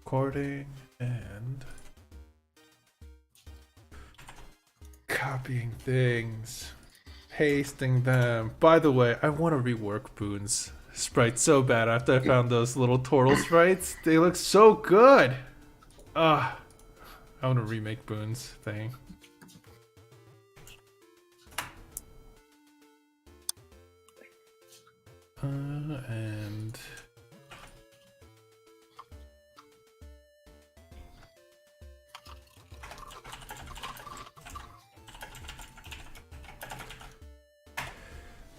recording and copying things, pasting them. By the way, I want to rework Boone's sprites so bad after I found those little turtle sprites. They look so good. I want to remake Boone's thing. And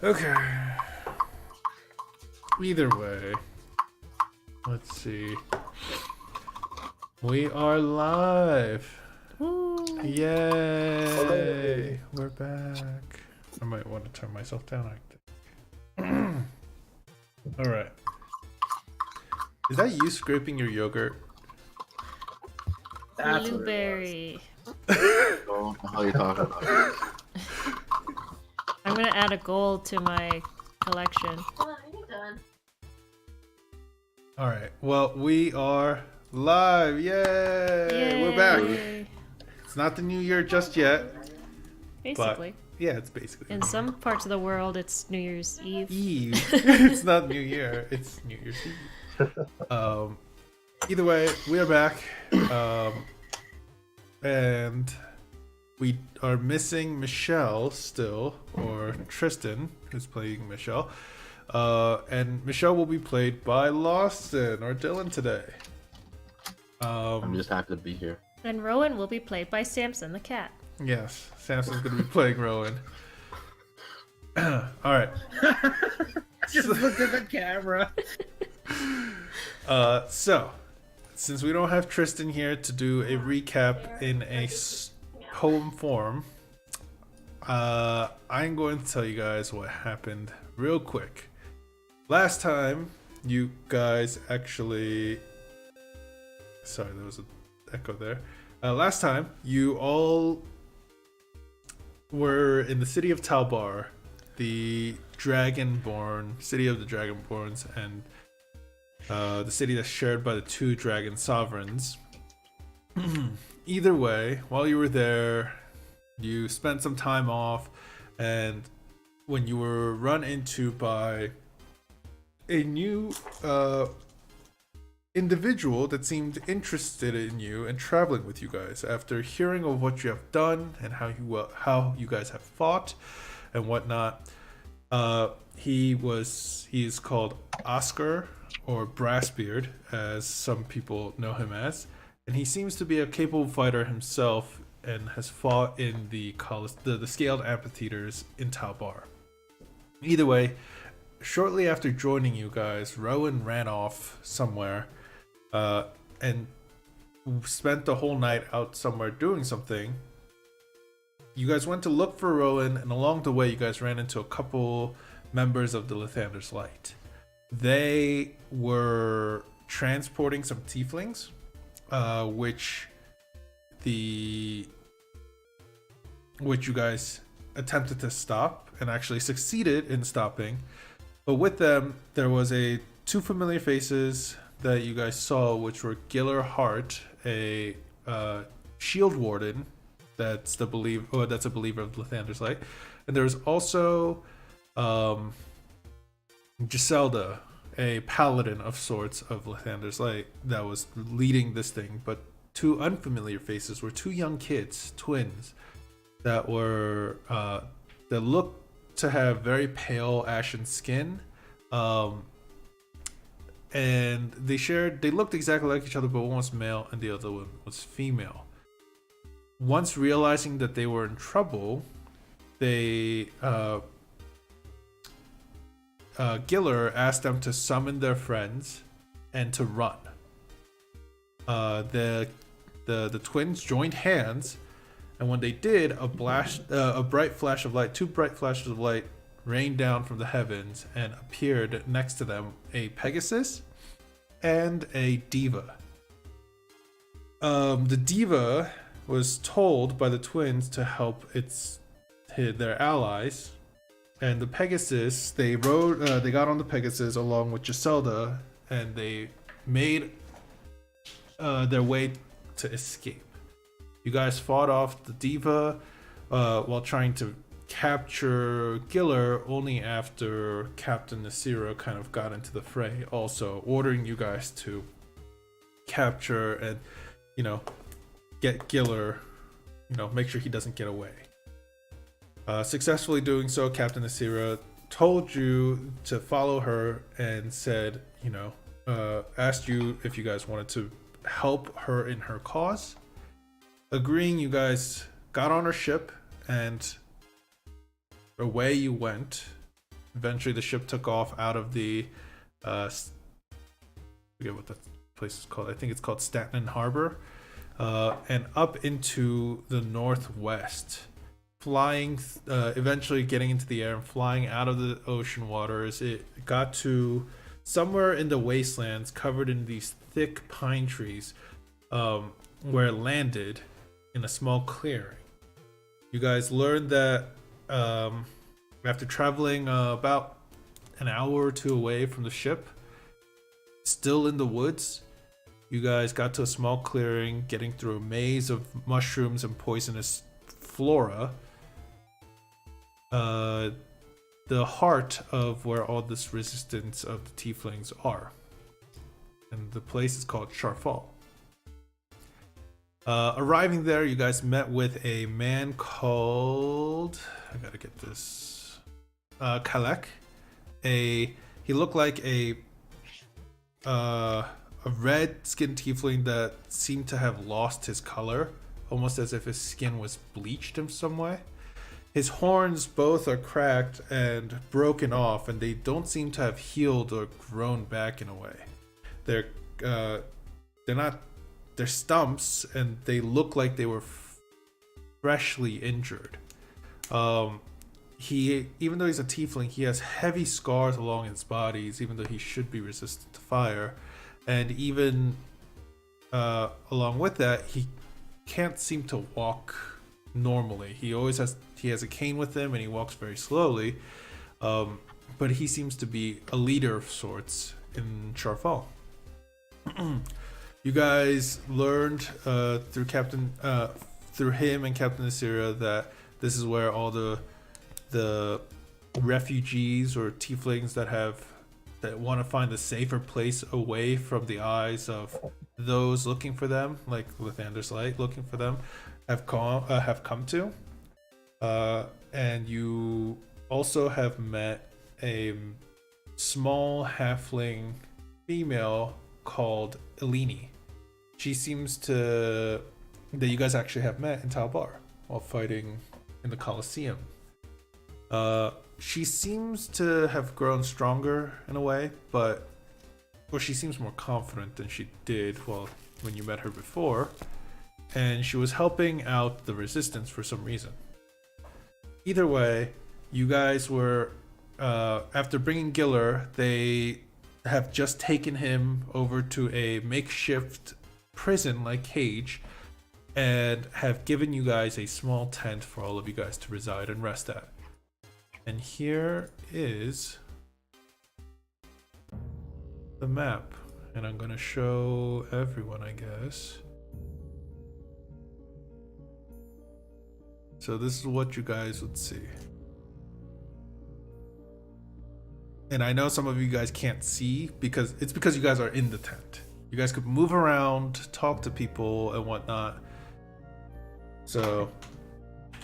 okay. Either way, let's see. We are live. Woo. Yay! We're back. I might want to turn myself down. I think. All right. Is that you scraping your yogurt? That's Blueberry. what the hell are you talking about? I'm gonna add a gold to my collection. What are you doing? All right. Well, we are live. Yay! We're back. It's not the new year just yet. Basically. Yeah, it's basically. In some parts of the world, it's New Year's Eve. It's not New Year. It's New Year's Eve. Either way, we are back, and we are missing Michelle still, or Tristan, who's playing Michelle. And Michelle will be played by Lawson or Dylan today. I'm just happy to be here. And Rowan will be played by Samson the cat. Yes, Samson's gonna be playing Rowan. All right. Just looked at the camera. So, since we don't have Tristan here to do a recap in a poem form, I'm going to tell you guys what happened real quick. Last time, you guys actually... Sorry, there was an echo there. Last time, you all were in the city of Talbar, the Dragonborn, city of the Dragonborns, and the city that's shared by the two dragon sovereigns. Either way, while you were there, you spent some time off, and when you were run into by a new individual that seemed interested in you and traveling with you guys, after hearing of what you have done and how you guys have fought and whatnot, he is called Oscar, or Brassbeard, as some people know him as, and he seems to be a capable fighter himself and has fought in the scaled amphitheaters in Talbar. Either way, shortly after joining you guys, Rowan ran off somewhere and spent the whole night out somewhere doing something. You guys went to look for Rowan, and along the way you guys ran into a couple members of the Lathanders Light. They were transporting some tieflings, which you guys attempted to stop and actually succeeded in stopping. But with them, there was two familiar faces that you guys saw, which were Giller Hart, a shield warden that's a believer of Lathanders Light, and there was also Giselda, a paladin of sorts of Lathanders Light, that was leading this thing. But two unfamiliar faces were two young kids, twins, that looked to have very pale ashen skin, and they looked exactly like each other, but one was male and the other one was female. Once realizing that they were in trouble, Giller asked them to summon their friends and to run. The twins joined hands, and when they did, two bright flashes of light rained down from the heavens and appeared next to them, a Pegasus and a Diva. The Diva was told by the twins to help their allies, and the Pegasus, they got on the Pegasus along with Giselda, and they made their way to escape. You guys fought off the diva while trying to capture Giller only after Captain Nasira kind of got into the fray, also ordering you guys to capture and, get Giller, make sure he doesn't get away. Successfully doing so, Captain Nasira told you to follow her and said, asked you if you guys wanted to help her in her cause. Agreeing, you guys got on her ship and away you went. Eventually the ship took off out of the I forget what the place is called. I think it's called Staten Harbor, and up into the northwest, flying, eventually getting into the air and flying out of the ocean waters. It got to somewhere in the wastelands covered in these thick pine trees, where it landed in a small clearing. You guys learned that after traveling about an hour or two away from the ship, still in the woods, you guys got to a small clearing, getting through a maze of mushrooms and poisonous flora. The heart of where all this resistance of the tieflings are. And the place is called Charfal. Arriving there, you guys met with a man called, I gotta get this, Kalek. He looked like a red-skinned tiefling that seemed to have lost his color, almost as if his skin was bleached in some way. His horns both are cracked and broken off, and they don't seem to have healed or grown back in a way. They're stumps, and they look like they were freshly injured. Even though he's a tiefling, he has heavy scars along his bodies, even though he should be resistant to fire. And even along with that, he can't seem to walk normally. He has a cane with him, and he walks very slowly. But he seems to be a leader of sorts in Charfal. You guys learned through him and Captain Assyria that this is where all the refugees or tieflings that want to find a safer place away from the eyes of those looking for them, like Lathanders Light looking for them, have come to. And you also have met a small halfling female called Eleni. She seems that you guys actually have met in Talbar while fighting in the Colosseum. She seems to have grown stronger in a way, she seems more confident than she did when you met her before, and she was helping out the resistance for some reason. Either way, you guys were, after bringing Giller, they have just taken him over to a makeshift prison-like cage and have given you guys a small tent for all of you guys to reside and rest at. And here is the map, and I'm gonna show everyone, I guess. So this is what you guys would see. And I know some of you guys can't see because you guys are in the tent. You guys could move around, talk to people and whatnot. So I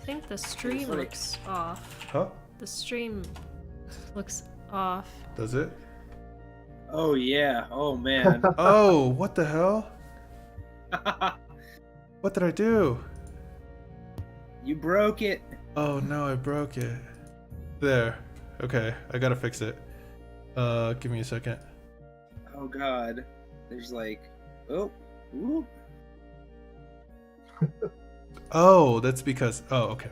think the stream looks off. Huh? The stream looks off. Does it? Oh yeah. Oh man. Oh, what the hell? What did I do? You broke it. Oh no, I broke it. There. Okay, I gotta fix it. Give me a second. Oh god. There's like, oh, ooh. Oh, that's because. Oh, okay.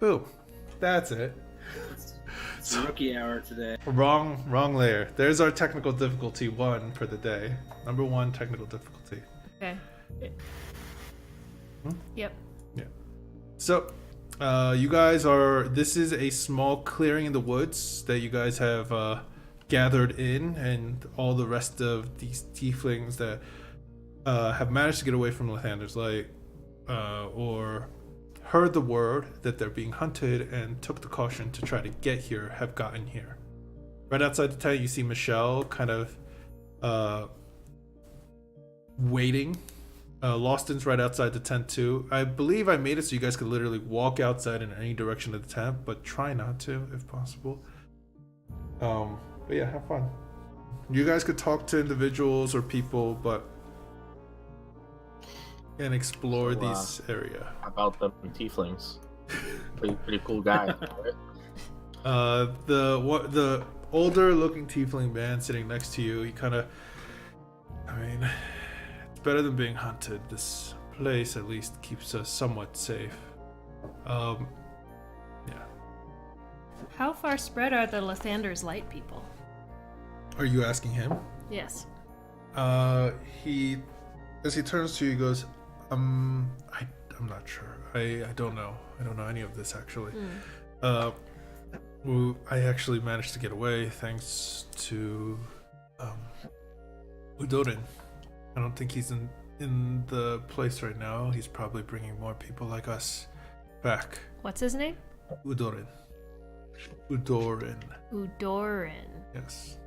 Boom. That's it. It's rookie hour today. Wrong layer. There's our technical difficulty 1 for the day. Number 1 technical difficulty. Okay. Yep. Yeah. So, you guys this is a small clearing in the woods that you guys have gathered in, and all the rest of these tieflings that have managed to get away from Lathanders Light or heard the word that they're being hunted and took the caution to try to get here have gotten here. Right outside the tent, you see Michelle kind of waiting. Lawston's right outside the tent too. I believe I made it so you guys could literally walk outside in any direction of the tent, but try not to if possible. But yeah, have fun. You guys could talk to individuals or people, but and explore this area. How about the tieflings? Pretty cool guy. Right? The older looking tiefling man sitting next to you, he kind of, it's better than being hunted. This place at least keeps us somewhat safe. Yeah. How far spread are the Lathanders Light people? Are you asking him? Yes. He, as he turns to you, he goes, I'm not sure. I don't know. I don't know any of this actually. I actually managed to get away thanks to Udorin. I don't think he's in the place right now. He's probably bringing more people like us back. What's his name? Udorin. Udorin. Yes.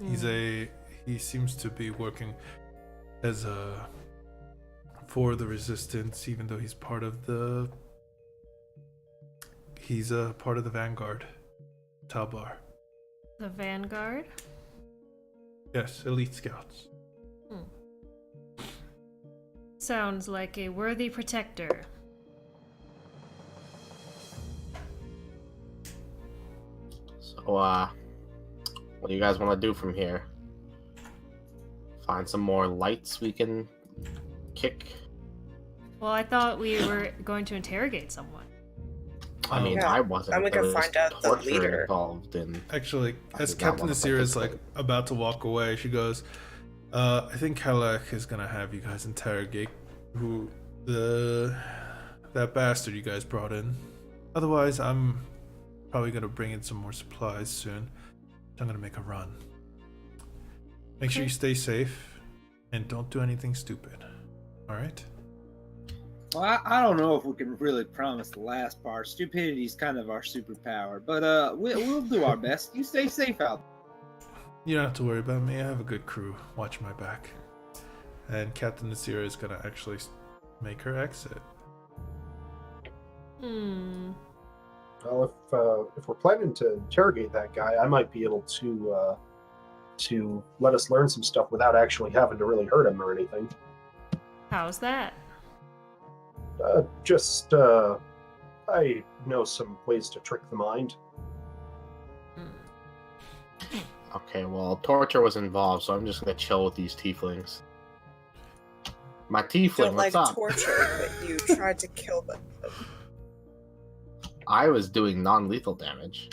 He seems to be working as for the resistance, even though he's part of the Vanguard. Talbar. The Vanguard? Yes, elite scouts. Sounds like a worthy protector. So, what do you guys want to do from here? Find some more lights we can kick? Well, I thought we were going to interrogate someone. I mean, Yeah, I wasn't. and we There can was find out the torture leader. involved in. Actually, I as did not Captain wanna Nasir is participate. about to walk away, she goes, I think Halak is gonna have you guys interrogate that bastard you guys brought in. Otherwise, I'm probably gonna bring in some more supplies soon. I'm gonna make a run. Make sure you stay safe and don't do anything stupid. Alright? Well, I don't know if we can really promise the last part. Stupidity's kind of our superpower, but we'll do our best. You stay safe out there. You don't have to worry about me. I have a good crew. Watch my back. And Captain Nasir is gonna actually make her exit. Well, if we're planning to interrogate that guy, I might be able to let us learn some stuff without actually having to really hurt him or anything. How's that? I know some ways to trick the mind. Okay, well, torture was involved, so I'm just gonna chill with these tieflings. My tiefling, Don't like what's up? torture, but you tried to kill them. I was doing non-lethal damage.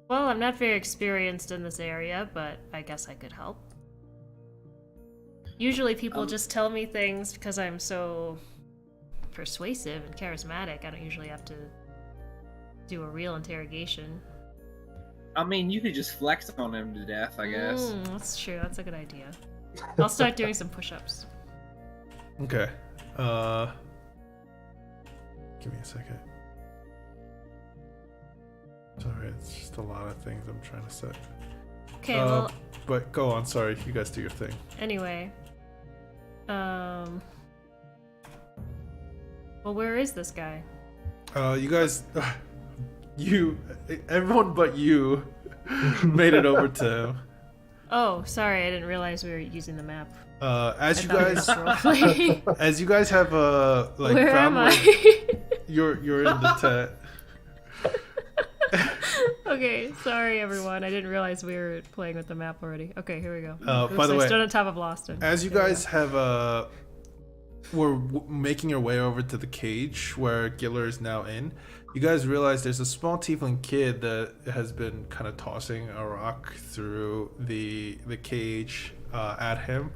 Well, I'm not very experienced in this area, but I guess I could help. Usually people just tell me things because I'm so persuasive and charismatic. I don't usually have to do a real interrogation. I mean, you could just flex on him to death, I guess. That's true. That's a good idea. I'll start doing some push-ups. Okay. Give me a second. Sorry, it's just a lot of things I'm trying to say. Okay, well, But go on, sorry, you guys do your thing. anyway. Well, where is this guy? You guys, everyone but you made it over to him. Oh, sorry, I didn't realize we were using the map. As you I guys, thought it was roleplay. as you guys have like Where found am where I? you're in the tent. Okay, sorry everyone. I didn't realize we were playing with the map already. Okay, here we go. By the I way, stood on top of Lawston. As you There we guys go. have were making your way over to the cage where Giller is now in, you guys realize there's a small tiefling kid that has been kind of tossing a rock through the cage at him.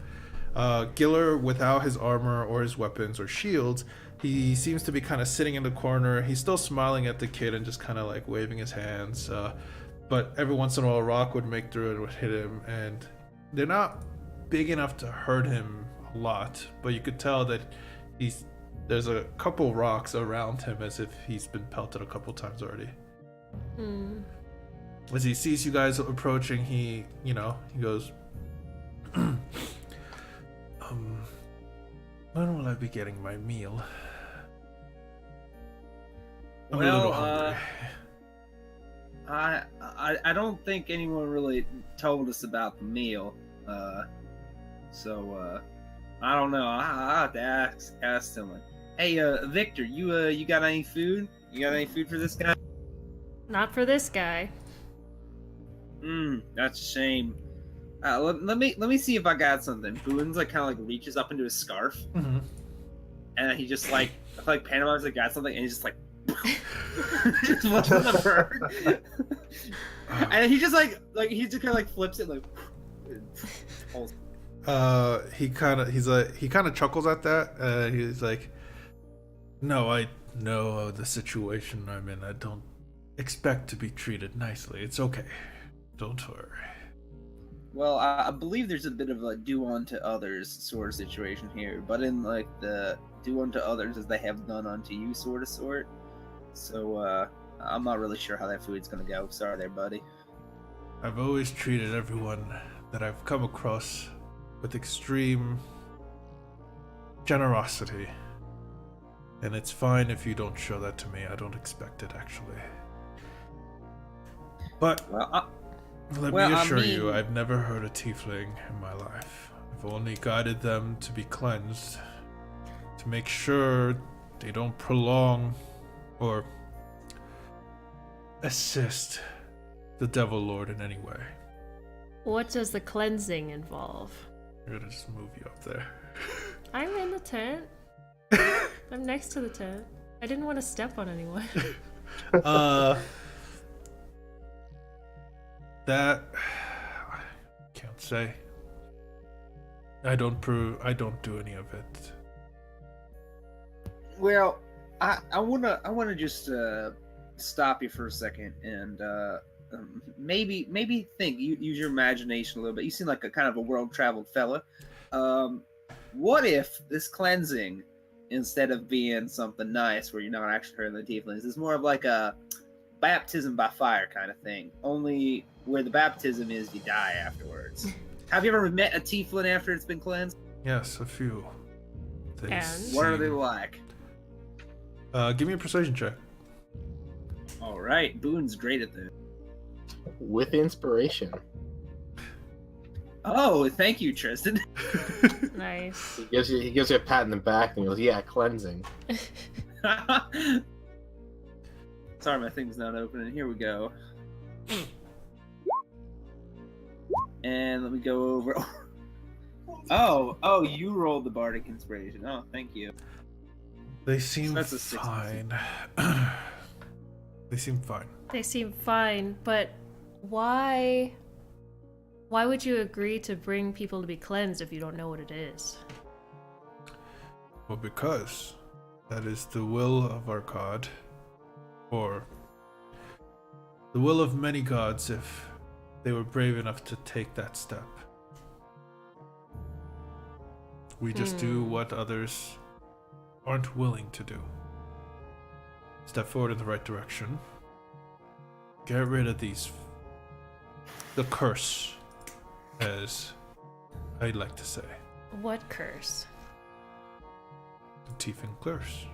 Giller, without his armor or his weapons or shields, He seems to be kind of sitting in the corner. He's still smiling at the kid and just kind of like waving his hands. But every once in a while, a rock would make through and would hit him. And they're not big enough to hurt him a lot, but you could tell that there's a couple rocks around him as if he's been pelted a couple times already. As he sees you guys approaching, he goes, when will I be getting my meal? I'm a little hungry. I don't think anyone really told us about the meal. So I don't know. I have to ask someone. Hey, Victor, you got any food? You got any food for this guy? Not for this guy. That's a shame. Let me see if I got something. Boone's like kind of like reaches up into his scarf, and he just like pantomimes like got something, and he's just like just wasn't the bird, and he just like he just kind of like flips it like. He kind of chuckles at that. He's like, "No, I know the situation I'm in. I don't expect to be treated nicely. It's okay. Don't worry." Well, I believe there's a bit of a do unto others sort of situation here, but in like the do unto others as they have done unto you sort. So I'm not really sure how that food's gonna go. Sorry there, buddy. I've always treated everyone that I've come across with extreme generosity. And it's fine if you don't show that to me. I don't expect it, actually. But let me assure you, I've never hurt a tiefling in my life. I've only guided them to be cleansed, to make sure they don't prolong or assist the Devil Lord in any way. What does the cleansing involve? I'm gonna just move you up there. I'm in the tent. I'm next to the tent. I didn't want to step on anyone. That I can't say. I don't do any of it. Well, I wanna just stop you for a second and maybe think. Use your imagination a little bit. You seem like a kind of a world-traveled fella. What if this cleansing, instead of being something nice where you're not actually hurting the tieflings, is more of like a baptism by fire kind of thing? Only where the baptism is, you die afterwards. Have you ever met a tiefling after it's been cleansed? Yes, a few. What are they like? Give me a persuasion check. All right, Boone's great at this. With inspiration. Oh, thank you, Tristan. Nice. He gives you a pat in the back and he goes, "Yeah, cleansing." Sorry, my thing's not opening. Here we go. And let me go over. Oh, you rolled the bardic inspiration. Oh, thank you. They seem That's a 6. fine. They seem fine. They seem fine, but why would you agree to bring people to be cleansed if you don't know what it is? Well, because that is the will of our god, or the will of many gods if they were brave enough to take that step. We just do what others aren't willing to do. Step forward in the right direction. Get rid of the curse, as I'd like to say. What curse? The tiefling curse.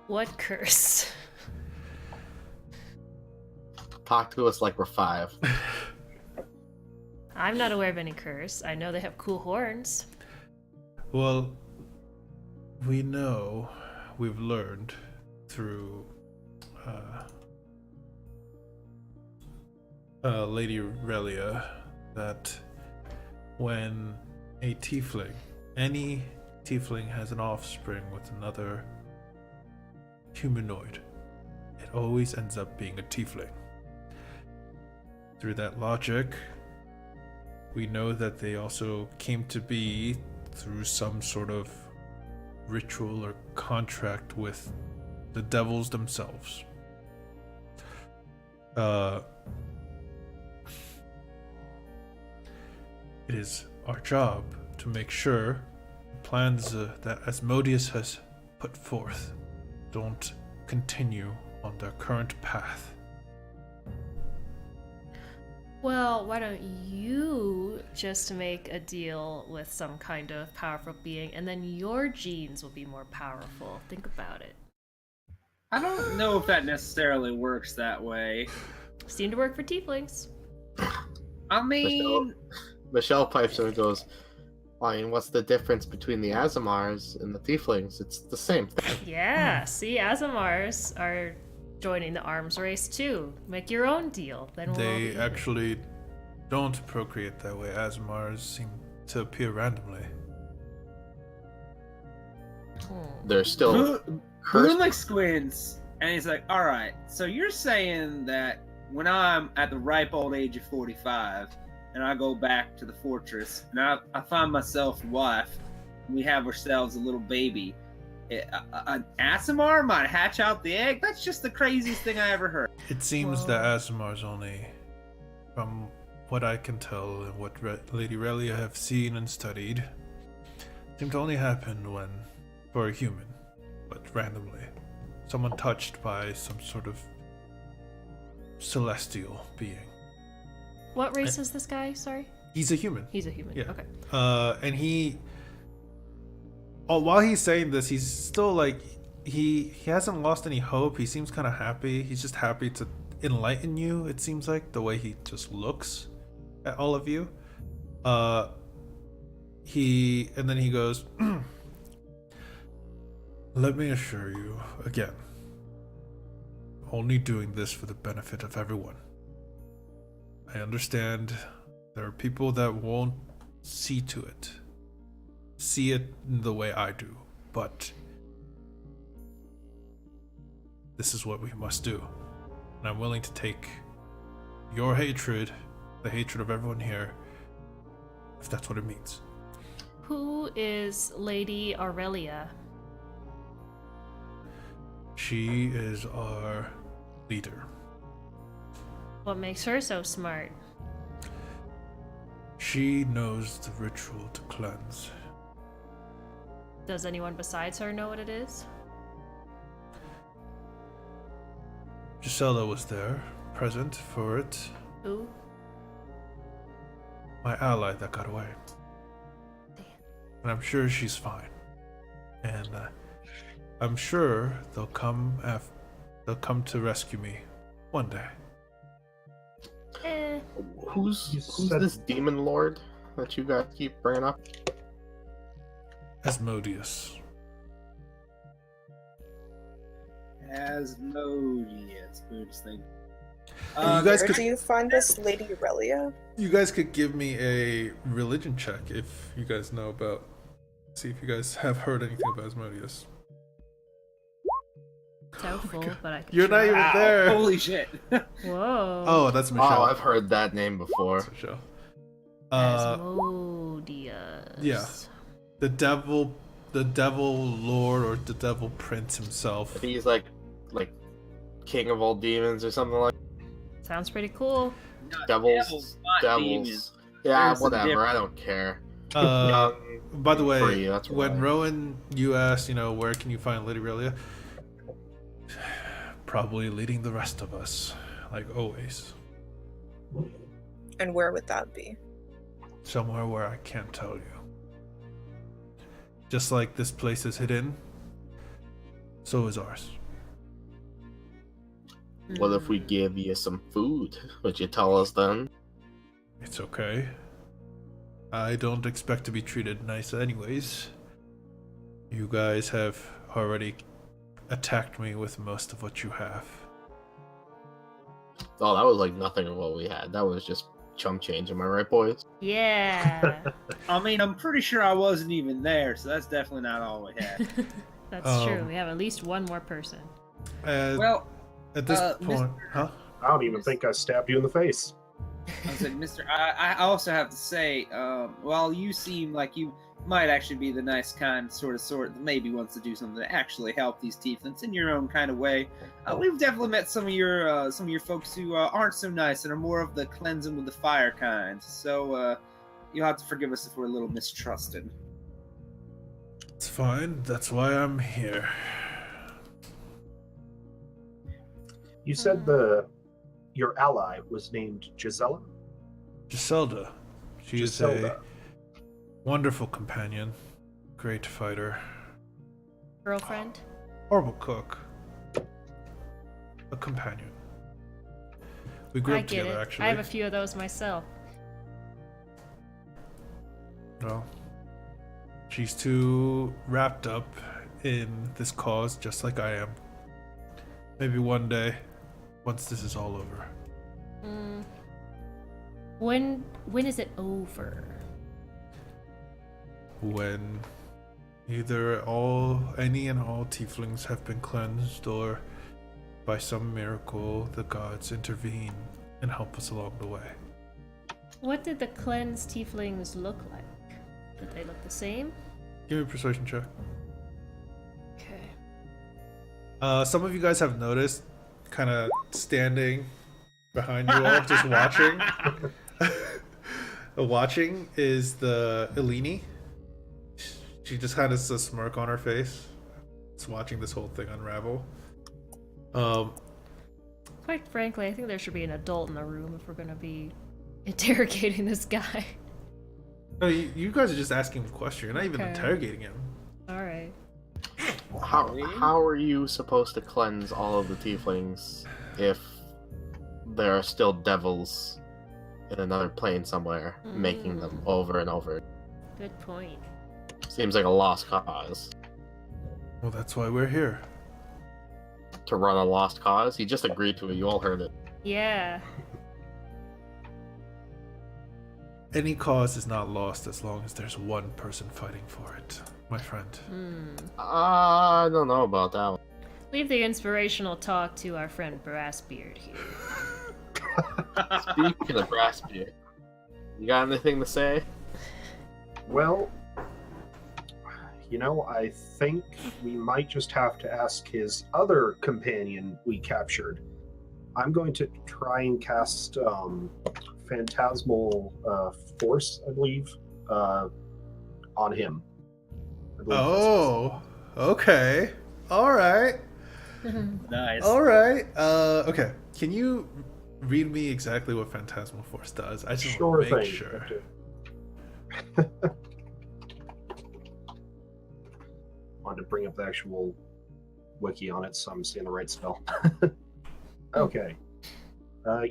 What curse? Talk to us like we're 5. I'm not aware of any curse. I know they have cool horns. Well, we've learned through Lady Relia that when any tiefling has an offspring with another humanoid, it always ends up being a tiefling. Through that logic, we know that they also came to be through some sort of ritual or contract with the devils themselves. It is our job to make sure the plans that Asmodeus has put forth don't continue on their current path. Well, why don't you just make a deal with some kind of powerful being, and then your genes will be more powerful. Think about it. I don't know if that necessarily works that way. Seemed to work for tieflings. I mean, Michelle pipes in and goes, I mean, what's the difference between the Azamars and the tieflings? It's the same thing. Yeah, see, Azamars are joining the arms race too. Make your own deal. Then we'll all be They even. actually don't procreate that way. Asmars seem to appear randomly. They're still Boone cursed. like squints, and he's like, "All right, so you're saying that when I'm at the ripe old age of 45, and I go back to the fortress, and I find myself a wife, and we have ourselves a little baby, an Asimar might hatch out the egg? That's just the craziest thing I ever heard." It seems that Asmars only, from what I can tell and what Lady Relia have seen and studied, seem to only happen when, for a human, but randomly. Someone touched by some sort of celestial being. What race is this guy? Sorry? He's a human. He's a human. Yeah. Okay. And he, while he's saying this, he's still like, he hasn't lost any hope. He seems kind of happy. He's just happy to enlighten you, it seems like, the way he just looks at all of you. And then he goes, let me assure you again, only doing this for the benefit of everyone. I understand there are people that won't see it the way I do, but this is what we must do. And I'm willing to take your hatred, the hatred of everyone here, if that's what it means. Who is Lady Aurelia? She is our leader. What makes her so smart? She knows the ritual to cleanse. Does anyone besides her know what it is? Gisela was there, present for it. Who? My ally that got away. Damn. And I'm sure she's fine. And I'm sure they'll come to rescue me one day. Who's You who's said- this demon lord that you guys keep bringing up? Asmodeus. Asmodeus. Buddhist thing. You guys Where could do you find this Lady Relia? You guys could give me a religion check if you guys know about. See if you guys have heard anything about Asmodeus. Doubtful, but I can You're not try. even Wow, there. holy shit. Whoa. Oh, that's Michelle. Oh, I've heard that name before. That's Michelle. Asmodeus. yeah. The devil lord or the devil prince himself. I think he's like king of all demons or something like Sounds pretty cool. Not devils. not Devils. demons. Yeah, There's a whatever. difference. I don't care. By the way, Free, that's when right. Rowan, you asked, where can you find Lady Relia? Probably leading the rest of us, like always. And where would that be? Somewhere where I can't tell you. Just like this place is hidden, so is ours. What if we give you some food? Would you tell us then? It's okay. I don't expect to be treated nice anyways. You guys have already attacked me with most of what you have. Oh, that was like nothing of what we had. That was just chump change. Am I right, boys? Yeah. I mean, I'm pretty sure I wasn't even there, so that's definitely not all we had. That's true. We have at least one more person. Well, At this Mr. point, huh? I don't even think I stabbed you in the face. I was like, Mister, I also have to say, while you seem like you might actually be the nice, kind sort that maybe wants to do something to actually help these tieflings in your own kind of way. We've definitely met some of your folks who aren't so nice and are more of the cleansing with the fire kind. So you'll have to forgive us if we're a little mistrusted. It's fine. That's why I'm here. You said your ally was named Gisela? Giselda. She is a Giselda. wonderful companion. Great fighter. Girlfriend? Horrible cook. A companion. We grew I up get together, it. actually. I have a few of those myself. Well, she's too wrapped up in this cause, just like I am. Maybe one day, once this is all over. When is it over? When either any and all tieflings have been cleansed, or by some miracle the gods intervene and help us along the way. What did the cleansed tieflings look like? Did they look the same? Give me a persuasion check. Okay. Some of you guys have noticed, kind of standing behind you all, just watching. Watching is the Eleni. She just kind of has a smirk on her face. It's watching this whole thing unravel. Quite frankly, I think there should be an adult in the room if we're gonna be interrogating this guy. No, you guys are just asking him a question. You're not even Okay. interrogating him. Alright. How are you supposed to cleanse all of the tieflings if there are still devils in another plane somewhere making them over and over? Good point. Seems like a lost cause. Well, that's why we're here. To run a lost cause? He just agreed to it. You all heard it. Yeah. Any cause is not lost as long as there's one person fighting for it, my friend. I don't know about that one. Leave the inspirational talk to our friend Brassbeard here. Speaking of Brassbeard, you got anything to say? Well, I think we might just have to ask his other companion we captured. I'm going to try and cast Phantasmal Force, I believe, on him. Oh, okay. All right. Nice. All right. Okay. Can you read me exactly what Phantasmal Force does? I just Sure want to make thing. sure. Wanted to bring up the actual wiki on it, so I'm saying the right spell. Okay.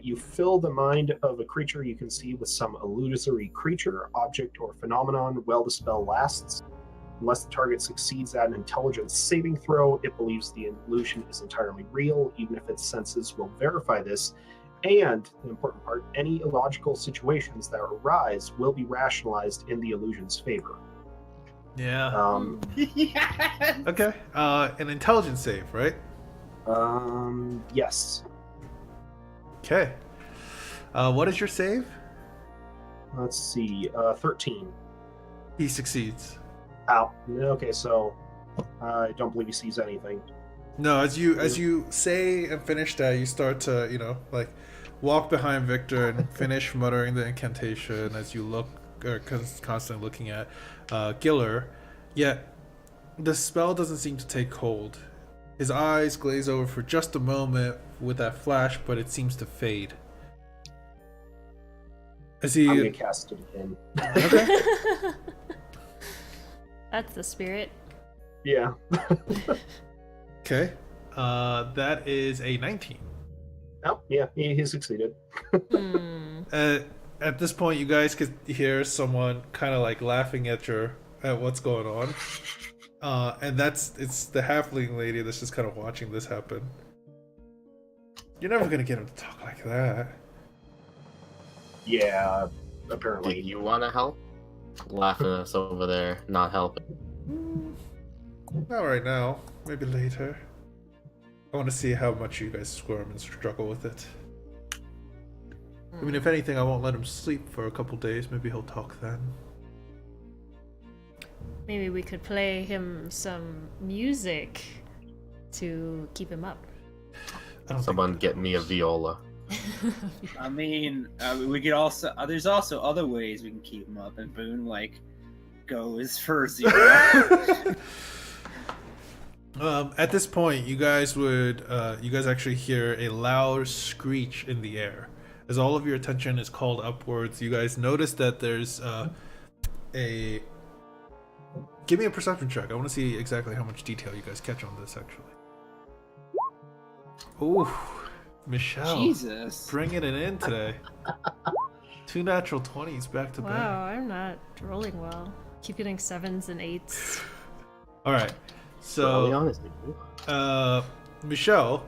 You fill the mind of a creature you can see with some illusory creature, object, or phenomenon while the spell lasts. Unless the target succeeds at an intelligence saving throw, it believes the illusion is entirely real, even if its senses will verify this. And, the important part, any illogical situations that arise will be rationalized in the illusion's favor. Yeah. Yes! Okay. An intelligence save, right? Yes. Okay. What is your save? Let's see, 13. He succeeds. Ow. Okay, so I don't believe he sees anything. No, as you say and finish that, you start to, walk behind Victor and finish muttering the incantation as you look, or constantly looking at Giller. Yet, the spell doesn't seem to take hold. His eyes glaze over for just a moment with that flash, but it seems to fade. As I'm gonna he... cast it again. Okay. That's the spirit. Yeah. Okay. That is a 19. Oh, yeah, he succeeded. At this point, you guys could hear someone kind of laughing at what's going on, and it's the halfling lady that's just kind of watching this happen. You're never gonna get him to talk like that. Yeah, Do apparently. you want to help? Laughing at us over there, not helping. Not right now. Maybe later. I want to see how much you guys squirm and struggle with it. I mean, if anything, I won't let him sleep for a couple days. Maybe he'll talk then. Maybe we could play him some music to keep him up. I don't Someone think... get me a viola. I mean, we could also. There's also other ways we can keep him up, and Boone like goes for 0. At this point, you guys actually hear a loud screech in the air. As all of your attention is called upwards, you guys notice that there's a... Give me a perception check. I want to see exactly how much detail you guys catch on this, actually. Ooh, Michelle. Jesus. Bringing it in today. 2 natural 20s back to back. Wow, I'm not rolling well. Keep getting 7s and 8s. Alright, I'll be so... honest with you. Michelle,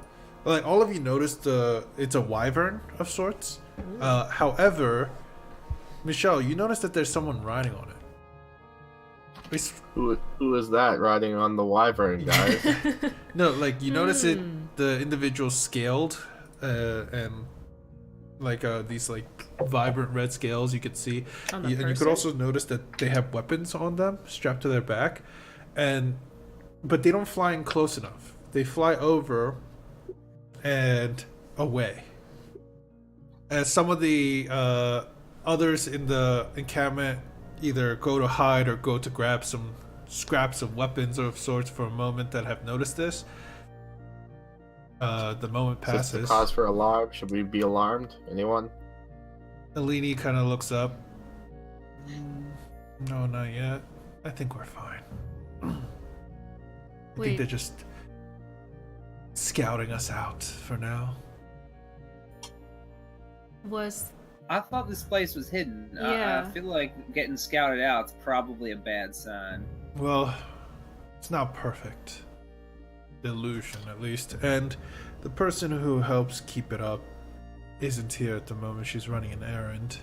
like all of you noticed it's a wyvern of sorts. However, Michelle, you notice that there's someone riding on it. It's... Who is that riding on the wyvern, guys? No, like you notice it, the individual scaled, and like these like vibrant red scales you could see, On the and you could person? also notice that they have weapons on them strapped to their back, but they don't fly in close enough. They fly over and away. As some of the others in the encampment either go to hide or go to grab some scraps of weapons of sorts for a moment that have noticed this. The moment Is this passes. the cause for alarm? Should we be alarmed? Anyone? Alini kind of looks up. No, not yet. I think we're fine. I Wait. think they're just scouting us out for now. Was I thought this place was hidden. Yeah. I feel like getting scouted out is probably a bad sign. Well, it's not perfect. The illusion, at least. And the person who helps keep it up isn't here at the moment. She's running an errand.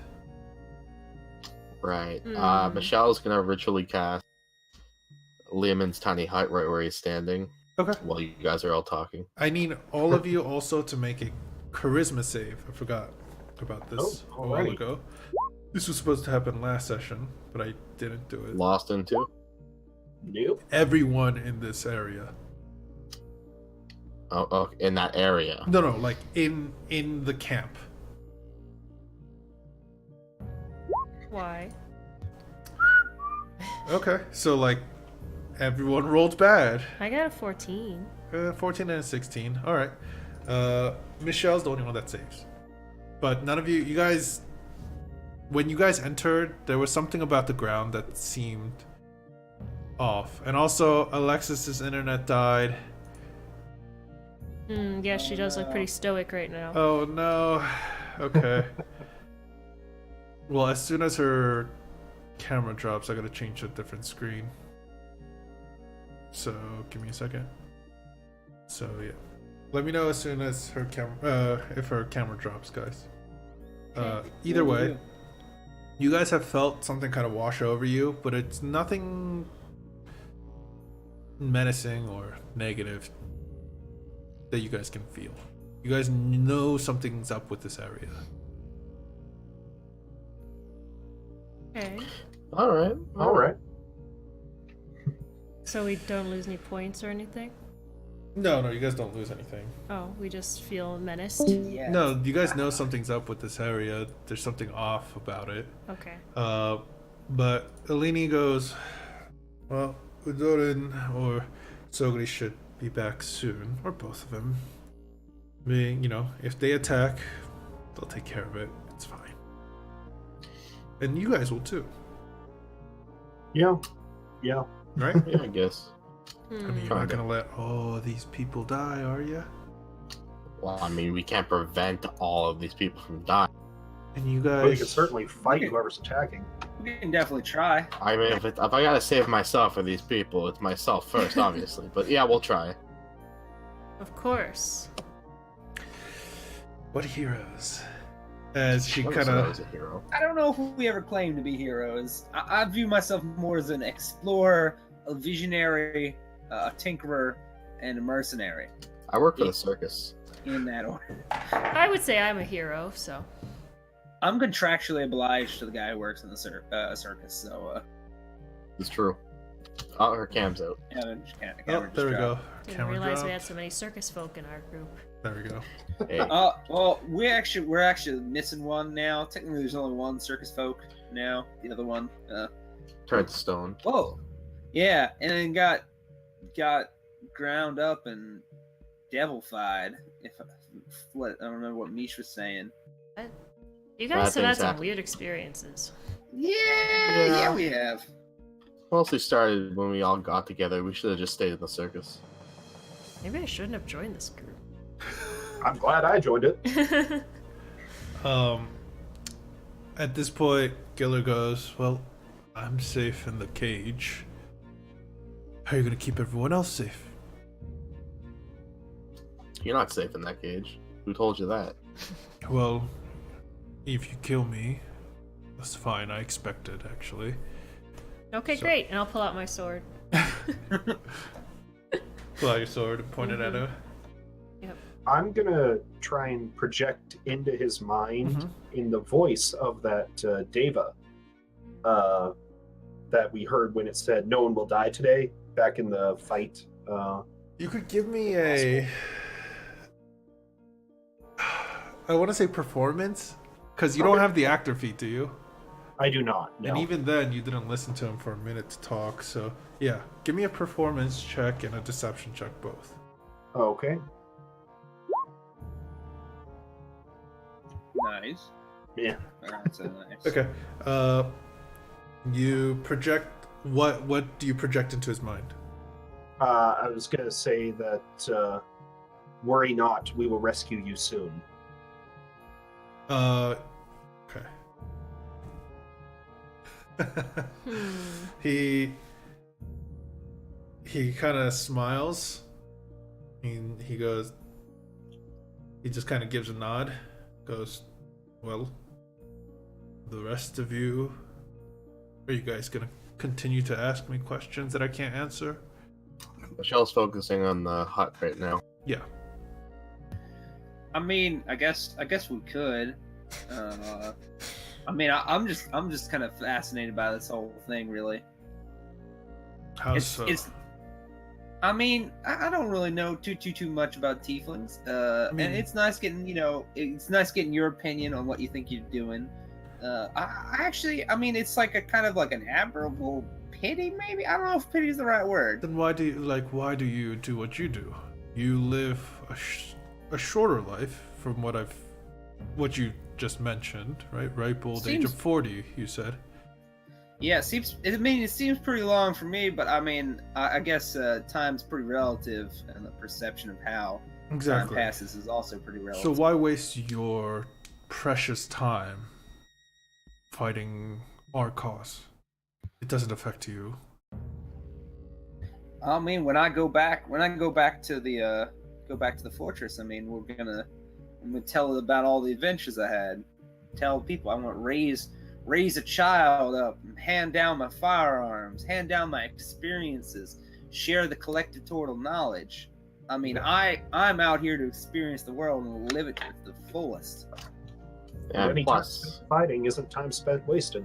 Right. Michelle's gonna ritually cast Leoman's tiny hut right where he's standing Okay. while you guys are all talking. I need all of you also to make a charisma save. I forgot about this Oh, a while alrighty. ago. This was supposed to happen last session, but I didn't do it. Lost into? Nope. Everyone in this area. Oh, in that area. No, like in the camp. why? Okay, so like everyone rolled bad. I got a 14. 14 and a 16. All right. Michelle's the only one that saves. But none of you guys, when you guys entered, there was something about the ground that seemed off. And also, Alexis's internet died. Yeah, she does look pretty stoic right now. Oh no. Okay. Well, as soon as her camera drops, I gotta change to a different screen. So, give me a second. So, yeah. Let me know as soon as her camera, if her camera drops, guys. Either way, you guys have felt something kind of wash over you, but it's nothing menacing or negative that you guys can feel. You guys know something's up with this area. Okay. All right. So we don't lose any points or anything? No, you guys don't lose anything. Oh, we just feel menaced? Yeah. No, you guys know something's up with this area. There's something off about it. Okay. But Eleni goes, well, Udorin or Sogri should be back soon, or both of them. Being, if they attack, they'll take care of it. It's fine. And you guys will too, Yeah. right? Yeah, I guess. I mean, you're not gonna let all these people die, are you? Well, I mean, we can't prevent all of these people from dying. And you Well, you guys, can certainly fight Okay. whoever's attacking. We can definitely try. I mean, if I gotta save myself for these people, it's myself first, obviously. But yeah, we'll try. Of course. what heroes? As she I kind was of, a hero. I don't know if we ever claimed to be heroes. I view myself more as an explorer, a visionary, a tinkerer, and a mercenary. I work for the circus. In that order. I would say I'm a hero, so. I'm contractually obliged to the guy who works in the circus, so It's true. Oh, her cam's out. Yeah, Oh, there we go. Didn't Camera realize we dropped. had so many circus folk in our group. There we go. Hey, Well, we're actually missing one now. Technically, there's only one circus folk now. The other one, turned to stone. whoa, yeah, and then got ground up and devilified. I don't remember what Mish was saying. You Bad guys have had things some happen. weird experiences. Yeah, we have. Mostly started when we all got together. We should have just stayed in the circus. Maybe I shouldn't have joined this group. I'm glad I joined it. At this point, Giller goes, well, I'm safe in the cage. How are you going to keep everyone else safe? You're not safe in that cage. Who told you that? Well, if you kill me, that's fine. I expect it, actually. Okay, So- great. And I'll pull out my sword. Pull out your sword and point it at her. I'm gonna try and project into his mind Mhm. in the voice of that Deva that we heard when it said "No one will die today" back in the fight. You could give me a... I want to say performance, because you don't Okay. have the actor feat, do you? I do not. No. And even then, you didn't listen to him for a minute to talk, so yeah. Give me a performance check and a deception check, both. Okay. Nice. Yeah. That's nice. Okay. You project... What do you project into his mind? I was gonna say that worry not, we will rescue you soon. Okay. He kind of smiles. He goes. He just kind of gives a nod. Goes, well. The rest of you, are you guys gonna continue to ask me questions that I can't answer? Michelle's focusing on the hut right now. Yeah. I mean, I guess we could. I mean, I'm just kind of fascinated by this whole thing, really. How It's, so? it's. I mean, I don't really know too much about tieflings. mean- And it's nice getting, it's nice getting your opinion on what you think you're doing. I actually, I mean, it's like a kind of like an admirable pity, maybe. I don't know if pity is the right word. Then why do you do what you do? You live a shorter life from what you just mentioned, right? Ripe old age of Seems- 40, you said. Yeah, it seems pretty long for me, but I mean, I guess time's pretty relative, and the perception of how Exactly. time passes is also pretty So relative. why waste your precious time fighting our cause? It doesn't affect you. I mean, when I go back to the fortress, I mean, I'm gonna tell about all the adventures I had. Tell people I want to raise a child up, hand down my firearms, hand down my experiences, share the collective total knowledge. I mean, I'm out here to experience the world and live it to the fullest. And Any plus, time spent fighting isn't time spent wasted.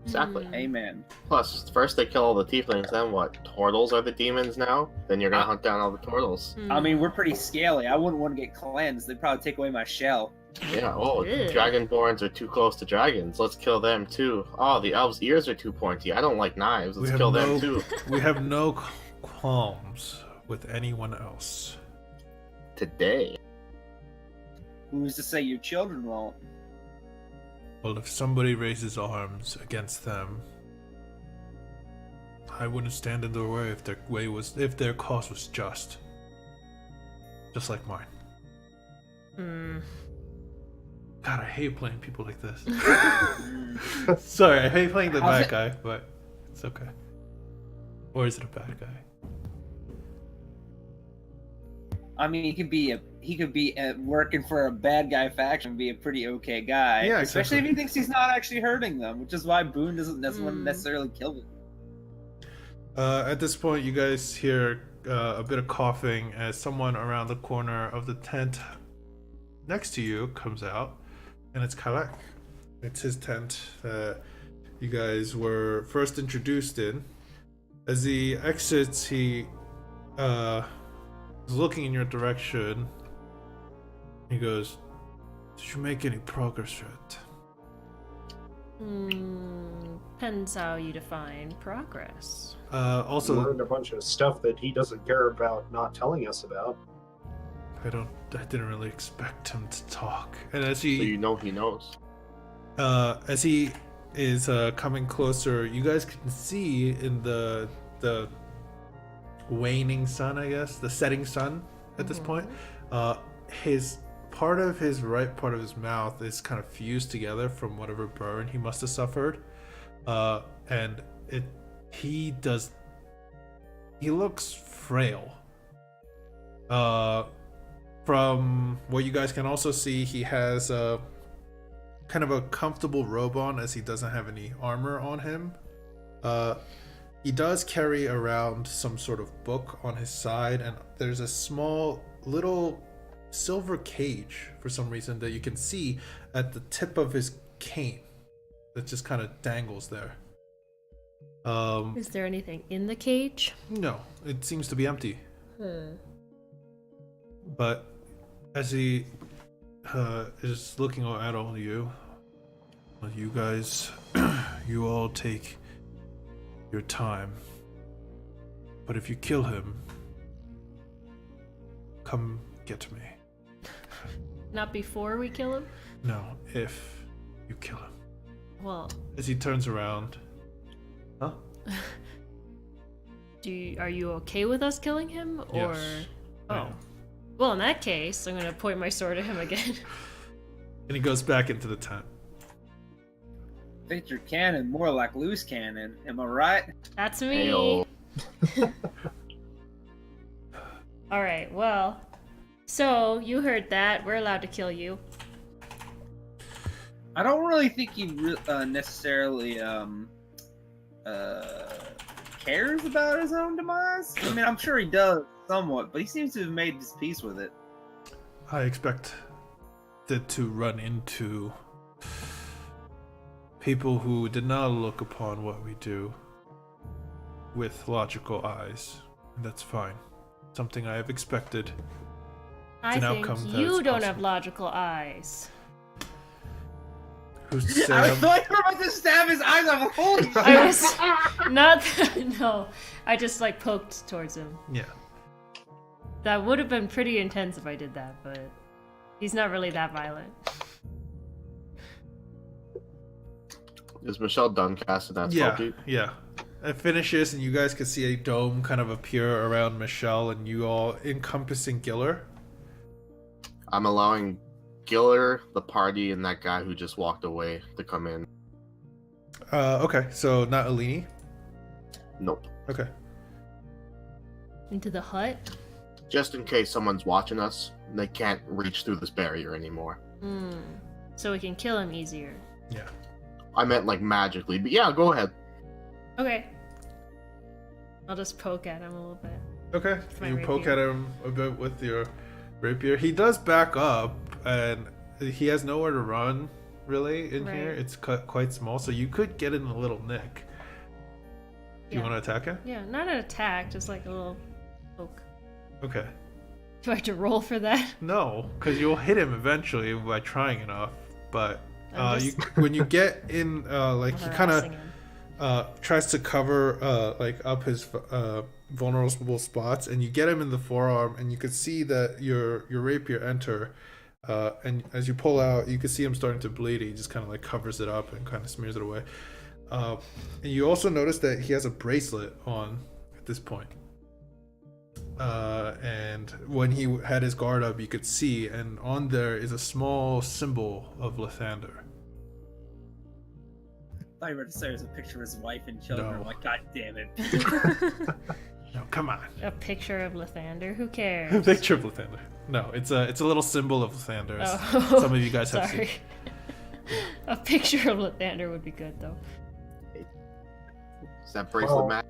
exactly. Mm. Amen. Plus, first they kill all the tieflings, then what? Turtles are the demons now? Then you're gonna hunt down all the turtles. I mean, we're pretty scaly. I wouldn't want to get cleansed. They'd probably take away my shell. Yeah, oh, Ew. dragonborns are too close to dragons. Let's kill them too. Oh, the elves' ears are too pointy. I don't like knives. We Let's have kill no- them too. We have no qualms with anyone else. Today. Who's to say your children won't? Well, if somebody raises arms against them, I wouldn't stand in their way if their cause was just like mine. God, I hate playing people like this. Sorry, I hate playing the How's bad it- guy, but it's okay. Or is it a bad guy? I mean, he could be working for a bad guy faction and be a pretty okay guy. Yeah, especially if exactly. he thinks he's not actually hurting them, which is why Boone doesn't want to Mm. necessarily kill them. At this point, you guys hear a bit of coughing as someone around the corner of the tent next to you comes out, and it's Kalek. It's his tent that you guys were first introduced in, As he exits, he is looking in your direction. He goes, "Did you make any progress yet?" Depends how you define progress. Also, learned a bunch of stuff that he doesn't care about not telling us about. I didn't really expect him to talk. And as So you know he knows. as he is coming closer, you guys can see in the waning sun, I guess, the setting sun at this point, his part of his right part of his mouth is kind of fused together from whatever burn he must have suffered, and he looks frail. From what you guys can also see, he has a kind of a comfortable robe on, as he doesn't have any armor on him. He does carry around some sort of book on his side, and there's a small little silver cage for some reason that you can see at the tip of his cane that just kind of dangles there. Is there anything in the cage? No, it seems to be empty. But as he is looking at all of you, well, you guys, you all take your time. But if you kill him, come get me. Not before we kill him? No, if you kill him. Well, As he turns around. Huh? are you okay with us killing him? Or Yes. Oh. Well, in that case, I'm gonna point my sword at him again. And he goes back into the tent. Victor cannon, more like loose cannon. Am I right? That's me. Ayo. Alright, well. So, you heard that. We're allowed to kill you. I don't really think he necessarily cares about his own demise. I mean, I'm sure he does somewhat, but he seems to have made his peace with it. I expect it to run into people who did not look upon what we do with logical eyes. And that's fine. Something I have expected. I an think outcome that you is don't have possible. logical eyes. Who's to say I I'm- thought you were about to stab his eyes off. Holy shit! I was not no. I just like poked towards him. Yeah. That would have been pretty intense if I did that, but he's not really that violent. Is Michelle done casting that Yeah, spell, dude? yeah. It finishes, and you guys can see a dome kind of appear around Michelle, and you all encompassing Giller. I'm allowing Giller, the party, and that guy who just walked away to come in. Okay, so not Alini. Nope. Okay. Into the hut? Just in case someone's watching us, and they can't reach through this barrier anymore. So we can kill him easier. Yeah. I meant like magically, but yeah, go ahead. Okay. I'll just poke at him a little bit. Okay. my You poke rapier. at him a bit with your rapier. He does back up, and he has nowhere to run, really, in here. Right. It's quite small, so you could get in a little nick. Do you Yeah. want to attack him? Yeah, not an attack, just like a little poke. Okay. Do I have to roll for that? No, because you'll hit him eventually by trying enough. But I'm you, just when you get in, like he kind harassing of him. tries to cover like up his vulnerable spots, and you get him in the forearm, and you could see that your rapier enter, and as you pull out, you can see him starting to bleed. He just kind of like covers it up and kind of smears it away. And you also notice that he has a bracelet on at this point. And when he had his guard up, you could see, and on there is a small symbol of Lathander. I thought you were going to say there's a picture of his wife and children. No. I'm like, God damn it. No, come on. A picture of Lathander? Who cares? A picture of Lathander. No, it's a little symbol of Lathander. as Oh, some of you guys have sorry. seen. A picture of Lathander would be good, though. Is that bracelet Oh. match?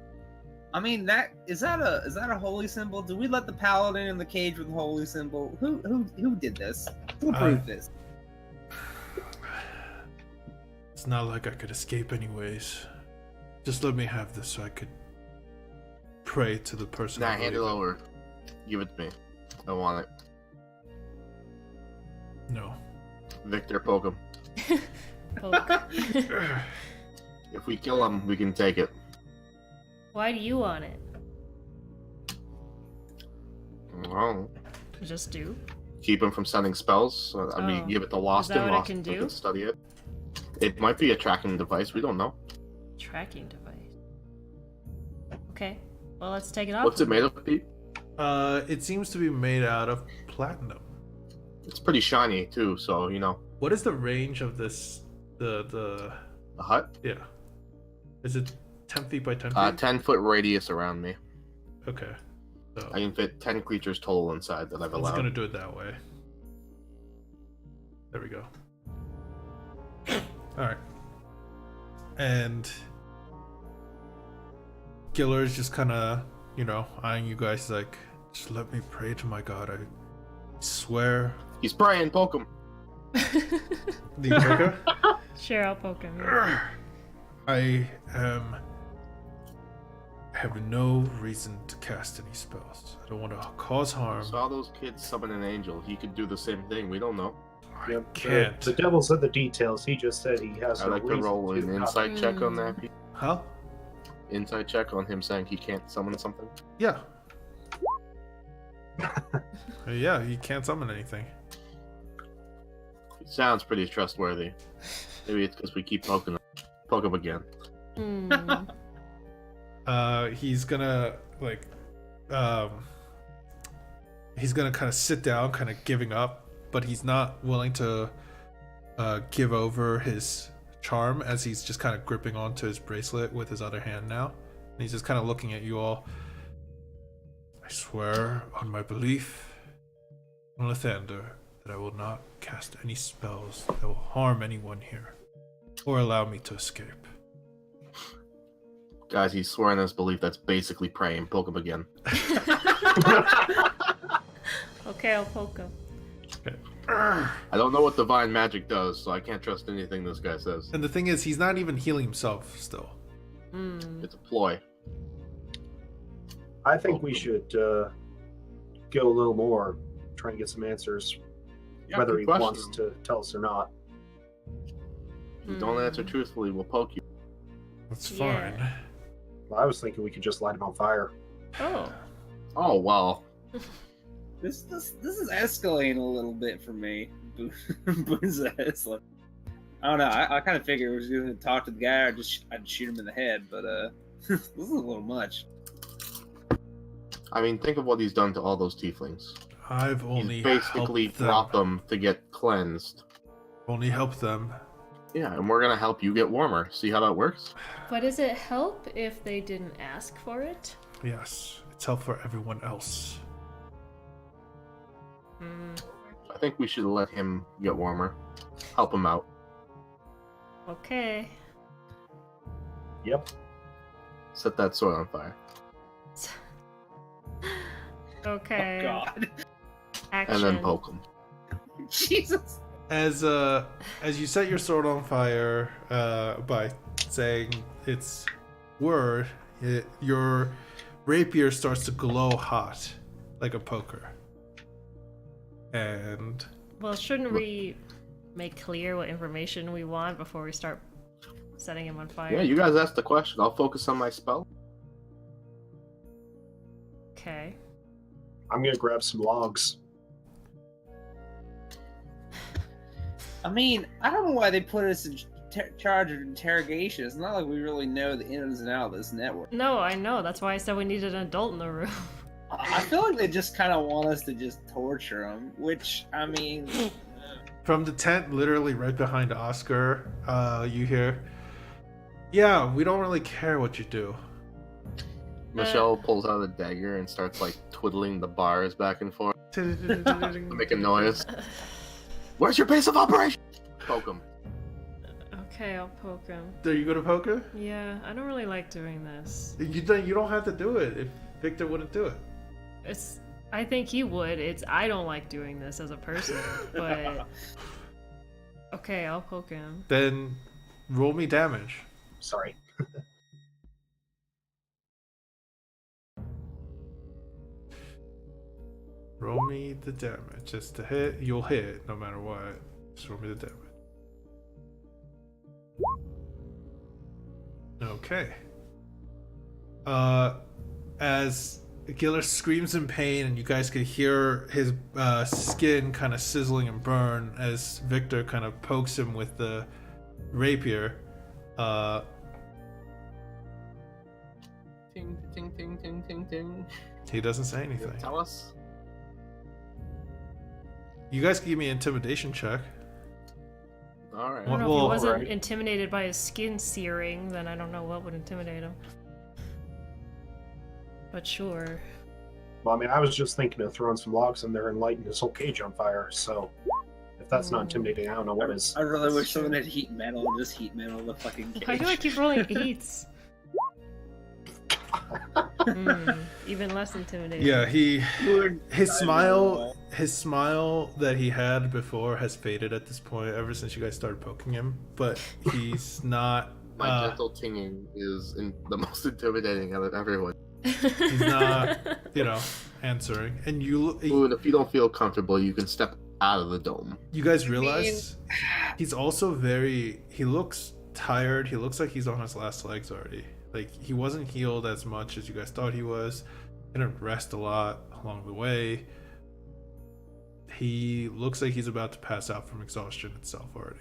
I mean, is that a holy symbol? Do we let the paladin in the cage with the holy symbol? Who did this? Who approved this? It's not like I could escape anyways. Just let me have this so I could pray to the person. Nah, I hand it believe in. over. Give it to me. I want it. No. Victor, poke him. Poke. If we kill him, we can take it. Why do you want it? Well, Just do. keep him from sending spells. I mean, Oh. give it to Lost Is that and what it Lost can can do? study it. It might be a tracking device. We don't know. Tracking device. Okay. Well, let's take it off. What's it made of, Pete? It seems to be made out of platinum. It's pretty shiny too, so you know. What is the range of this? The The hut? yeah. Is it 10 feet by 10 feet? 10-foot radius around me. Okay. So I can fit 10 creatures total inside that I've I'm just allowed. gonna do it that way. There we go. Alright. And Giller's just kinda, eyeing you guys like, just let me pray to my god. I swear. He's praying, poke him. Do you poke her? Sure, I'll poke him. I have no reason to cast any spells. I don't want to cause harm. Saw those kids summon an angel. He could do the same thing. We don't know. I Yep, can't. The devil's in the details. He just said he has I'd no like to reason roll an to. insight check on that. Pete. Huh? Insight check on him saying he can't summon something. Yeah. Yeah, he can't summon anything. It sounds pretty trustworthy. Maybe it's because we keep poking him. Poke him again. Hmm. He's gonna he's gonna kind of sit down, kind of giving up, but he's not willing to give over his charm, as he's just kind of gripping onto his bracelet with his other hand now. And he's just kind of looking at you all. I swear on my belief on Lathander that I will not cast any spells that will harm anyone here or allow me to escape. Guys, he's swearing his belief. That's basically praying. Poke him again. Okay, I'll poke him. I don't know what divine magic does, so I can't trust anything this guy says. And the thing is, he's not even healing himself still. Hmm. It's a ploy. I think we should go a little more, try and get some answers, Yeah, whether good he question. wants to tell us or not. If you don't answer truthfully, we'll poke you. That's Yeah. fine. Well, I was thinking we could just light him on fire. Oh. Oh, well. This is escalating a little bit for me. Boone says, like, I don't know. I kind of figured we was going to talk to the guy, or I'd shoot him in the head, but this is a little much. I mean, think of what he's done to all those tieflings. I've only He's basically helped them. brought them to get cleansed. Only helped them. Yeah, and we're gonna help you get warmer. See how that works? But does it help if they didn't ask for it? Yes, it's help for everyone else. Hmm. I think we should let him get warmer. Help him out. Okay. Yep. Set that sword on fire. Okay. Oh God, Action. And then poke him. Jesus. As you set your sword on fire by saying its word, your rapier starts to glow hot like a poker. And Well, shouldn't we make clear what information we want before we start setting him on fire? Yeah, you guys asked the question. I'll focus on my spell. Okay. I'm gonna grab some logs. I mean, I don't know why they put us in charge of interrogation. It's not like we really know the ins and outs of this network. No, I know. That's why I said we needed an adult in the room. I feel like they just kind of want us to just torture them, which, I mean... from the tent, literally right behind Oscar, you hear, "Yeah, we don't really care what you do." Michelle pulls out a dagger and starts like twiddling the bars back and forth, making noise. Where's your base of operation? Poke him. Okay, I'll poke him. Are you gonna poke her? Yeah, I don't really like doing this. You don't have to do it if Victor wouldn't do it. I think he would. I don't like doing this as a person, but okay, I'll poke him. Then roll me damage. Sorry. Roll me the damage. Just to hit, you'll hit no matter what. Just roll me the damage. Okay. As Giller screams in pain, and you guys can hear his skin kind of sizzling and burn as Victor kind of pokes him with the rapier. Ting, ting, ting, ting, ting, ting. He doesn't say anything. Tell us. You guys can give me an intimidation check. All right. I don't know if Well, he wasn't alright. intimidated by his skin searing, then I don't know what would intimidate him. But sure. Well, I mean, I was just thinking of throwing some logs in there and lighting this whole cage on fire. So, if that's not intimidating, I don't know what is. I really wish someone had heat metal and just heat metal the fucking cage. Why do I keep rolling 8s? Even less intimidating. Yeah, his know. smile that he had before has faded at this point ever since you guys started poking him, but he's not My gentle tinging is the most intimidating out of everyone. he's not, answering. And Ooh, and if you don't feel comfortable, you can step out of the dome. you guys realize he's also he looks tired. He looks like he's on his last legs already. Like, he wasn't healed as much as you guys thought he was. He didn't rest a lot along the way. He looks like he's about to pass out from exhaustion itself already.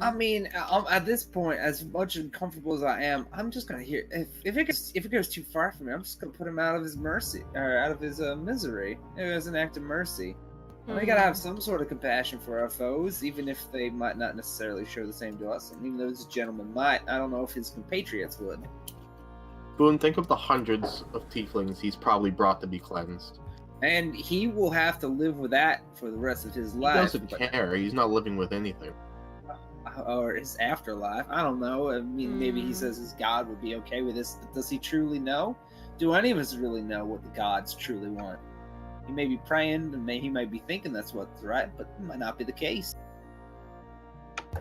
I mean, at this point, as much uncomfortable as I am, I'm just gonna hear if it goes too far for me, I'm just gonna put him out of his mercy or out of his misery. It was an act of mercy. We gotta have some sort of compassion for our foes, even if they might not necessarily show the same to us. And even though this gentleman might, I don't know if his compatriots would. Boone, think of the hundreds of tieflings he's probably brought to be cleansed. And he will have to live with that for the rest of his He life. doesn't care. He's not living with anything. Or his afterlife. I don't know. I mean, maybe he says his God would be okay with this, but does he truly know? Do any of us really know what the gods truly want? He may be praying, and he might be thinking that's what's right, but it might not be the case.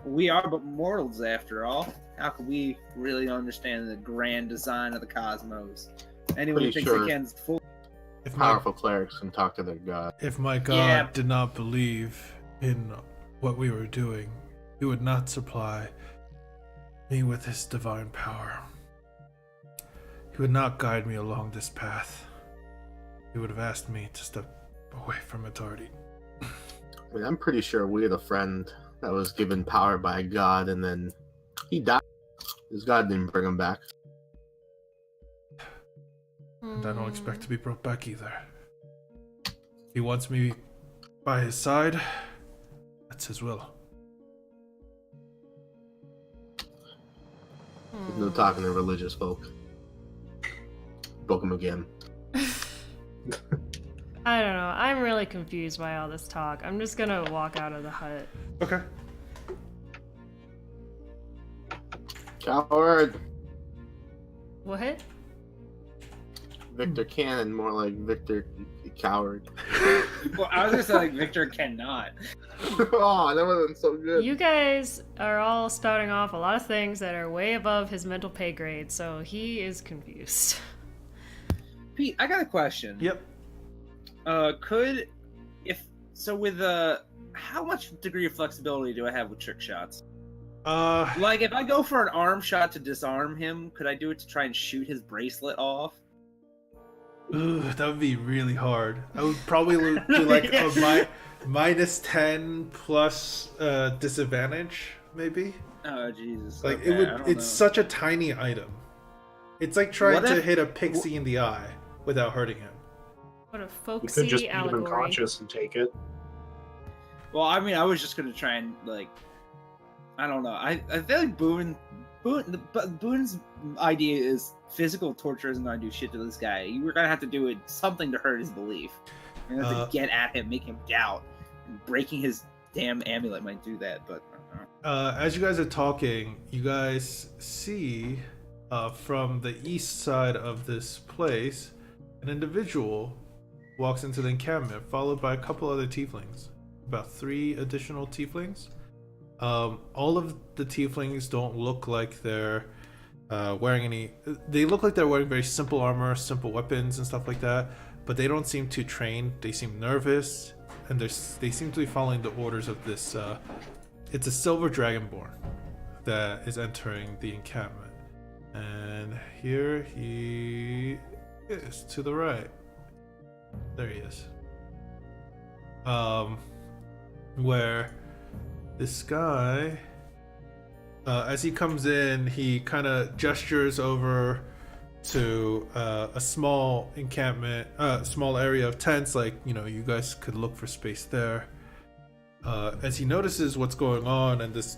We are but mortals, after all. How can we really understand the grand design of the cosmos? Anyone who Pretty thinks sure. they can is full. If my, Powerful clerics can talk to their god. if my God Yeah. did not believe in what we were doing, he would not supply me with his divine power. He would not guide me along this path. He would have asked me to step away from authority. I mean, I'm pretty sure we had a friend that was given power by a god, and then he died. His god didn't bring him back. And I don't expect to be brought back either. He wants me by his side. That's his will. There's no talking to religious folk. Broke him again. I don't know. I'm really confused by all this talk. I'm just gonna walk out of the hut. Okay. Coward! What? Victor Cannon, more like Victor Coward. Well, I was gonna say like Victor cannot. Oh, that would have been so good. You guys are all spouting off a lot of things that are way above his mental pay grade, so he is confused. Pete, I got a question. Yep. With how much degree of flexibility do I have with trick shots? Uh, Like, if I go for an arm shot to disarm him, could I do it to try and shoot his bracelet off? that would be really hard. I would probably do like a minus 10 plus disadvantage, maybe. Oh Jesus! Like Okay, it I would. don't It's know. such a tiny item. It's like trying What to if- hit a pixie in the eye without hurting him. What a You could folksy just beat him allegory. unconscious and take it. Well, I mean, I was just gonna try and like, I don't know. I feel like Boone's idea is physical torture isn't gonna do shit to this guy. You were gonna have to do it something to hurt his belief. You're gonna have to get at him, make him doubt. And breaking his damn amulet might do that, but. As you guys are talking, you guys see from the east side of this place, an individual walks into the encampment, followed by a couple other tieflings. About 3 additional tieflings. All of the tieflings don't look like they're wearing any. They look like they're wearing very simple armor, simple weapons, and stuff like that. but they don't seem too trained. They seem nervous, and they seem to be following the orders of this. It's a silver dragonborn that is entering the encampment, and here he is to the right. There he is. Where this guy, as he comes in, he kind of gestures over to a small encampment, small area of tents, like, you know, you guys could look for space there. As he notices what's going on and this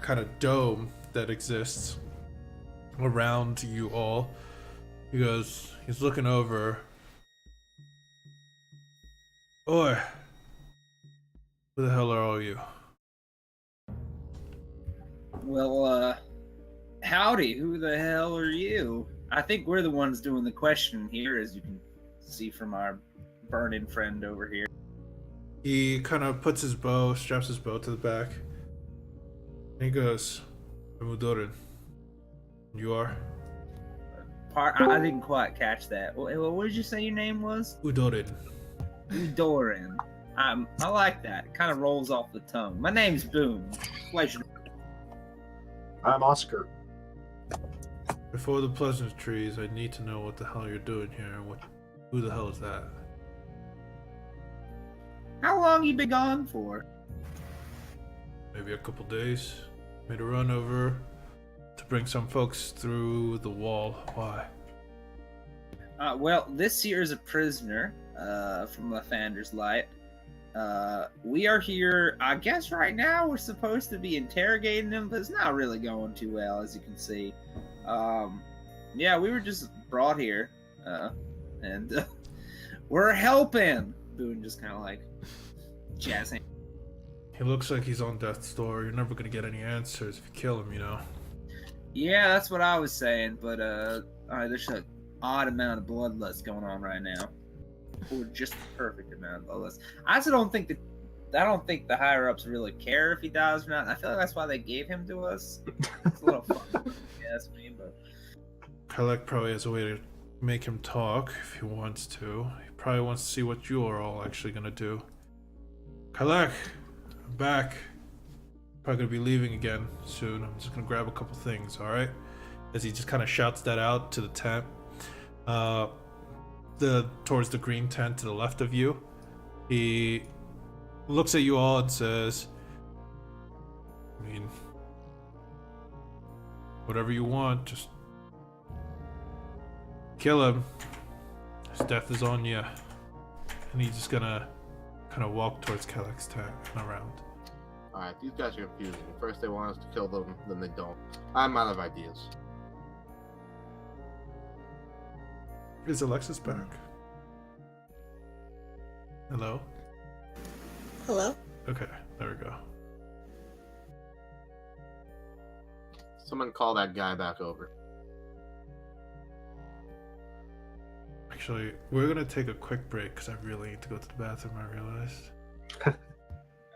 kind of dome that exists around you all, he's looking over. Oi, who the hell are all you? Well, howdy, who the hell are you? I think we're the ones doing the questioning here, as you can see from our burning friend over here. He kind of straps his bow to the back, and he goes, I'm Udorin. You are? I didn't quite catch that. What did you say your name was? Udorin. Udorin. I like that. It kind of rolls off the tongue. My name's Boone. Pleasure. I'm Oscar. Before the pleasantries, I need to know what the hell you're doing here, and who the hell is that? How long you been gone for? Maybe a couple days. Made a run over to bring some folks through the wall. Why? Well, this here is a prisoner from Lathanders Light. We are here, I guess right now we're supposed to be interrogating him, but it's not really going too well, as you can see. Yeah, we were just brought here, and we're helping. Boone just kind of like jazzing. He looks like he's on death's door. You're never gonna get any answers if you kill him, you know. Yeah, that's what I was saying, but there's an odd amount of bloodlust going on right now. Or just the perfect amount of bloodlust. I also don't think the higher ups really care if he dies or not. I feel like that's why they gave him to us. It's a little fun. Yeah, that's me, but Kalek probably has a way to make him talk if he wants to. He probably wants to see what you are all actually gonna do. Kalek, I'm back. Probably gonna be leaving again soon. I'm just gonna grab a couple things, alright? As he just kind of shouts that out to the tent. Towards the green tent to the left of you. He looks at you all and says, I mean, whatever you want, just kill him. His death is on you. And he's just gonna kind of walk towards Kelek's tent and around. Alright, these guys are confusing. First they want us to kill them, then they don't. I'm out of ideas. Is Alexis back? Hello? Hello? Okay, there we go. Someone call that guy back over. Actually, we're gonna take a quick break because I really need to go to the bathroom, I realized.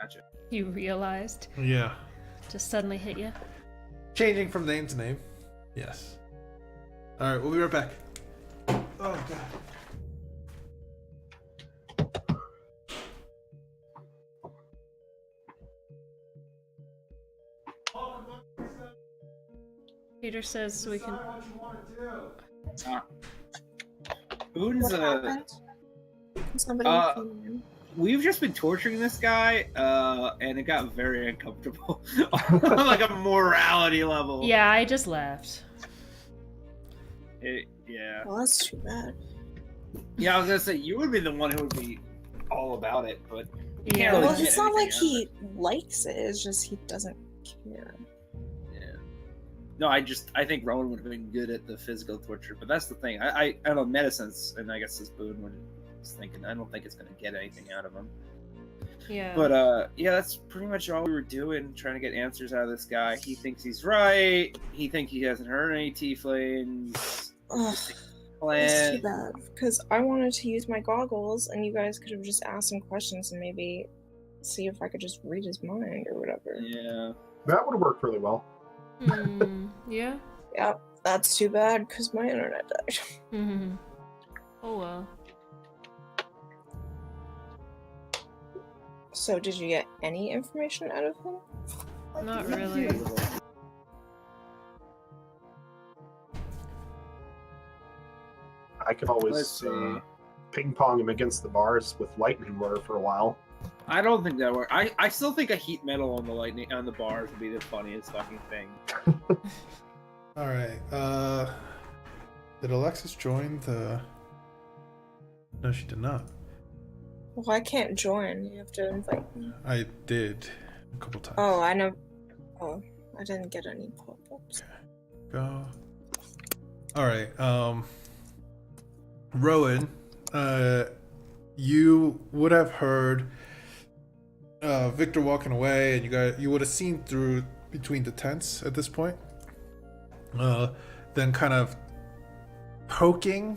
gotcha. You realized? Yeah. Just suddenly hit you? Changing from name to name. Yes. Alright, we'll be right back. Oh, God. Peter says we can. Boone's What happened? Somebody came in. We've just been torturing this guy, and it got very uncomfortable. On like a morality level. Yeah, I just left. Yeah. Well, that's too bad. Yeah, I was gonna say you would be the one who would be all about it, but you can't Yeah. really Well, get it's not like anything he likes it. It's just he doesn't care. out of it. Yeah. No, I think Rowan would have been good at the physical torture, but that's the thing. I don't know medicines, and I guess this Boone was thinking. I don't think it's gonna get anything out of him. Yeah. But yeah, that's pretty much all we were doing, trying to get answers out of this guy. He thinks he's right. He thinks he hasn't heard any tieflings. Ugh, it's too bad because I wanted to use my goggles, and you guys could have just asked some questions and maybe see if I could just read his mind or whatever. Yeah. That would have worked really well. Yeah. Yep, that's too bad because my internet died. Oh well. So did you get any information out of him? Not really. I could Let's always see. ping pong him against the bars with lightning lure for a while. I don't think that works. I still think a heat metal on the bars would be the funniest fucking thing. All right. Did Alexis join the? No, she did not. Well, I can't join. You have to invite me. I did a couple times. Oh, I know. Oh, I didn't get any pop-ups. Go. All right. Rowan, you would have heard Victor walking away, and you would have seen through between the tents at this point. Then kind of poking,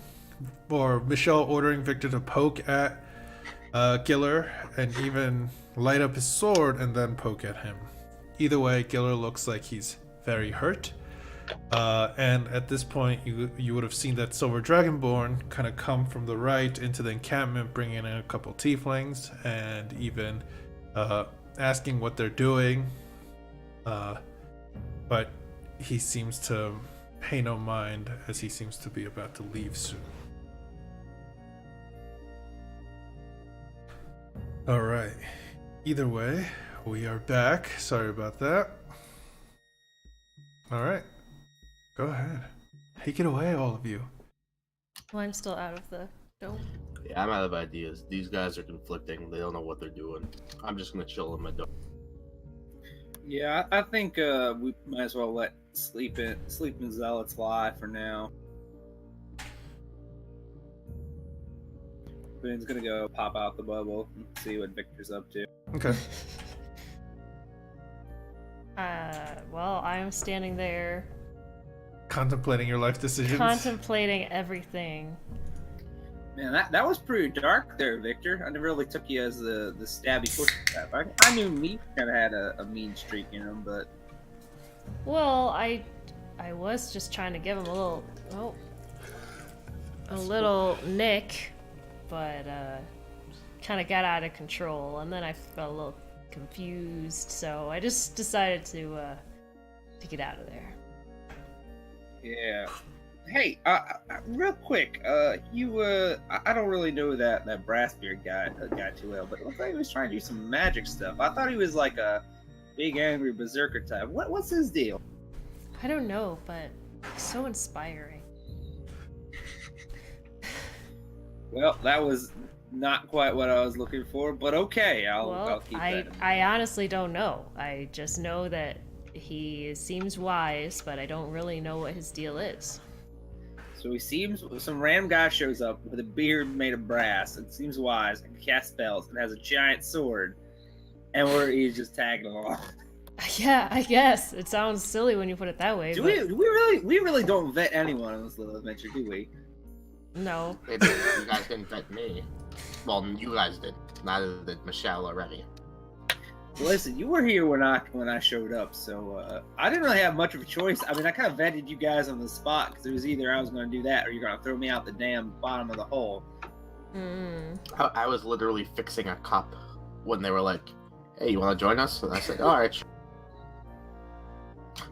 or Michelle ordering Victor to poke at Giller, and even light up his sword and then poke at him. Either way, Giller looks like he's very hurt. And at this point, you would have seen that Silver Dragonborn kind of come from the right into the encampment, bringing in a couple tieflings, and even asking what they're doing. But he seems to pay no mind, as he seems to be about to leave soon. Alright. Either way, we are back. Sorry about that. Alright. Go ahead. Take it away, all of you. Well, I'm still out of the dome. Yeah, I'm out of ideas. These guys are conflicting. They don't know what they're doing. I'm just gonna chill in my dome. Yeah, I think we might as well let sleeping zealots fly for now. Boon's gonna go pop out the bubble and see what Victor's up to. Okay. Well, I'm standing there Contemplating your life decisions. contemplating everything. Man, that was pretty dark there, Victor. I never really took you as the stabby push type. I knew me kind of had a mean streak in him, but Well, I was just trying to give him a little nick, but kind of got out of control, and then I felt a little confused, so I just decided to get out of there. yeah. Hey, real quick, I don't really know that Brassbeard guy too well, but it looked like he was trying to do some magic stuff. I thought he was like a big angry berserker type. What's his deal? I don't know, but it's so inspiring. Well, that was not quite what I was looking for, but okay, I'll keep that in mind. I honestly don't know. I just know that he seems wise, but I don't really know what his deal is. So he seems some random guy shows up with a beard made of brass and seems wise and casts spells and has a giant sword, and he's just tagging along. Yeah, I guess it sounds silly when you put it that way. Do but we really don't vet anyone on this little adventure, do we? No. Maybe you guys didn't vet me. Well, you guys did. Neither did Michelle already. Listen, you were here when I showed up, so I didn't really have much of a choice. I mean, I kind of vetted you guys on the spot because it was either I was going to do that or you're going to throw me out the damn bottom of the hole. I was literally fixing a cup when they were like, "Hey, you want to join us?" And I said, "All right." Sure.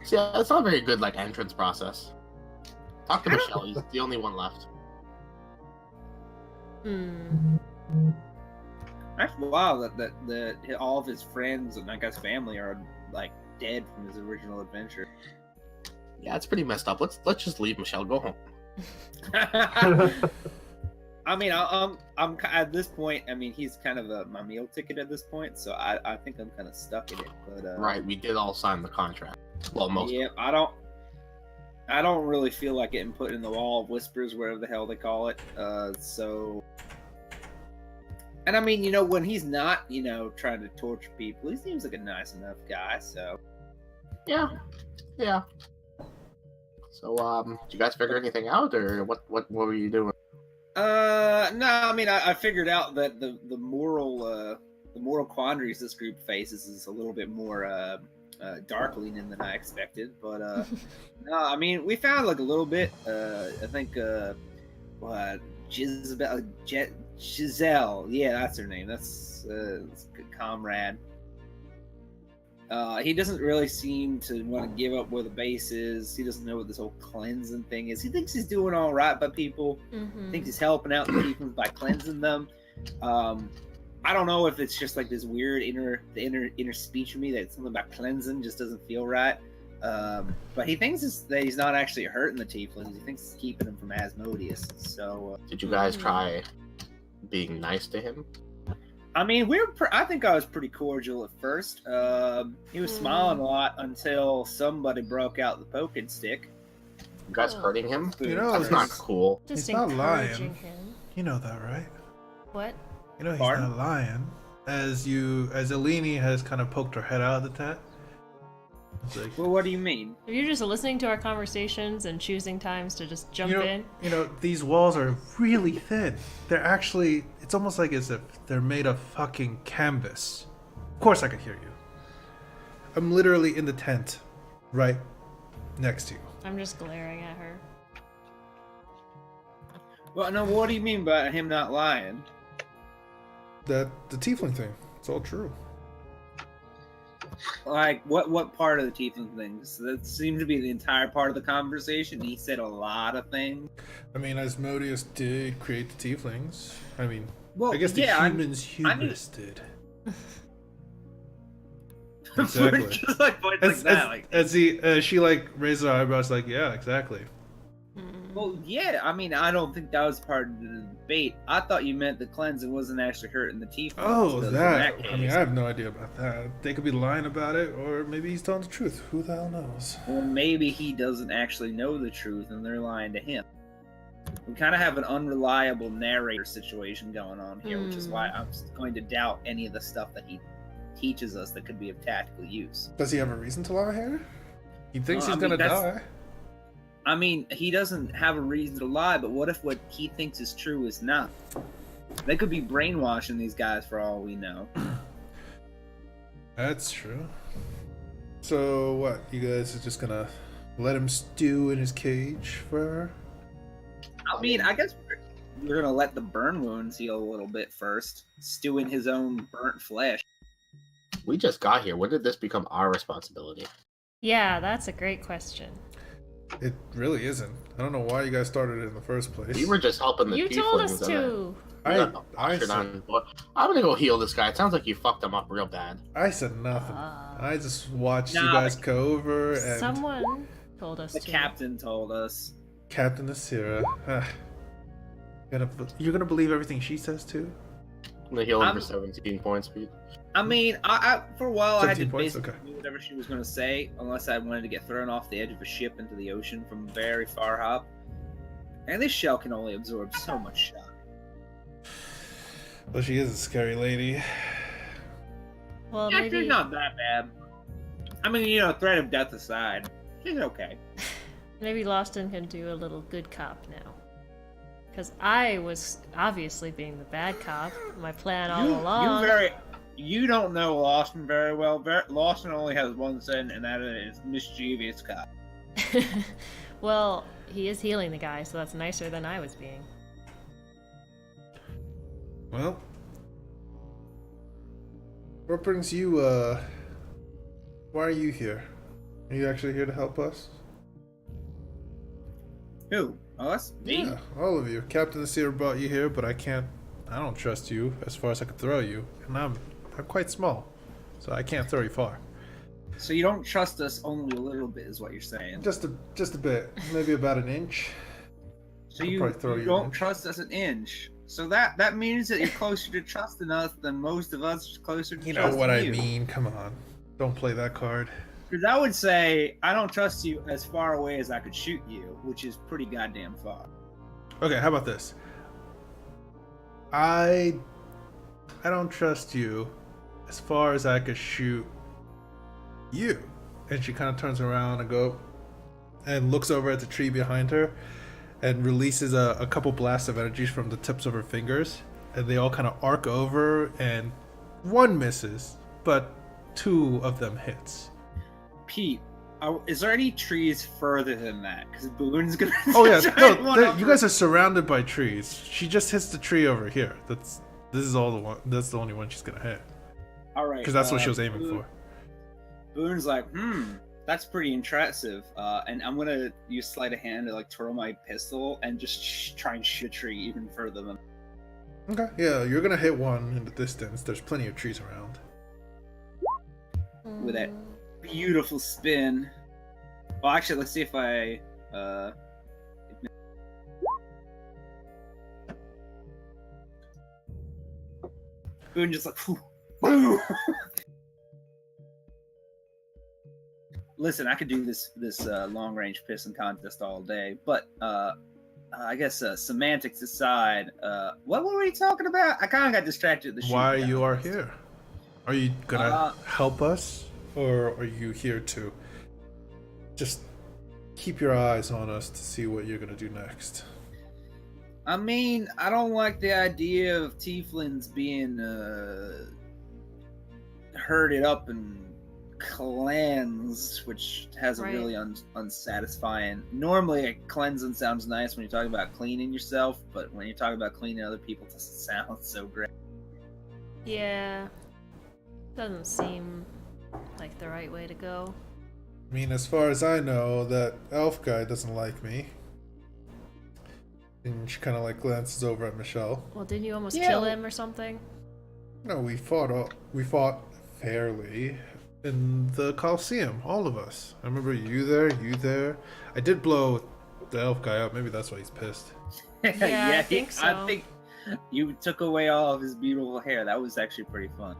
See, it's not a very good entrance process. Talk to Michelle. He's the only one left. That's wild that all of his friends and I guess family are dead from his original adventure. Yeah, it's pretty messed up. Let's just leave Michelle. Go home. I mean, I'm at this point. I mean, he's kind of my meal ticket at this point, so I think I'm kind of stuck in it. But Right, we did all sign the contract. Well, most. Yeah, I don't really feel like getting put in the wall of whispers, wherever the hell they call it. So. And I mean, when he's not, trying to torture people, he seems like a nice enough guy, so. Yeah. So, did you guys figure anything out, or what were you doing? No, I mean, I figured out that the moral quandaries this group faces is a little bit more dark-leaning than I expected, but no, I mean, we found a little bit. I think Giselle. Yeah, that's her name. That's a good comrade. He doesn't really seem to want to give up where the base is. He doesn't know what this whole cleansing thing is. He thinks he's doing all right by people. Thinks he's helping out the people by cleansing them. I don't know if it's just like this weird inner speech of me that something about cleansing just doesn't feel right. But he thinks that he's not actually hurting the tieflings. He thinks it's keeping them from Asmodeus. So, Did you guys try being nice to him? I mean, I think I was pretty cordial at first. He was smiling a lot until somebody broke out the poking stick. You guys hurting him? You know, That's not cool. Just He's not lying. encouraging him. You know that, right? What? You know he's Pardon? not lying. As Eleni has kind of poked her head out of the tent. It's like, Well, what do you mean? If you're just listening to our conversations and choosing times to just jump in. you know, these walls are really thin. They're actually, it's almost like as if they're made of fucking canvas. Of course I can hear you. I'm literally in the tent, right next to you. I'm just glaring at her. Well, no, what do you mean by him not lying? The tiefling thing, it's all true. Like, what part of the tiefling things? That seemed to be the entire part of the conversation. He said a lot of things. I mean, Asmodeus did create the tieflings. I mean, Well, I guess the yeah, humans did. Exactly. Just like points like that. As she like raises her eyebrows, like, yeah, exactly. Well, yeah. I mean, I don't think that was part of the debate. I thought you meant the cleansing wasn't actually hurting the tieflings. Oh, because in that. case- I mean, I have no idea about that. They could be lying about it, or maybe he's telling the truth. Who the hell knows? Or maybe he doesn't actually know the truth and they're lying to him. We kind of have an unreliable narrator situation going on here, which is why I'm going to doubt any of the stuff that he teaches us that could be of tactical use. Does he have a reason to lie here? He thinks Well, he's I mean, gonna that's- die. I mean, he doesn't have a reason to lie, but what if what he thinks is true is not? They could be brainwashing these guys for all we know. That's true. So what? You guys are just gonna let him stew in his cage for? I mean, I guess we're gonna let the burn wounds heal a little bit first. Stew in his own burnt flesh. We just got here. When did this become our responsibility? Yeah, that's a great question. It really isn't. I don't know why you guys started it in the first place. We were just helping the You tieflings. told us and to. I said, said, I'm gonna go heal this guy. It sounds like you fucked him up real bad. I said nothing. I just watched you Nah, guys go over and Someone told us The to. captain told us. Captain Asira. You're gonna believe everything she says too? I'm gonna heal him I'm- for 17 points speed. I mean, I for a while I had to 17 points? basically Okay. do whatever she was going to say, unless I wanted to get thrown off the edge of a ship into the ocean from very far up. And this shell can only absorb so much shock. Well, she is a scary lady. Well, Yeah, maybe she's not that bad. I mean, you know, threat of death aside, she's okay. maybe Lawson can do a little good cop now. Because I was obviously being the bad cop. My plan all along. You don't know Lawson very well. Lawson only has one sin, and that is mischievous cop. Well, he is healing the guy, so that's nicer than I was being. Well, what brings you, why are you here? Are you actually here to help us? Who? Us? Me? Yeah, all of you. Captain Asira brought you here, but I don't trust you as far as I can throw you. And I'm quite small, so I can't throw you far. So you don't trust us only a little bit, is what you're saying. Just a bit, maybe about an inch. So I'll you probably throw you an don't inch. trust us an inch. So that means that you're closer to trusting us than most of us are closer to You know trusting what I you. mean. Come on, don't play that card. Because I would say I don't trust you as far away as I could shoot you, which is pretty goddamn far. Okay, how about this? I don't trust you as far as I could shoot you. And she kind of turns around and looks over at the tree behind her and releases a couple blasts of energy from the tips of her fingers. And they all kind of arc over, and one misses, but two of them hits. Pete, Is there any trees further than that? Because Boone's gonna. Oh yeah, try no, one up you guys are surrounded by trees. She just hits the tree over here. This is all the one. That's the only one she's gonna hit. All right. Because that's what she was aiming Boone, for. Boone's like, that's pretty impressive. And I'm gonna use sleight of hand to like twirl my pistol and just try and shoot a tree even further than. Okay. Yeah, you're gonna hit one in the distance. There's plenty of trees around. With that beautiful spin. Well, actually, let's see if I. Boone just like. Whew. Listen, I could do this long range piston contest all day, but I guess semantics aside, what were we talking about? I kind of got distracted at the shoot. Why you are here? Are you gonna help us, or are you here to just keep your eyes on us to see what you're gonna do next? I mean, I don't like the idea of tieflings being herded up in clans, which has a really unsatisfying. Normally, a cleansing sounds nice when you're talking about cleaning yourself, but when you're talking about cleaning other people, it doesn't sound so great. Yeah. Doesn't seem like the right way to go. I mean, as far as I know, that elf guy doesn't like me. And she kind of like glances over at Michelle. Well, didn't you almost kill him or something? No, we fought fairly in the Coliseum, all of us. I remember you there. I did blow the elf guy up. Maybe that's why he's pissed. Yeah, I think so. I think you took away all of his beautiful hair. That was actually pretty fun.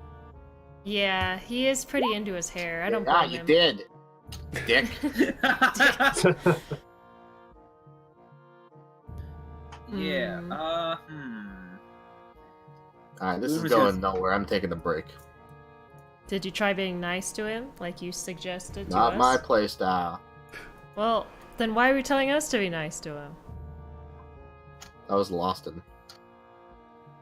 Yeah, he is pretty into his hair. I don't blame him. You did. Dick. Yeah. Alright, this is going nowhere. I'm taking a break. Did you try being nice to him, like you suggested to us? Not my playstyle. Well, then why are you telling us to be nice to him? I was lost in.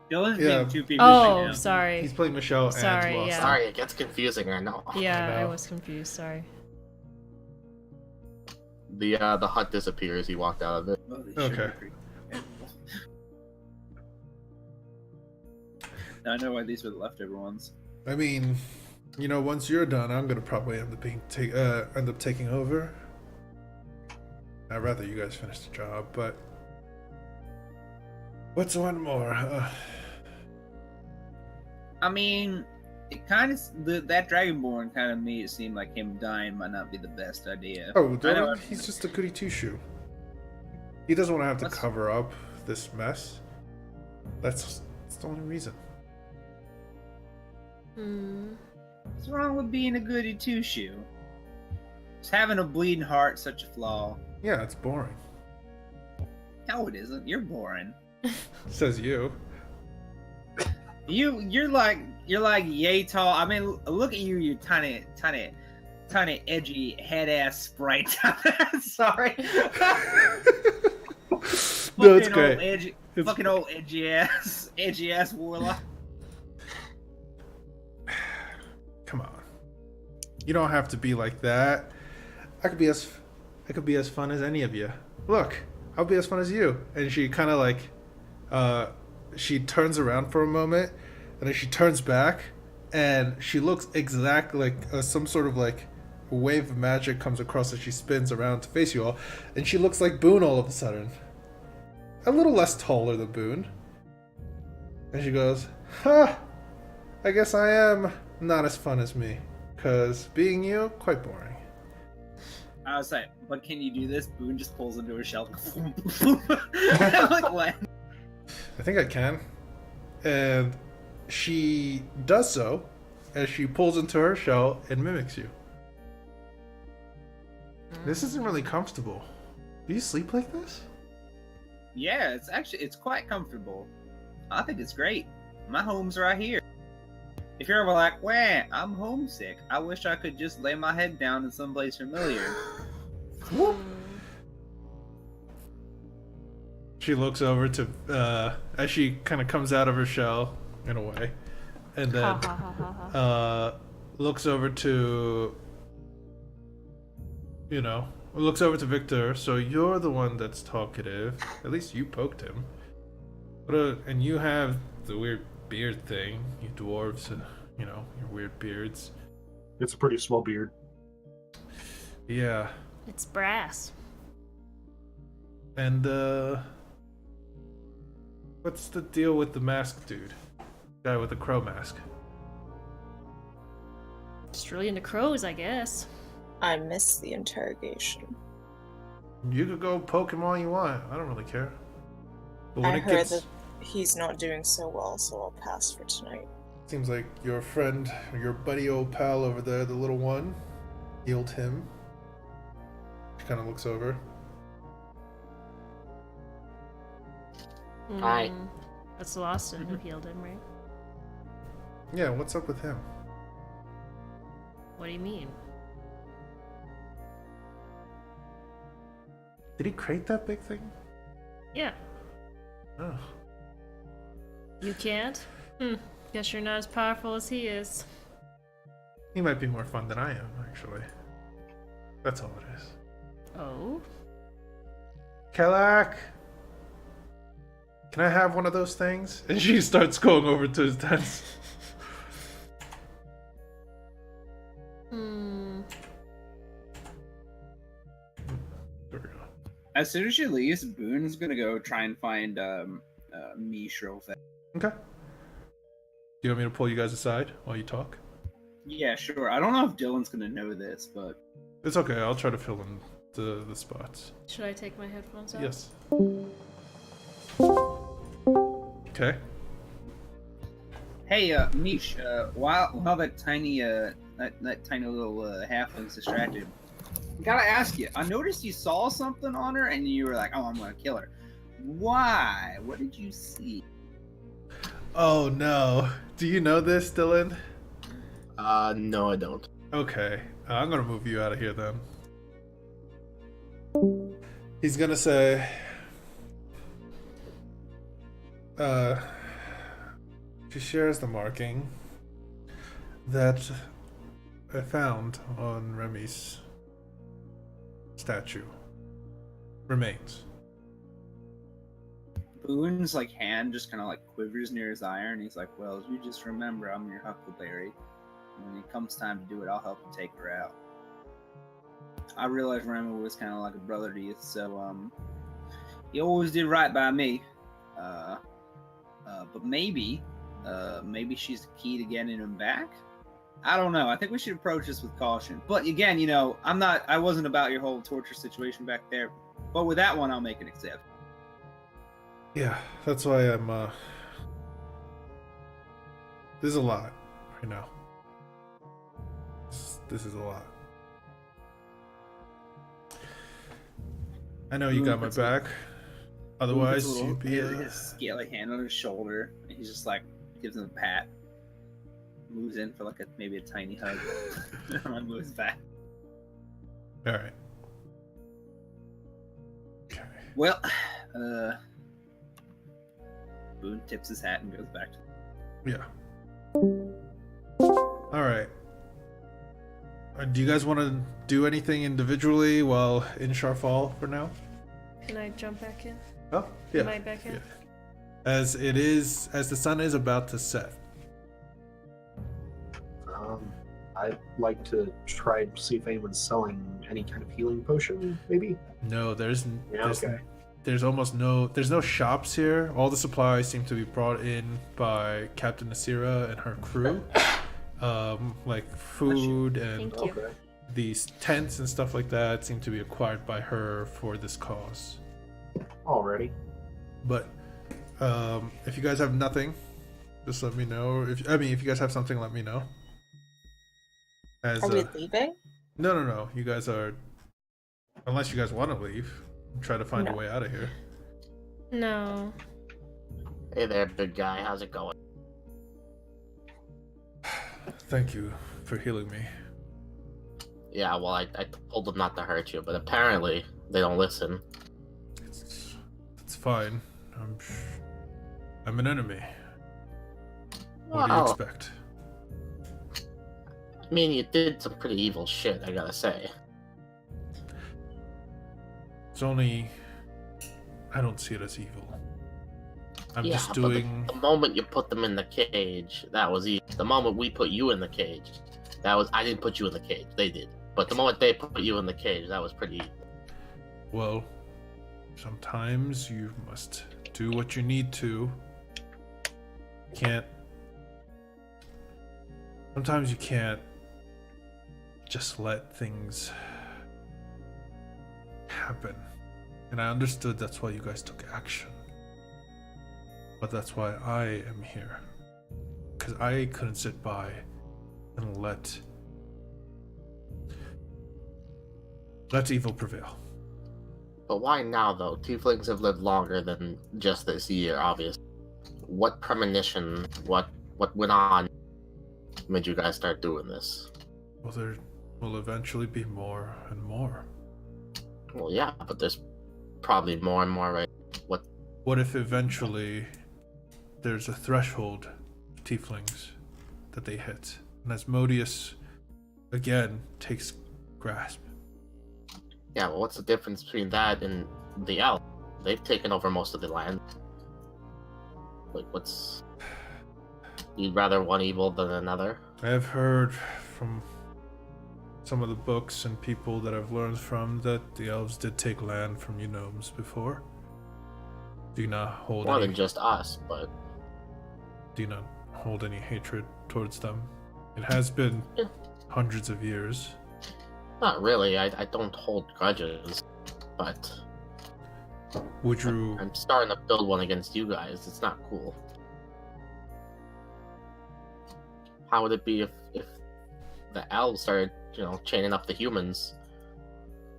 Dylan's Yeah. being too people. Oh, sorry. He's playing Michelle Sorry, and Lost. yeah. Sorry, it gets confusing, I know. Yeah, I I know. was confused, sorry. The hut disappears, he walked out of it. Okay. I know why these were the leftover ones. I mean, you know, once you're done, I'm gonna probably end up taking over. I'd rather you guys finish the job, but what's one more? I mean, it kind of that Dragonborn kind of made it seem like him dying might not be the best idea. Oh, I know- Dylan, he's just a goody two-shoe. He doesn't want to have to What's- cover up this mess. That's the only reason. What's wrong with being a goody two-shoe? Just having a bleeding heart such a flaw. Yeah, it's boring. No, it isn't. You're boring. Says you. You're like yay tall. I mean, look at you, you tiny edgy head ass sprite. Sorry. No, it's Fucking great. Old edgy, It's- fucking old edgy ass warlock. Come on. You don't have to be like that. I could be as fun as any of you. Look, I'll be as fun as you. And she kind of like, she turns around for a moment, and then she turns back, and she looks exactly like some sort of like a wave of magic comes across as she spins around to face you all, and she looks like Boone all of a sudden. A little less taller than Boone. And she goes, "Ha! I guess I am not as fun as me, because being you, quite boring." I was like, but can you do this? Boone just pulls into her shell. Like, what? I think I can. And she does so as she pulls into her shell and mimics you. This isn't really comfortable. Do you sleep like this? Yeah, it's quite comfortable. I think it's great. My home's right here. If you're ever like, wah, I'm homesick, I wish I could just lay my head down in someplace familiar. She looks over to, as she kind of comes out of her shell, in a way, and then looks over to you know, looks over to Victor. So you're the one that's talkative. At least you poked him. And you have the weird beard thing. You dwarves, you know, your weird beards. It's a pretty small beard. Yeah. It's brass. And, what's the deal with the mask dude? Guy with the crow mask. Just really into crows, I guess. I missed the interrogation. You could go poke him all you want. I don't really care. But when I it heard gets... that he's not doing so well, so I'll pass for tonight. Seems like your friend, or your buddy old pal over there, the little one, healed him. She kind of looks over. Hi. That's Lawson who healed him, right? Yeah, what's up with him? What do you mean? Did he create that big thing? Yeah. Oh. You can't? Guess you're not as powerful as he is. He might be more fun than I am, actually. That's all it is. Oh? Kelak! Can I have one of those things? And she starts going over to his desk. There we go. As soon as she leaves, Boone's gonna go try and find Mish real fast. Okay. Do you want me to pull you guys aside while you talk? Yeah, sure. I don't know if Dylan's gonna know this, but It's okay, I'll try to fill in the spots. Should I take my headphones out? Yes. Okay. hey, Mish, while that tiny that tiny little halfling's distracted, gotta ask you. I noticed you saw something on her, and you were like, "Oh, I'm gonna kill her." Why? What did you see? Oh no. Do you know this, Dylan? No, I don't. Okay. I'm gonna move you out of here then. He's gonna say, she shares the marking that I found on Remy's statue. Remains. Boone's like hand just kind of like quivers near his eye, and he's like, "Well, as you just remember, I'm your Huckleberry. When it comes time to do it, I'll help you take her out." I realized Remy was kind of like a brother to you, so he always did right by me. But maybe she's the key to getting him back. I don't know. I think we should approach this with caution. But again, you know, I wasn't about your whole torture situation back there. But with that one, I'll make an exception. Yeah, that's why I'm, this is a lot right now. This is a lot. I know you got my back. Otherwise, you'd be his scaly hand on his shoulder, and he's just like gives him a pat, moves in for like maybe a tiny hug, and then moves back. all right. Okay. Well, Boone tips his hat and goes back to. Yeah. All right. Do you guys want to do anything individually while in Charfal for now? Can I jump back in? Oh, yeah. Am I back in? Yeah. As the sun is about to set. I'd like to try and see if anyone's selling any kind of healing potion, maybe? No, there's okay. there's no shops here. All the supplies seem to be brought in by Captain Nasira and her crew. Like food and Thank you. Okay. these tents and stuff like that seem to be acquired by her for this cause. Alrighty. But if you guys have nothing, just let me know. If you guys have something, let me know. As Are we leaving? no, you guys are. Unless you guys want to leave, try to find a No. way out of here. No. Hey there, big guy. How's it going? Thank you for healing me. Yeah, well, I told them not to hurt you, but apparently they don't listen. It's fine. I'm an enemy. What do you Well, expect? I mean, you did some pretty evil shit, I gotta say. It's only... I don't see it as evil. I'm Yeah, just but doing... the moment you put them in the cage, that was easy. The moment we put you in the cage, that was... I didn't put you in the cage. They did. But the moment they put you in the cage, that was pretty easy. Well, sometimes you must do what you need to. Can't... Sometimes you can't just let things happen. And I understood that's why you guys took action. But that's why I am here. Because I couldn't sit by and let evil prevail. But why now, though? Tieflings have lived longer than just this year, obviously. What premonition, what went on made you guys start doing this? Well, there will eventually be more and more. Well, yeah, but there's probably more and more, right? What if eventually there's a threshold of tieflings that they hit, and Asmodeus again takes grasp? Yeah, well, what's the difference between that and the elf? They've taken over most of the land. Like, what's... You'd rather one evil than another? I have heard from some of the books and people that I've learned from that the elves did take land from you gnomes before. Do you not hold More any... than just us, but... Do you not hold any hatred towards them? It has been hundreds of years. Not really. I don't hold grudges, but... Would you... I'm starting to build one against you guys. It's not cool. How would it be if the elves started, chaining up the humans?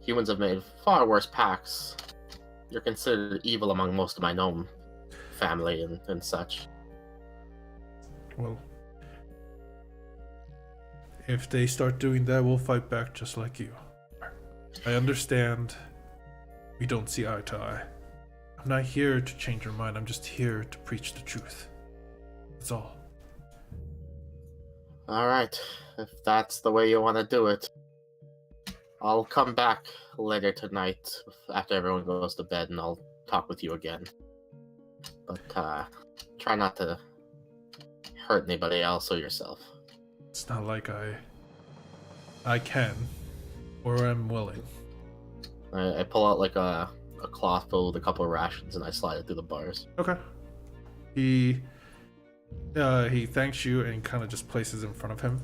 Humans have made far worse pacts. You're considered evil among most of my gnome family and such. Well, if they start doing that, we'll fight back just like you. I understand we don't see eye to eye. I'm not here to change your mind. I'm just here to preach the truth. That's all. Alright, if that's the way you want to do it. I'll come back later tonight after everyone goes to bed and I'll talk with you again. But try not to hurt anybody else or yourself. It's not like I can or am willing. I pull out like a cloth filled with a couple of rations and I slide it through the bars. Okay. He thanks you and kind of just places in front of him,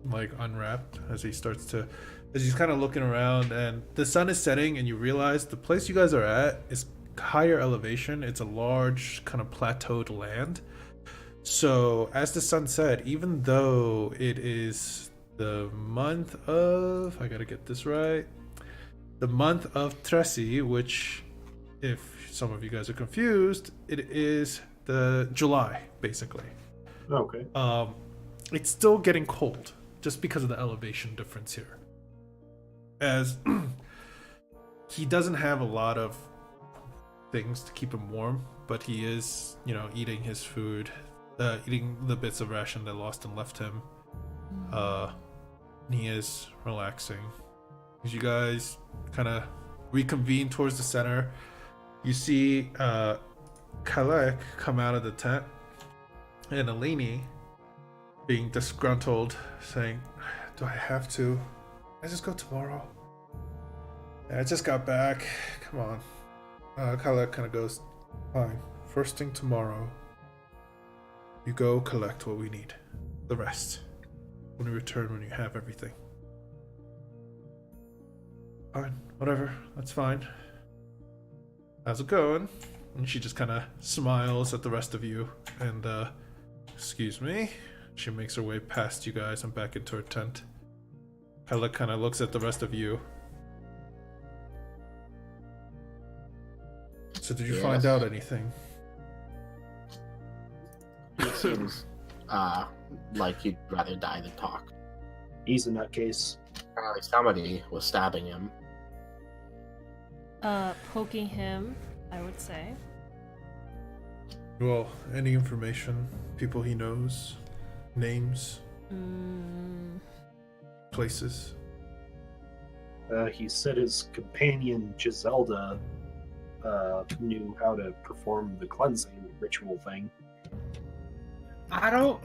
like unwrapped, as he's kind of looking around, and the sun is setting and you realize the place you guys are at is higher elevation. It's a large kind of plateaued land. So as the sun set, even though it is the month of, I gotta get this right, the month of Tresi, which, if some of you guys are confused, it is the July, basically. Okay. It's still getting cold just because of the elevation difference here. As he doesn't have a lot of things to keep him warm, but he is, eating his food, eating the bits of ration that Lawson left him. And he is relaxing. As you guys kind of reconvene towards the center, you see Kalek come out of the tent, and Alini being disgruntled, saying, "Do I have to? I just go tomorrow? Yeah, I just got back. Come on." Kalek kind of goes, "Fine. First thing tomorrow, you go collect what we need. The rest, when we return, when you have everything." "Fine. Whatever. That's fine. How's it going?" And she just kind of smiles at the rest of you and, "Excuse me." She makes her way past you guys and back into her tent. Hella kind of looks at the rest of you. "So did you find out anything?" He seems like he'd rather die than talk. He's a nutcase. Apparently somebody was stabbing him. Poking him, I would say. Well, any information, people he knows, names, places? He said his companion Giselda knew how to perform the cleansing ritual thing. I don't.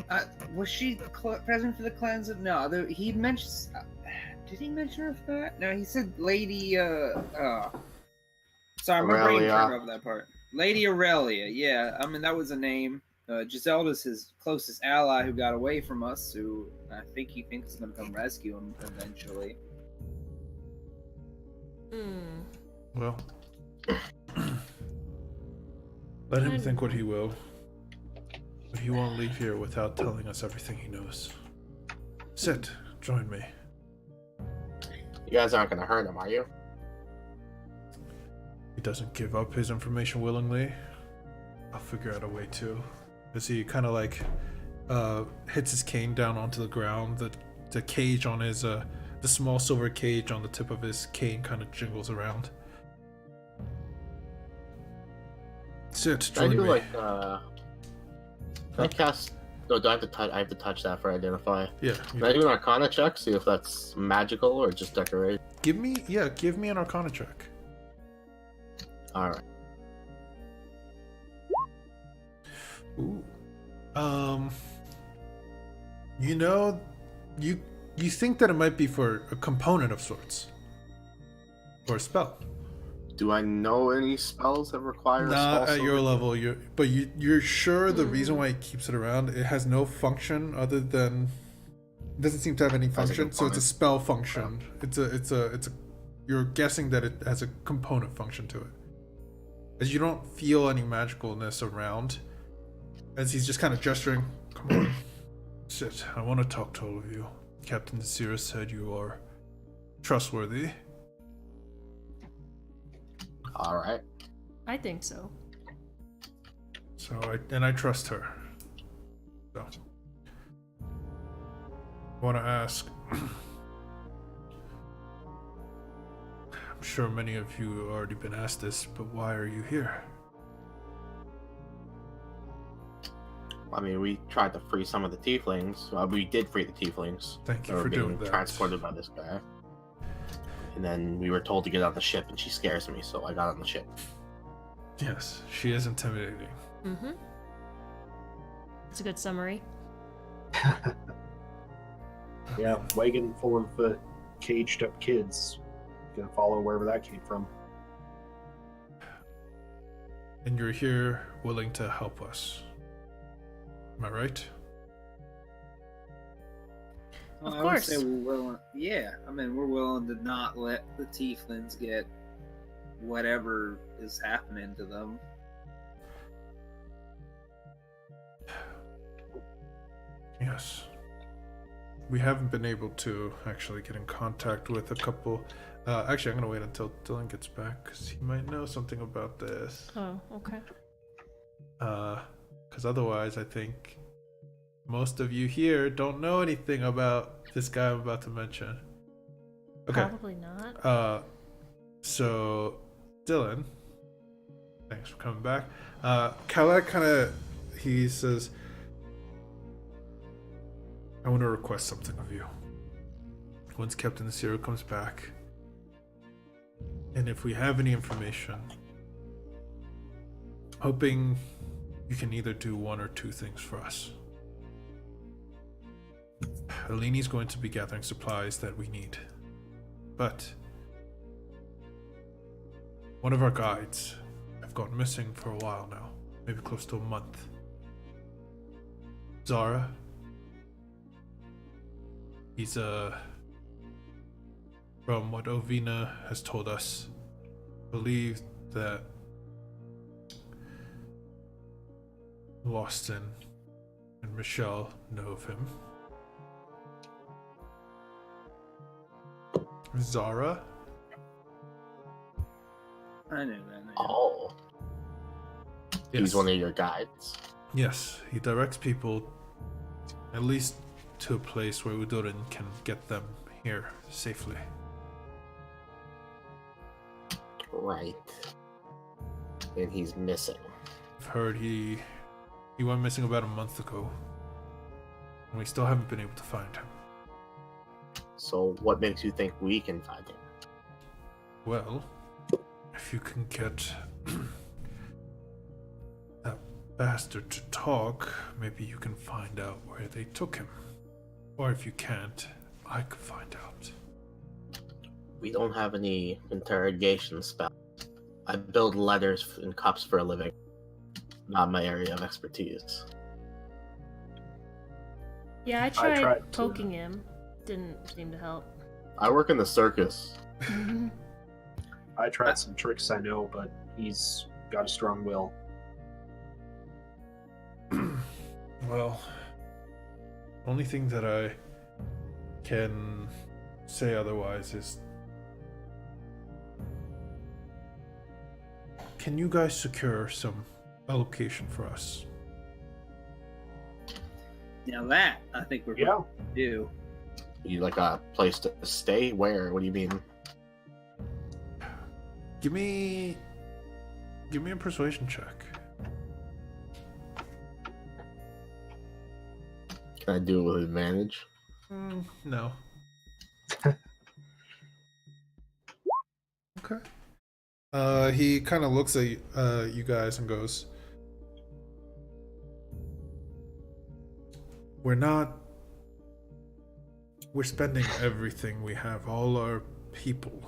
Was she present for the cleanse? No, he mentions. Did he mention her for that? No, he said Lady. Sorry, my brain turned over that part. Lady Aurelia. Yeah, I mean that was a name. Giselda's his closest ally who got away from us. Who I think he thinks is going to come rescue him eventually. Well, let him think what he will. But he won't leave here without telling us everything he knows. Sit, join me. You guys aren't gonna hurt him, are you? He doesn't give up his information willingly. I'll figure out a way to. As he kind of like hits his cane down onto the ground, the cage on his the small silver cage on the tip of his cane kind of jiggles around. Sit, join me. Can I cast? No, do I have to touch? I have to touch that for identify. Yeah. Can I do an Arcana check? See if that's magical or just decoration. Give me an Arcana check. All right. Ooh. You know, you think that it might be for a component of sorts, or a spell. Do I know any spells that require? Not at your level. You're sure the reason why he keeps it around, it has no function other than, it doesn't seem to have any function. So it's a spell function. Yeah. You're guessing that it has a component function to it, as you don't feel any magicalness around. As he's just kind of gesturing, come on, sit. I want to talk to all of you. Captain Desira said you are trustworthy. All right. I think so. So I trust her. So I want to ask. I'm sure many of you have already been asked this, but why are you here? I mean, we tried to free some of the tieflings. We did free the tieflings. Thank you for doing that. Transported by this guy. And then we were told to get on the ship, and she scares me, so I got on the ship. Yes, she is intimidating. Mm-hmm. It's a good summary. Yeah, wagon full of caged up kids. Gonna follow wherever that came from. And you're here willing to help us. Am I right? Of I course. would say we're willing. Yeah, I mean we're willing to not let the tieflings get whatever is happening to them. Yes. We haven't been able to actually get in contact with a couple. Actually, I'm gonna wait until Dylan gets back because he might know something about this. Oh, okay. Because otherwise, I think most of you here don't know anything about this guy I'm about to mention. Okay. Probably not. So, Dylan, thanks for coming back. Kalak he says, I want to request something of you. Once Captain Desira comes back, and if we have any information, hoping you can either do one or two things for us. Alini's going to be gathering supplies that we need, but one of our guides have gone missing for a while now, maybe close to a month. Zara, he's from what Ovina has told us, believed that Lawson and Michelle know of him. Zara? I knew that name. Oh. Yes. He's one of your guides. Yes, he directs people at least to a place where Udorin can get them here safely. Right. And he's missing. I've heard he went missing about a month ago, and we still haven't been able to find him. So what makes you think we can find him? Well, if you can get that bastard to talk, maybe you can find out where they took him. Or if you can't, I could find out. We don't have any interrogation spells. I build letters and cups for a living. Not my area of expertise. Yeah, I I tried tried to- poking him. Didn't seem to help. I work in the circus. I tried some tricks, I know, but he's got a strong will. Well, only thing that I can say otherwise is, can you guys secure some allocation for us? Now that I think we're Yeah. going to do. You like a place to stay? Where? What do you mean? Give me a persuasion check. Can I do it with advantage? No. Okay. He kind of looks at you guys and goes, we're spending everything we have, all our people.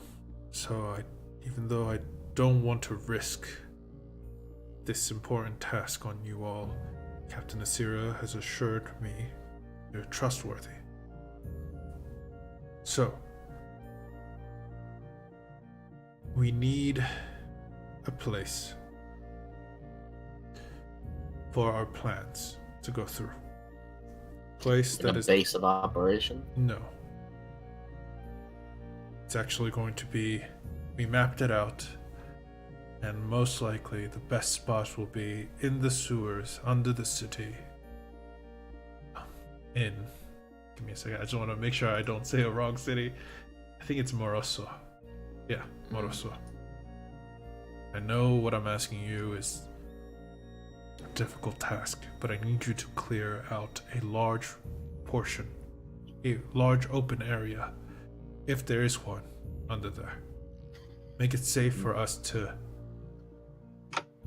So even though I don't want to risk this important task on you all, Captain Asira has assured me you're trustworthy. So, we need a place for our plans to go through. Place In that a is base of operation? no. It's actually going to be, we mapped it out, and most likely the best spot will be in the sewers under the city. Give me a second, I just want to make sure I don't say a wrong city. I think it's Moroso. Yeah, Moroso. I know what I'm asking you is a difficult task, but I need you to clear out a large portion, a large open area, if there is one, under there. Make it safe for us to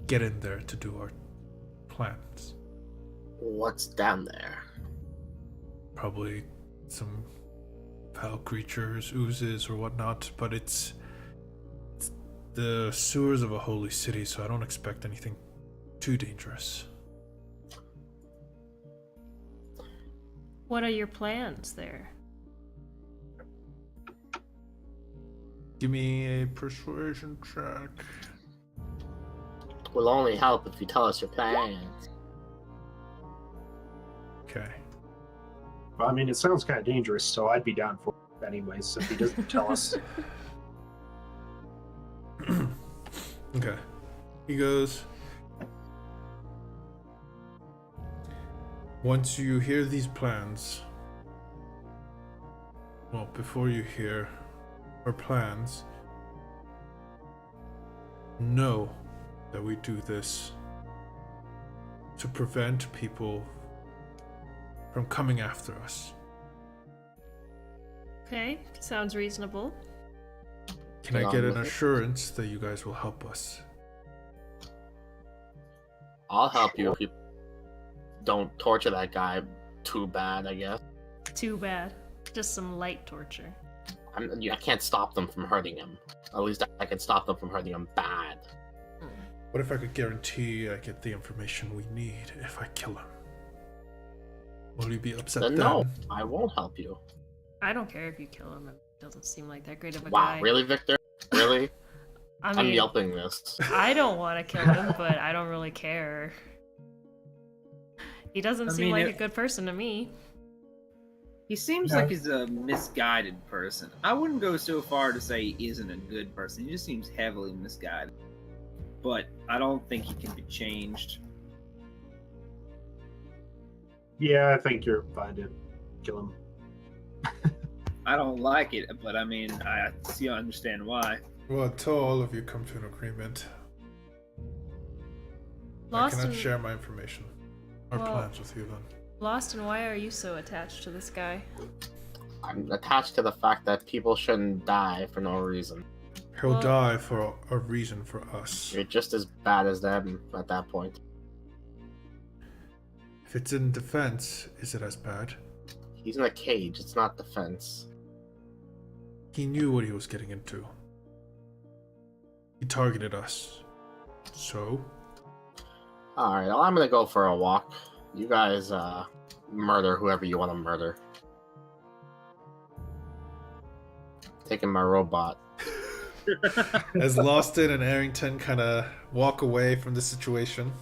get in there to do our plans. What's down there? Probably some foul creatures, oozes, or whatnot, but it's the sewers of a holy city, so I don't expect anything too dangerous. What are your plans there? Give me a persuasion check. Will only help if you tell us your plans. Okay. Well, I mean, it sounds kind of dangerous, so I'd be down for it anyways if he doesn't tell us. Okay. He goes, once you hear these plans, well, before you hear our plans, know that we do this to prevent people from coming after us. Okay, sounds reasonable. Can I Along get an with it. assurance that you guys will help us? I'll help you if you don't torture that guy too bad, I guess. Too bad. Just some light torture. I can't stop them from hurting him. At least I can stop them from hurting him bad. What if I could guarantee I get the information we need if I kill him? Will you be upset Then then? no, I won't help you. I don't care if you kill him. It doesn't seem like that great of a Wow, guy. really, Victor? Really? I I'm mean, yelping this. I don't want to kill him, but I don't really care. He doesn't seem like a good person to me. He seems No. like he's a misguided person. I wouldn't go so far to say he isn't a good person. He just seems heavily misguided. But I don't think he can be changed. Yeah, I think you're fine to kill him. I don't like it, but I mean, I see, I understand why. Well, until all of you come to an agreement, I Lost cannot and share my information or Well- plans with you then. Lost, and why are you so attached to this guy? I'm attached to the fact that people shouldn't die for no reason. He'll Well- die for a reason for us. You're just as bad as them at that point. If it's in defense, is it as bad? He's in a cage. It's not defense. He knew what he was getting into. He targeted us. So? Alright, well, I'm gonna go for a walk. You guys, murder whoever you want to murder. Taking my robot. As Loston and Arrington kind of walk away from the situation.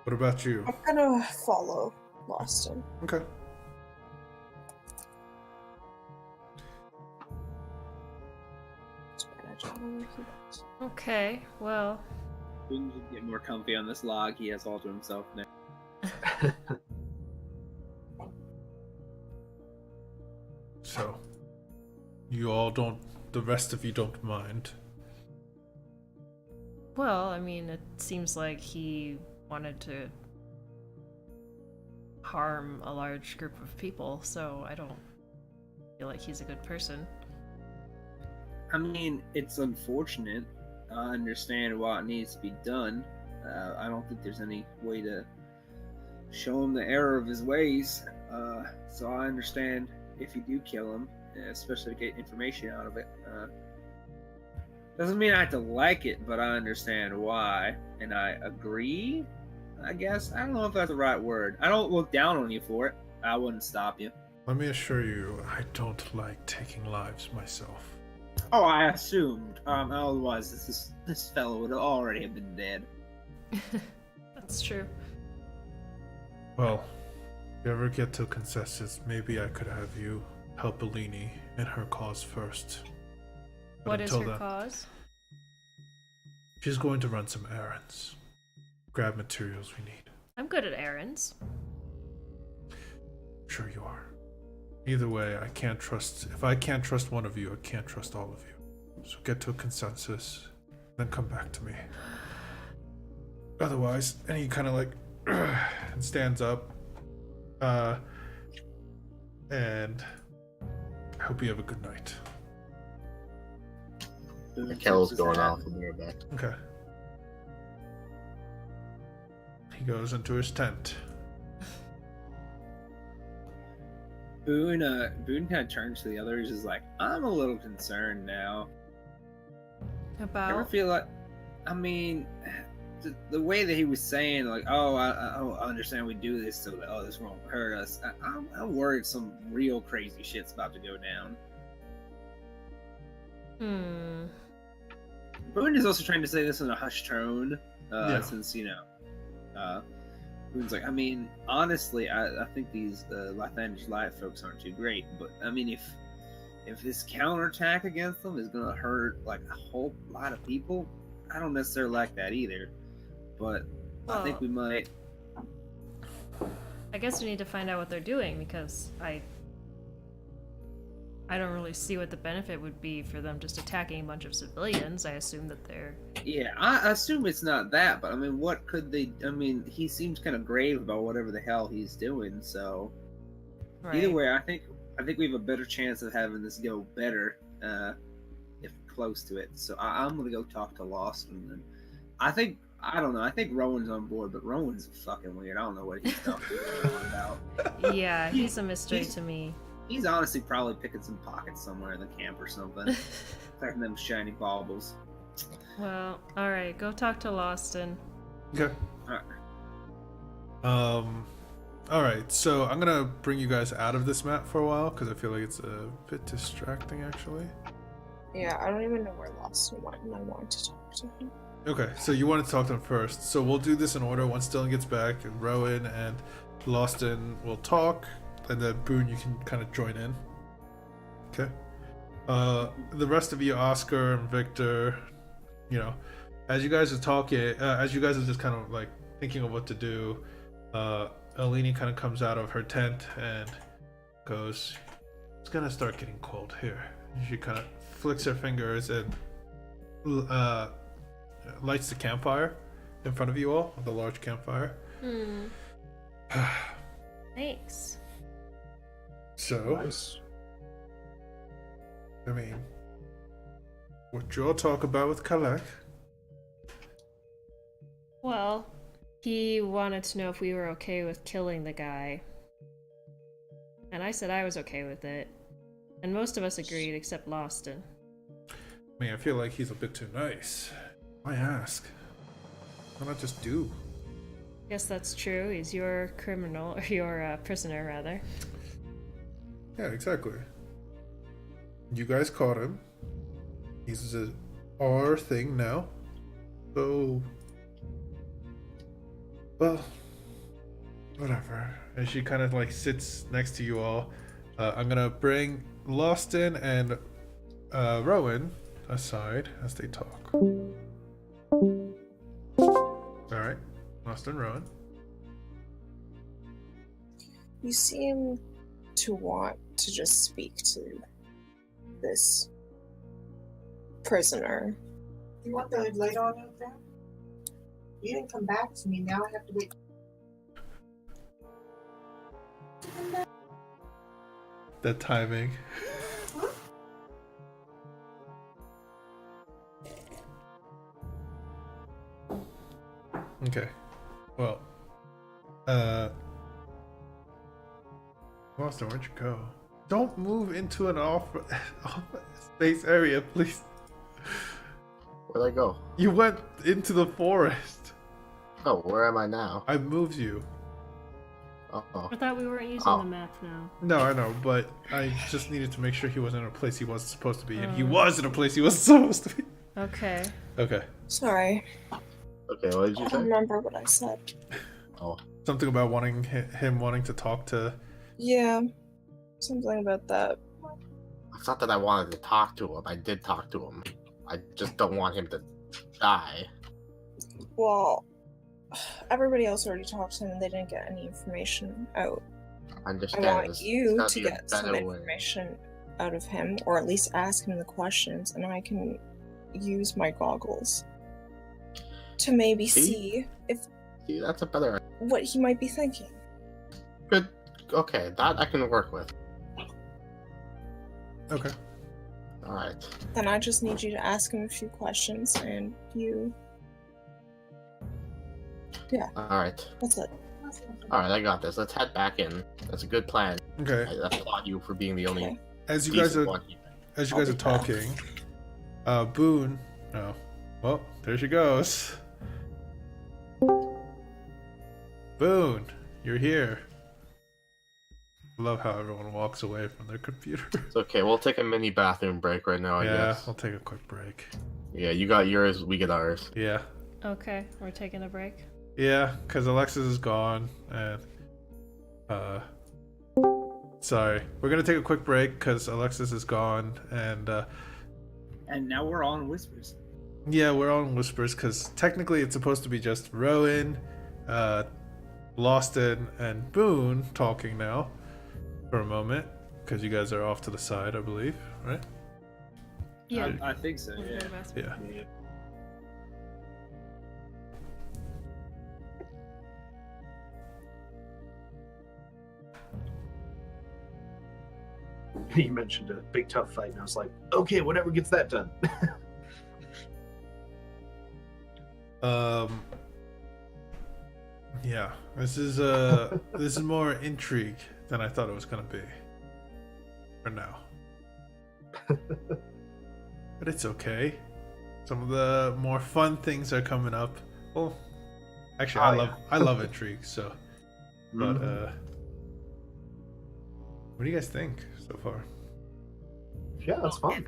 What about you? I'm gonna follow Loston. Okay. Okay, well, We can just get more comfy on this log. He has all to himself now. So, you all don't, the rest of you don't mind. well, I mean, it seems like he wanted to harm a large group of people, so I don't feel like he's a good person. I mean, it's unfortunate. I understand why it needs to be done. I don't think there's any way to show him the error of his ways. So I understand if you do kill him, especially to get information out of it. Doesn't mean I have to like it, but I understand why, and I agree. I guess I don't know if that's the right word. I don't look down on you for it. I wouldn't stop you. Let me assure you, I don't like taking lives myself. Oh, I assumed. Otherwise, this fellow would already have been dead. That's true. Well, if you ever get to a consensus, maybe I could have you help Alini in her cause first. But What is until her then, cause? she's going to run some errands. Grab materials we need. I'm good at errands. Sure you are. Either way, I can't trust. If I can't trust one of you, I can't trust all of you. So get to a consensus, then come back to me. Otherwise, and he kind of like and stands up. And I hope you have a good night. The kettle's going off in your back. Okay. He goes into his tent. Boone kind of turns to the others, is like, I'm a little concerned now. Ever About? feel like, I mean, the way that he was saying, like, oh, I understand we do this so that this won't hurt us. I'm worried some real crazy shit's about to go down. Boone is also trying to say this in a hushed tone, since, Boone's like, I mean, honestly, I think these Lathanders Light folks aren't too great, but I mean, if this counterattack against them is gonna hurt like a whole lot of people, I don't necessarily like that either. But I think we might. I guess we need to find out what they're doing, because I don't really see what the benefit would be for them just attacking a bunch of civilians. I assume that they're... Yeah, I assume it's not that, but I mean, what could they? I mean, he seems kind of grave about whatever the hell he's doing. So either way, I think we have a better chance of having this go better if close to it. So I'm gonna go talk to Lawson, and I don't know. I think Rowan's on board, but Rowan's fucking weird. I don't know what he's talking about. Yeah, he's a mystery to me. He's honestly probably picking some pockets somewhere in the camp or something. Collecting them shiny baubles. Well, alright, go talk to Lawson. Okay. Alright, so I'm gonna bring you guys out of this map for a while because I feel like it's a bit distracting actually. Yeah, I don't even know where Lawson went, and I wanted to talk to him. Okay, so you want to talk to him first. So we'll do this in order. Once Dylan gets back, and Rowan and Lawson will talk, and then Boone, you can kind of join in. Okay. The rest of you, Oscar and Victor, as you guys are talking, as you guys are just kind of like thinking of what to do, Alini kind of comes out of her tent and goes, "It's gonna start getting cold here." She kind of flicks her fingers and lights the campfire in front of you all, the large campfire. Thanks. So, Nice. I mean, what y'all talk about with Kalak? Well, he wanted to know if we were okay with killing the guy. And I said I was okay with it. And most of us agreed except Loston. I mean, I feel like he's a bit too nice. Why ask? Why not just do? Guess that's true. He's your criminal, or your prisoner, rather. Yeah, exactly. You guys caught him. He's our thing now. So, well, whatever. And she kind of like sits next to you all. I'm gonna bring Loston and Rowan aside as they talk. Alright, Loston, Rowan. You seem to want to just speak to this prisoner. You want the light on out there? You didn't come back to me. Now I have to wait. The timing. Okay. Well, Loston, where'd you go? Don't move into an off space area, please. Where'd I go? You went into the forest. Oh, where am I now? I moved you. Oh, I thought we weren't using the map now. No, I know, but I just needed to make sure he wasn't in a place he wasn't supposed to be, and he was in a place he wasn't supposed to be. Okay. Okay. Sorry, okay. What did I you don't say? remember what I said. Oh, Something about wanting him wanting to talk to. Yeah, something about that. it's not that I wanted to talk to him. I did talk to him. I just don't want him to die. Well, everybody else already talked to him and they didn't get any information out. I I understand. want There's you gotta to be a get some better way. information out of him, or at least ask him the questions, and I can use my goggles to maybe see if See, that's a better. what he might be thinking. Good. Okay, that I can work with. Okay. All right. Then I just need you to ask him a few questions, and you. Yeah, All right. that's it. All right. I got this. Let's head back in. That's a good plan. Okay. I applaud you for being the only Okay. As you guys decent are one. As you guys are talking, Boone. Oh, well, there she goes. Boone, you're here. Love how everyone walks away from their computer. It's okay. We'll take a mini bathroom break right now. I Yeah, guess. we'll take a quick break. Yeah, you got yours. We get ours. Yeah, Okay, we're taking a break. yeah, because Alexis is gone, and sorry, we're gonna take a quick break because Alexis is gone, and And now we're on Whispers. yeah, we're on Whispers because technically it's supposed to be just Rowan, Loston, and Boone talking now for a moment because you guys are off to the side, I believe, right? Yeah. I think so, We'll go yeah. to bathroom. Yeah. You mentioned a big tough fight, and I was like, okay, whatever gets that done. Yeah, this is this is more intrigue than I thought it was gonna be. For now. But it's okay. Some of the more fun things are coming up. Well, actually, I love intrigue. So, but what do you guys think so far? Yeah, that's fun.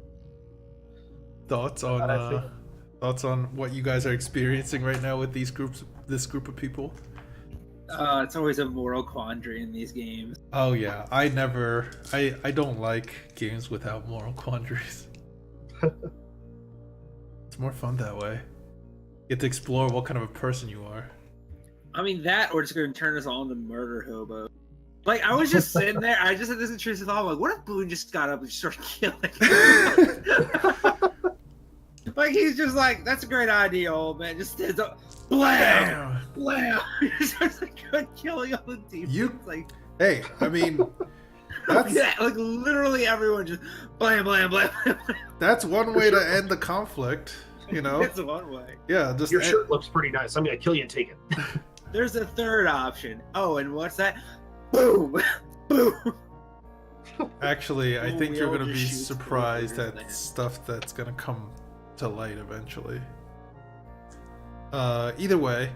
Thoughts on what you guys are experiencing right now with this group of people? It's always a moral quandary in these games. Oh yeah, I don't like games without moral quandaries. It's more fun that way. You get to explore what kind of a person you are. I mean, that or it's going to turn us all into murder hobo. Like, I was just sitting there, I just had this intrusive thought, like, what if Boone just got up and started killing? Like, he's just like, that's a great idea, old man. Just stands up, blam! Blam! He starts like killing all the demons. You- Like, Hey, I mean, That's- Yeah, like literally everyone just blam, blam, blam. That's one way to end the conflict, you know? That's one way. Yeah, just Your shirt looks pretty nice. I'm gonna kill you and take it. There's a third option. Oh, and what's that? Boom! Boom! Actually, I think We you're all going to just be shoot surprised squares at in the stuff that's going to come to light eventually. Either way,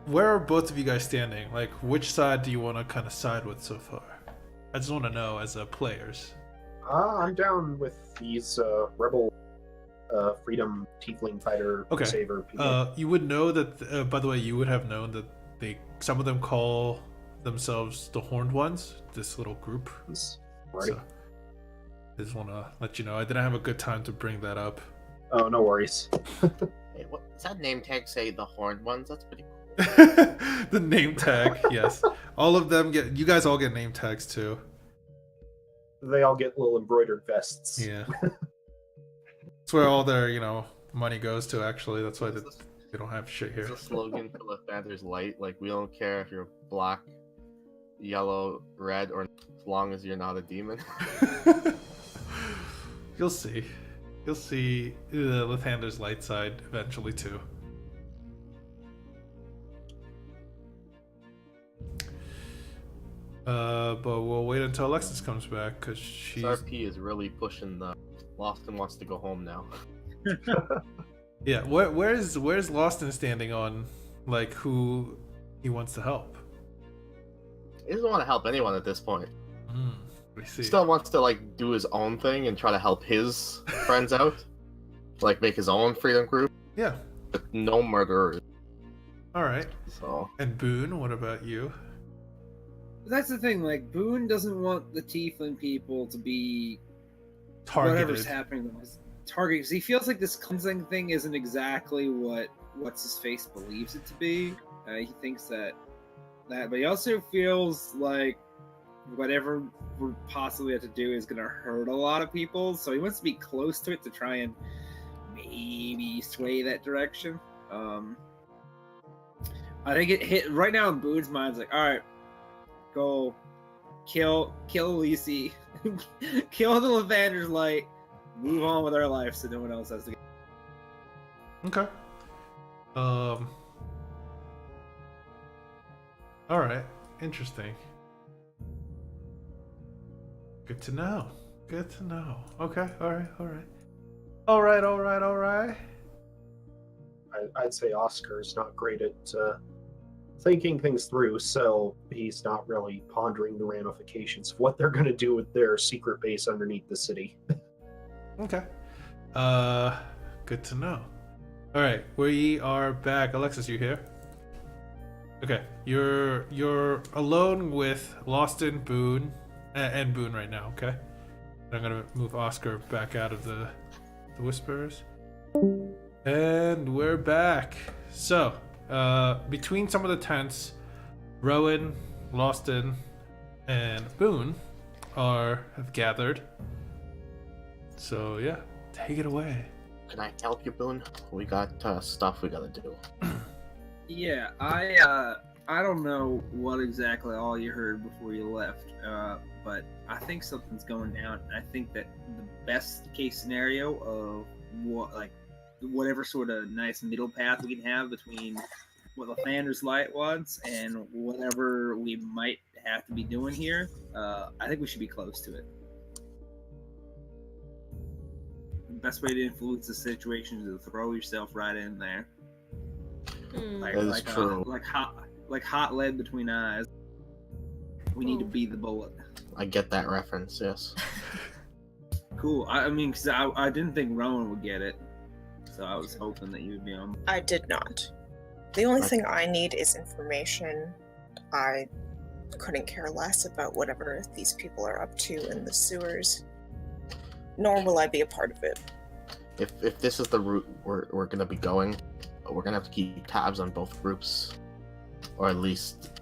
where are both of you guys standing? Like, which side do you want to kind of side with so far? I just want to know as players. I'm down with these rebel freedom tiefling fighter Okay. saver people. You would know that, by the way, you would have known that some of them call themselves the Horned Ones, this little group. Alrighty. So, I just want to let you know. I didn't have a good time to bring that up. Oh, no worries. Hey, what does that name tag say? The Horned Ones? That's pretty cool. The name tag, yes. All of them you guys all get name tags too. They all get little embroidered vests. Yeah. That's where all their, money goes to, actually. That's why they don't have shit here. It's a slogan for Lathanders Light. Like, we don't care if you're black, yellow, red, or as long as you're not a demon. You'll see. You'll see the Lathanders Light side eventually too. But we'll wait until Alexis comes back because she's. RP is really pushing the Lawson wants to go home now. Yeah, where's Lawson standing on like who he wants to help? He doesn't want to help anyone at this point. I see. He still wants to like do his own thing and try to help his friends out, like make his own freedom group. Yeah. But no murderers. All right. So. And Boone, what about you? That's the thing, like, Boone doesn't want the tiefling people to be Targeted. whatever's happening to his target, because he feels like this cleansing thing isn't exactly what's his face believes it to be. He thinks that, but he also feels like whatever we possibly have to do is going to hurt a lot of people, so he wants to be close to it to try and maybe sway that direction. I think it hit right now in Boone's mind. It's like, all right, go kill Lisi, kill the Lathanders Light, move on with our life so no one else has to get. Okay. All right. Interesting. Good to know. Good to know. Okay. All right. I'd say Oscar's not great at thinking things through, so he's not really pondering the ramifications of what they're going to do with their secret base underneath the city. Okay. Good to know. All right, we are back. Alexis, you here? Okay, you're alone with Lawson, Boone, and Boone right now. Okay, I'm gonna move Oscar back out of the Whisperers, and we're back. So, between some of the tents, Rowan, Lawson, and Boone have gathered. So yeah, take it away. Can I help you, Boone? We got stuff we gotta do. Yeah, I don't know what exactly all you heard before you left, but I think something's going down. I think that the best case scenario of whatever sort of nice middle path we can have between what Lathanders Light wants and whatever we might have to be doing here, I think we should be close to it. The best way to influence the situation is to throw yourself right in there. That is true. Like hot lead between eyes. We need to be the bullet. I get that reference, yes. Cool. I mean, because I didn't think Rowan would get it, so I was hoping that you would be on. I did not. The only thing I need is information. I couldn't care less about whatever these people are up to in the sewers. Nor will I be a part of it. If this is the route we're gonna be going, we're gonna have to keep tabs on both groups, or at least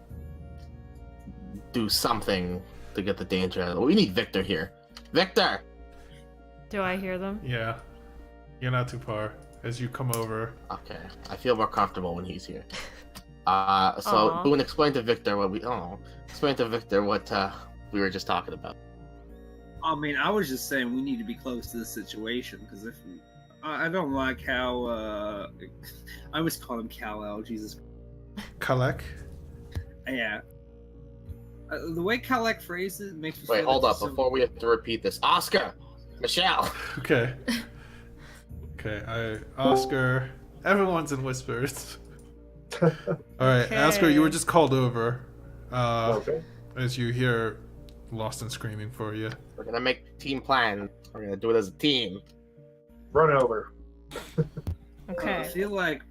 do something to get the danger out of it. We need Victor here. Victor! Do I hear them? Yeah, you're not too far as you come over. Okay, I feel more comfortable when he's here. So Aw. Boone, explain to Victor what we were just talking about. I mean, I was just saying we need to be close to this situation because if I don't like how I always call him Kal-El. Jesus. Kalek? Yeah. The way Kalek phrases makes me. Wait, feel hold like up. Before we have to repeat this, Oscar, Michelle. Okay. Okay, Oscar. Everyone's in whispers. All right, Okay. Oscar, you were just called over. Okay. As you hear Lost and screaming for you. We're gonna make a team plan. We're gonna do it as a team. Run over. Okay. I feel like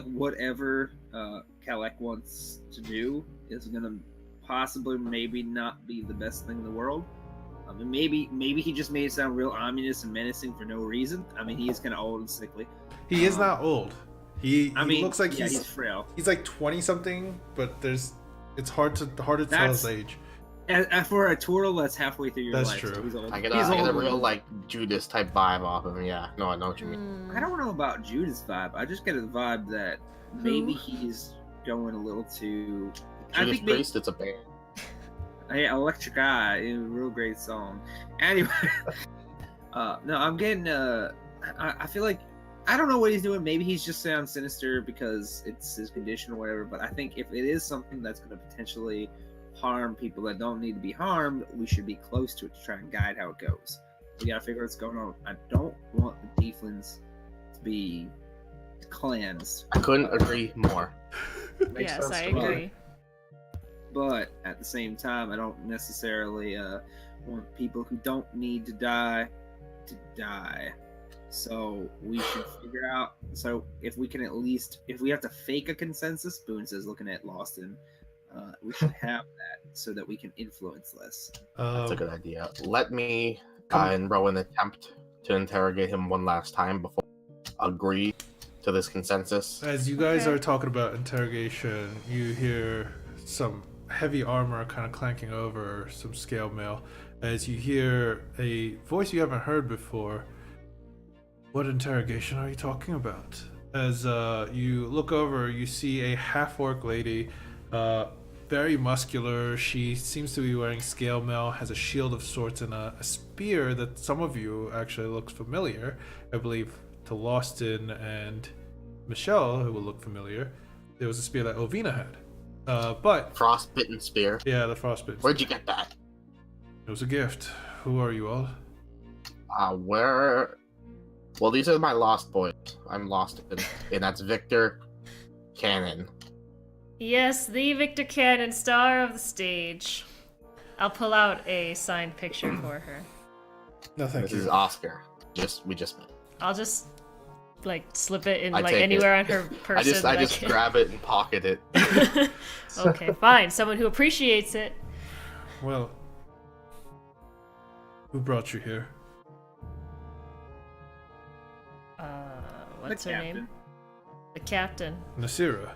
whatever Kalek wants to do is gonna possibly maybe not be the best thing in the world. I mean, maybe he just made it sound real ominous and menacing for no reason. I mean, he is kind of old and sickly. He is not old. He looks like yeah, he's frail. he's like 20 something, but it's hard to tell his age. And for a turtle, that's halfway through your That's life. true. So he's old. I get He's a old. real like Judas type vibe off of him. Yeah, no, I know what you mean. I don't know about Judas vibe. I just get a vibe that maybe he's going a little too. I Judas think maybe, Priest, it's a band. yeah, Electric Eye, a real great song. Anyway, no, I'm getting. I feel like I don't know what he's doing. Maybe he's just sounds sinister because it's his condition or whatever. But I think if it is something that's going to potentially harm people that don't need to be harmed, we should be close to it to try and guide how it goes. We gotta figure what's going on. I don't want the tieflings to be cleansed. I couldn't agree more. Makes Yes, sense I to me. agree. But at the same time, I don't necessarily want people who don't need to die. So we should figure out. So if we can at least, if we have to fake a consensus, Boone says, looking at Lawson, we should have that so that we can influence less. That's a good idea. Let me Come- and Rowan attempt to interrogate him one last time before we agree to this consensus. As you guys Okay. are talking about interrogation, you hear some heavy armor kind of clanking over some scale mail. As you hear a voice you haven't heard before. What interrogation are you talking about? As you look over, you see a half-orc lady, very muscular. She seems to be wearing scale mail, has a shield of sorts, and a spear that some of you actually looks familiar. I believe to Lawston and Michelle, who will look familiar. There was a spear that Ovina had. But Frostbitten spear. yeah, the frostbite. Where'd you get that? It was a gift. Who are you all? Where? Well, these are my lost boys. I'm lost, and that's Victor Cannon. Yes, the Victor Cannon, star of the stage. I'll pull out a signed picture for her. No, thank This is you. Oscar. We just met. I'll just like slip it in I like take anywhere it. on her person. I that just can- grab it and pocket it. Okay, fine. Someone who appreciates it. Well, who brought you here? What's The her captain. name? The captain. Nasira.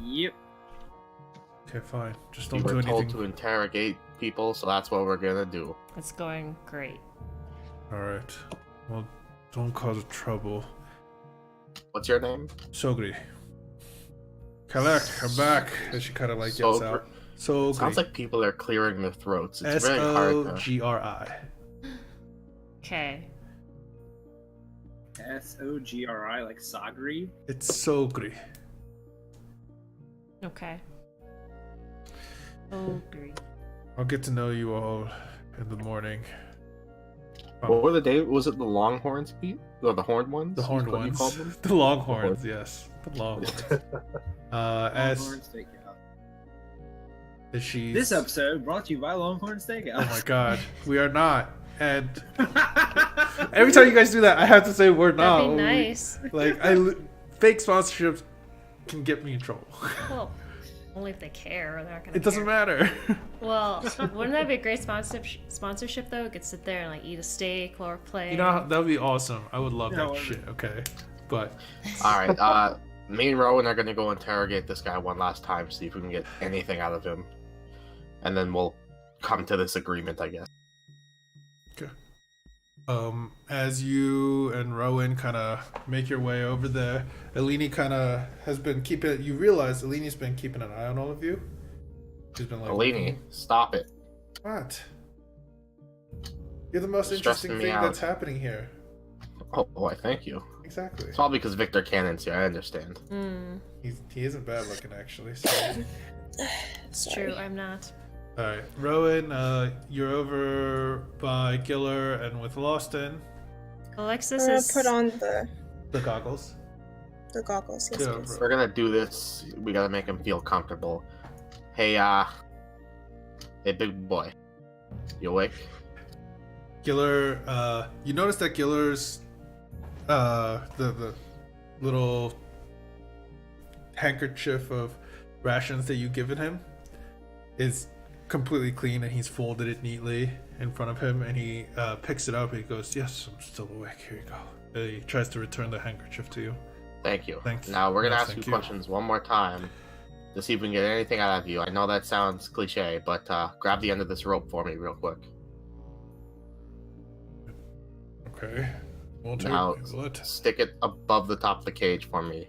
Yep. Okay, fine. Just We don't do were told anything. to interrogate people, so that's what we're gonna do. It's going great. Alright. Well, don't cause trouble. What's your name? Sogri. Kalek, I'm back. And she kind of like yells out. Sogri. Sounds like people are clearing their throats. It's very hard to... S-O-G-R-I. Okay. Sogri, like Sagri. It's Sogri. Okay. Oh, great. I'll get to know you all in the morning. What were the day? Was it the Longhorns beat? Or the horned ones? The horned Is what you ones. called them? The longhorns, yes. The longhorns. As Longhorn Steakhouse. she. This episode brought to you by Longhorn Oh my Steakhouse. god. We are not. And every time you guys do that, I have to say we're not. That'd be nice. Like, fake sponsorships can get me in trouble. Well, only if they care. They're not gonna. It doesn't care. matter. Well, wouldn't that be a great sponsorship though? We could sit there and like eat a steak or play. You know, that would be awesome. I would love No, that shit, okay? But Alright, me and Rowan are gonna go interrogate this guy one last time, see if we can get anything out of him. And then we'll come to this agreement, I guess. as you and Rowan kind of make your way over there, Eleni kind of has been keeping. You realize Eleni's been keeping an eye on all of you. She's been like, Eleni, stop it. What? You're the most It's interesting stressing me thing out. that's happening here. Oh boy, thank you. Exactly. It's all because Victor Cannon's here. I understand. Hmm. He isn't bad looking actually. So. It's true, I'm not. All right, Rowan, you're over by Giller and with Lawston. Alexis I'm gonna is. put on The goggles. the goggles. Yes, Yeah, please. We're gonna do this. We gotta make him feel comfortable. Hey, hey, big boy. You awake? Giller, you notice that Giller's, the little handkerchief of rations that you've given him is completely clean, and he's folded it neatly in front of him, and he picks it up and he goes, "Yes, I'm still awake. Here you go." He tries to return the handkerchief to you. Thank you. Thanks. Now we're gonna Yes, ask you thank you. questions one more time to see if we can get anything out of you. I know that sounds cliche, but grab the end of this rope for me real quick. Okay. We'll take Now what? stick it above the top of the cage for me.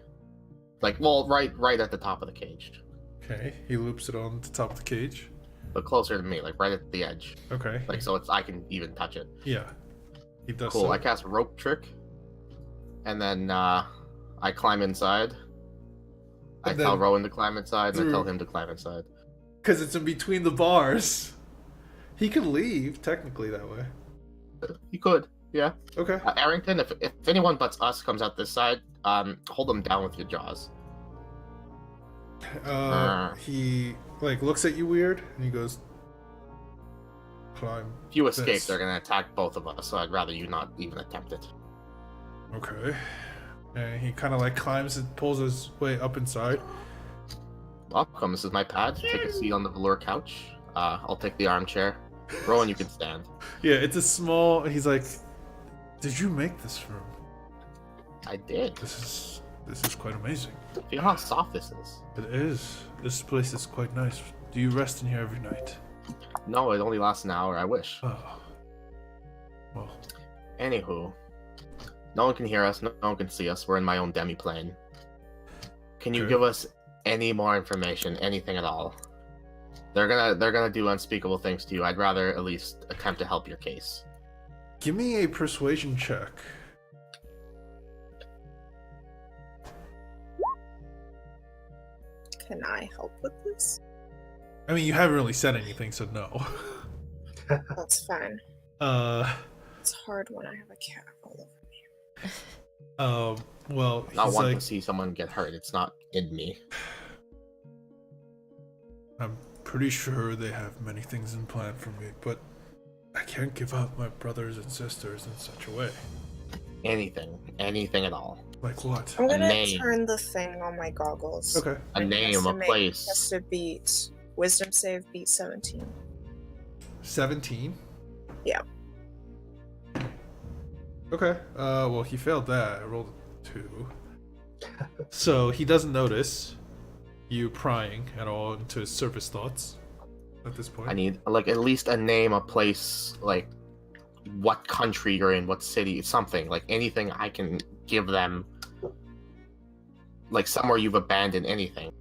Like, well, right at the top of the cage. Okay. He loops it on the top of the cage. But closer to me, like right at the edge. Okay. Like so I can even touch it. Yeah. He does. Cool. So. I cast rope trick. And then I climb inside. I And tell then Rowan to climb inside, and I tell through- him to climb inside. Because it's in between the bars. He could leave, technically, that way. You could, yeah. Okay. Arrington, if anyone but us comes out this side, hold them down with your jaws. He, like, looks at you weird, and he goes, climb. If you escape, this. they're gonna attack both of us, so I'd rather you not even attempt it. Okay. And he kind of, like, climbs and pulls his way up inside. Welcome, this is my pad. Take a seat on the velour couch. I'll take the armchair. Rowan, you can stand. Yeah, it's a small, he's like, did you make this room? I did. This is quite amazing. Feel how soft this is. It is. This place is quite nice. Do you rest in here every night? No, it only lasts an hour, I wish. Oh. Well, Anywho, no one can hear us, no one can see us. We're in my own demi-plane. Can you Okay. give us any more information, anything at all? They're gonna do unspeakable things to you. I'd rather at least attempt to help your case. give me a persuasion check. Can I help with this? I mean, you haven't really said anything, so no. That's fine. It's hard when I have a cat all over me. Well, Not he's want like, to see someone get hurt. It's not in me. I'm pretty sure they have many things in plan for me, but I can't give up my brothers and sisters in such a way. Anything at all. Like what? I'm gonna name. turn the thing on my goggles. Okay. A It has name, to a make- place. Has to beat Wisdom save beat 17. 17? Yeah. Okay. Well, he failed that. I rolled a 2. So he doesn't notice you prying at all into his surface thoughts at this point. I need like at least a name, a place, like what country you're in, what city, something, like anything I can give them, like somewhere you've abandoned, anything.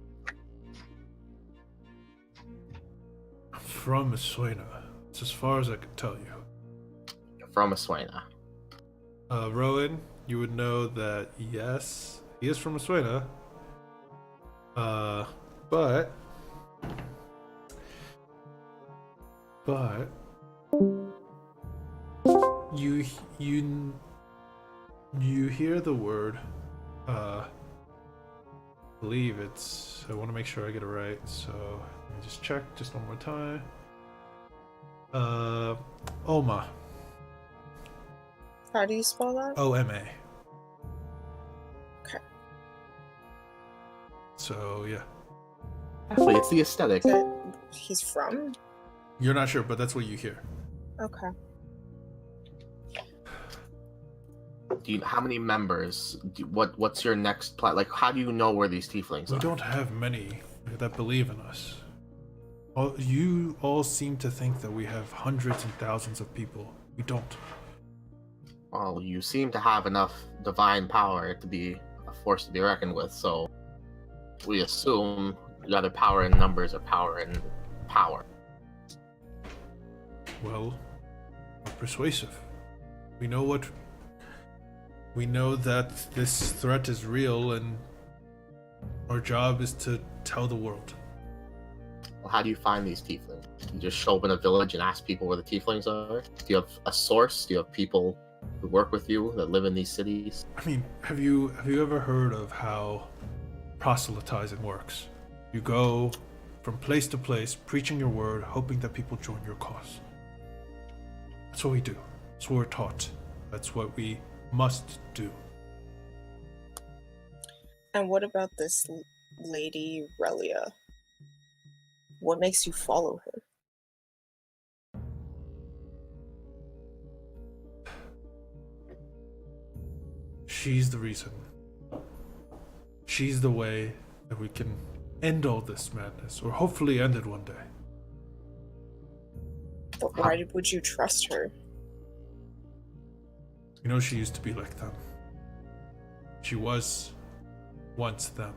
From Miswena. It's as far as I can tell you. From Aswena. Rowan, you would know that yes, he is from Miswena. But you hear the word believe it's, I want to make sure I get it right, so let me just check just one more time. Oma. How do you spell that? OMA. Okay. So yeah, Actually, it's the aesthetic. That he's from? you're not sure, but that's what you hear. Okay. How many members? What's your next plan? Like, how do you know where these tieflings We are? don't have many that believe in us. You all seem to think that we have hundreds and thousands of people. We don't. Well, you seem to have enough divine power to be a force to be reckoned with, so we assume either power in numbers or power in power. well, are persuasive. We know that this threat is real, and our job is to tell the world. Well, how do you find these tieflings? You just show up in a village and ask people where the tieflings are? Do you have a source? Do you have people who work with you that live in these cities? I mean, have you ever heard of how proselytizing works? You go from place to place, preaching your word, hoping that people join your cause. That's what we do. That's what we're taught. That's what we must do. And what about this lady Relia? What makes you follow her? She's the reason. She's the way that we can end all this madness, or hopefully end it one day. But why would you trust her? You know, she used to be like them. She was once them.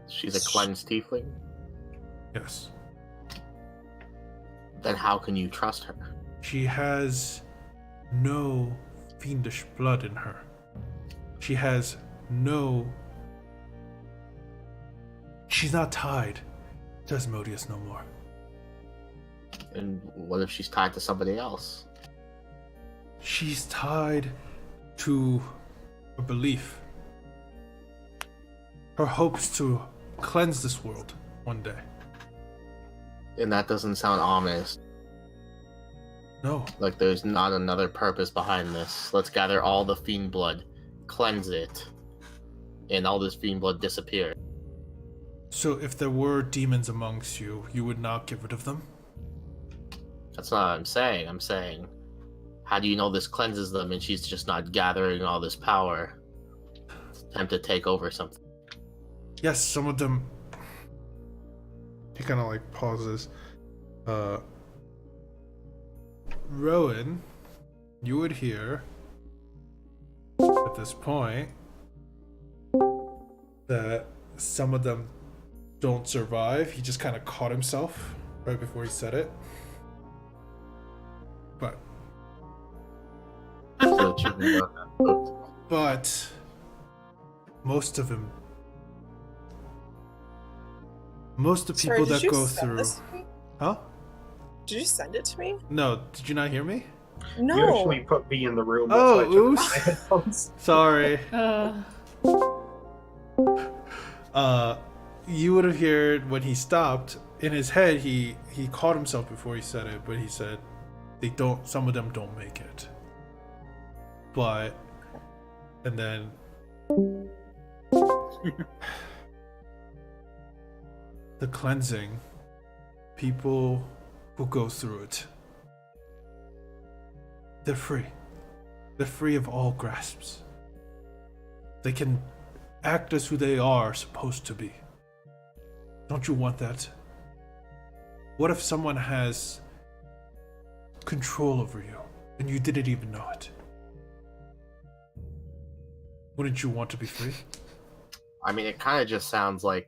She's a cleansed tiefling? Yes. Then how can you trust her? She has no fiendish blood in her. She has no... She's not tied to Asmodeus no more. And what if she's tied to somebody else? She's tied to a belief. Her hopes to cleanse this world one day. And that doesn't sound ominous. No. Like there's not another purpose behind this. Let's gather all the fiend blood, cleanse it, and all this fiend blood disappear. So if there were demons amongst you, you would not get rid of them? That's not what I'm saying. I'm saying, how do you know this cleanses them and she's just not gathering all this power to attempt to take over something? Yes, some of them... He kind of like pauses. Rowan, you would hear at this point that some of them don't survive. He just kind of caught himself right before he said it. But most of them, most of the people that go through, huh? Did you send it to me? No, did you not hear me? No. You actually put me in the room. Oh, that's why I took oops. my headphones. Sorry. You would have heard when he stopped. In his head, he caught himself before he said it, but he said, some of them don't make it. But, and then... the cleansing, people who go through it, they're free. They're free of all grasps. They can act as who they are supposed to be. Don't you want that? What if someone has control over you and you didn't even know it? Wouldn't you want to be free? I mean, it kind of just sounds like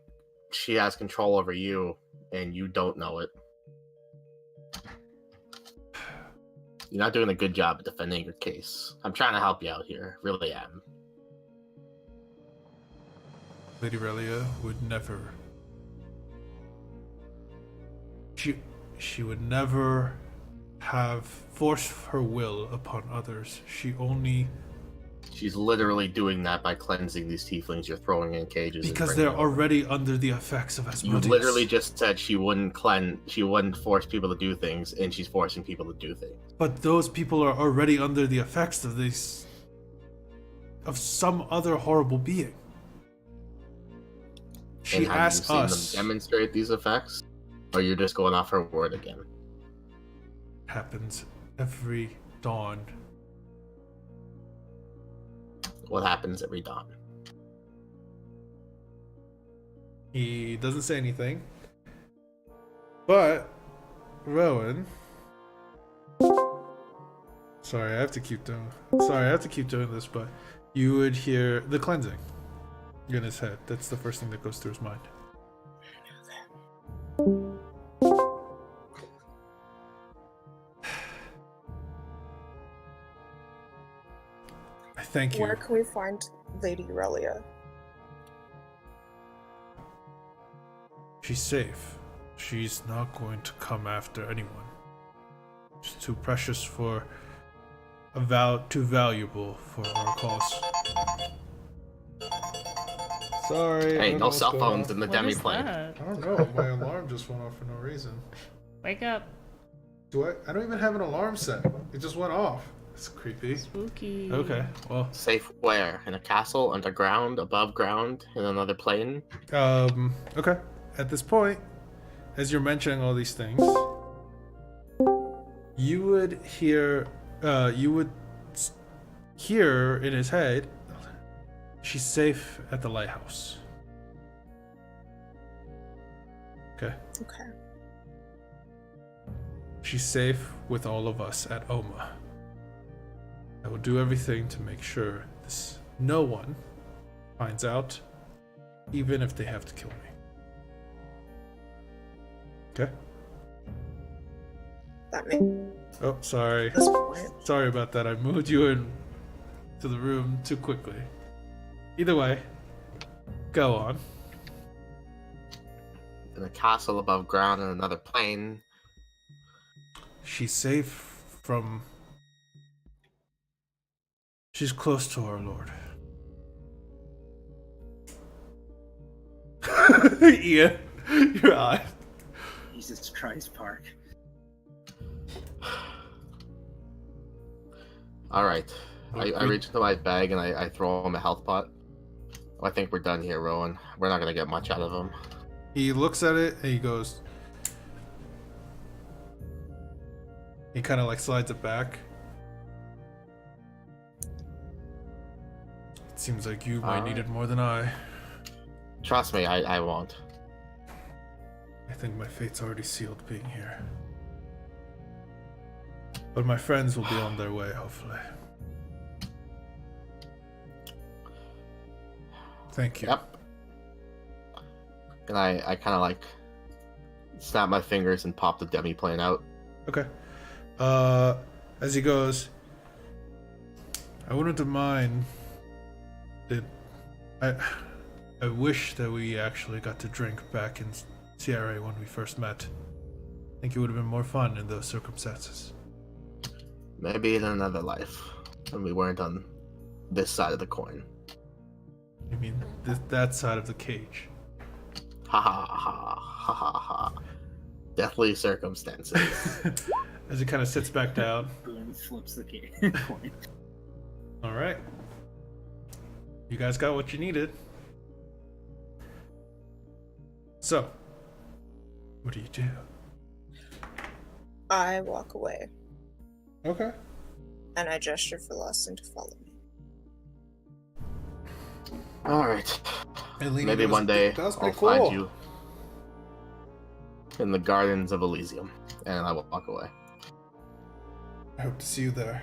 she has control over you and you don't know it. You're not doing a good job at defending your case. I'm trying to help you out here. Really am. Lady Relia would never... She would never have forced her will upon others. She's literally doing that by cleansing these tieflings you're throwing in cages. Because they're already under the effects of Asmodeus. You literally just said she wouldn't force people to do things, and she's forcing people to do things. But those people are already under the effects of some other horrible being. She asked us. Seen them demonstrate these effects, or you're just going off her word again? Happens every dawn. What happens every dawn? He doesn't say anything. But Rowan, sorry, I have to keep doing this, but you would hear the cleansing in his head. That's the first thing that goes through his mind. Thank you. Where can we find Lady Aurelia? She's safe. She's not going to come after anyone. She's too precious for too valuable for our cause. Sorry. Hey, no cell phones in the What demi is plane. that? I don't know. My alarm just went off for no reason. Wake up. I don't even have an alarm set. It just went off. It's creepy. Spooky. Okay, well, Safe where? In a castle, underground, above ground, in another plane? okay. At this point, as you're mentioning all these things, you would hear in his head, she's safe at the lighthouse. Okay. Okay. She's safe with all of us at Oma. I will do everything to make sure no one finds out, even if they have to kill me. Okay? That makes Oh, sorry. this point. Sorry about that. I moved you in to the room too quickly. Either way, go on. In a castle above ground, in another plane? She's safe from... She's close to our Lord. Ian, your eye. Jesus Christ, Park. Alright. I reach into my bag and I throw him a health pot. I think we're done here, Rowan. We're not gonna get much out of him. He looks at it and he goes... He kind of like slides it back. It seems like you might need it more than I. Trust me, I won't. I think my fate's already sealed being here. But my friends will be on their way, hopefully. Thank you. Yep. And I kind of like snap my fingers and pop the demi plane out. Okay. As he goes, I wouldn't mind that I wish that we actually got to drink back in Sierra when we first met. I think it would have been more fun in those circumstances. Maybe in another life, when we weren't on this side of the coin. You mean that side of the cage? Ha ha ha ha ha ha. Deathly circumstances. As he kind of sits back down. Boom, flips the coin. All right. You guys got what you needed. So, what do you do? I walk away Okay. and I gesture for Lawson to follow me. Alright. Elena Maybe goes, one day "That was I'll pretty find cool." you in the gardens of Elysium. And I will walk away. I hope to see you there.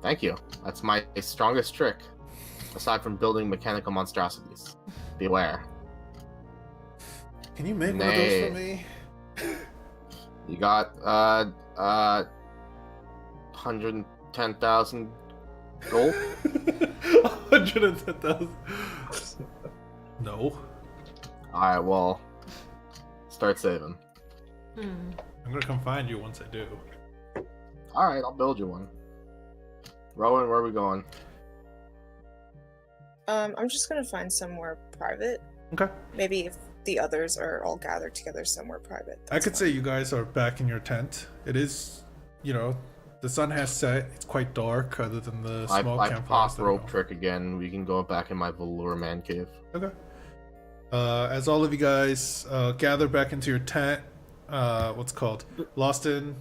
Thank you. That's my strongest trick. Aside from building mechanical monstrosities. Beware. Can you make one of those for me? You got 110,000 gold? 110,000. No. Alright, well, start saving. Hmm. I'm gonna come find you once I do. Alright, I'll build you one. Rowan, where are we going? I'm just gonna find somewhere private. Okay. Maybe if the others are all gathered together somewhere private. I could say you guys are back in your tent. It is, the sun has set. It's quite dark, other than the small I campfires. pop that are rope going. trick again. We can go back in my velour man cave. Okay. As all of you guys gather back into your tent, Lawson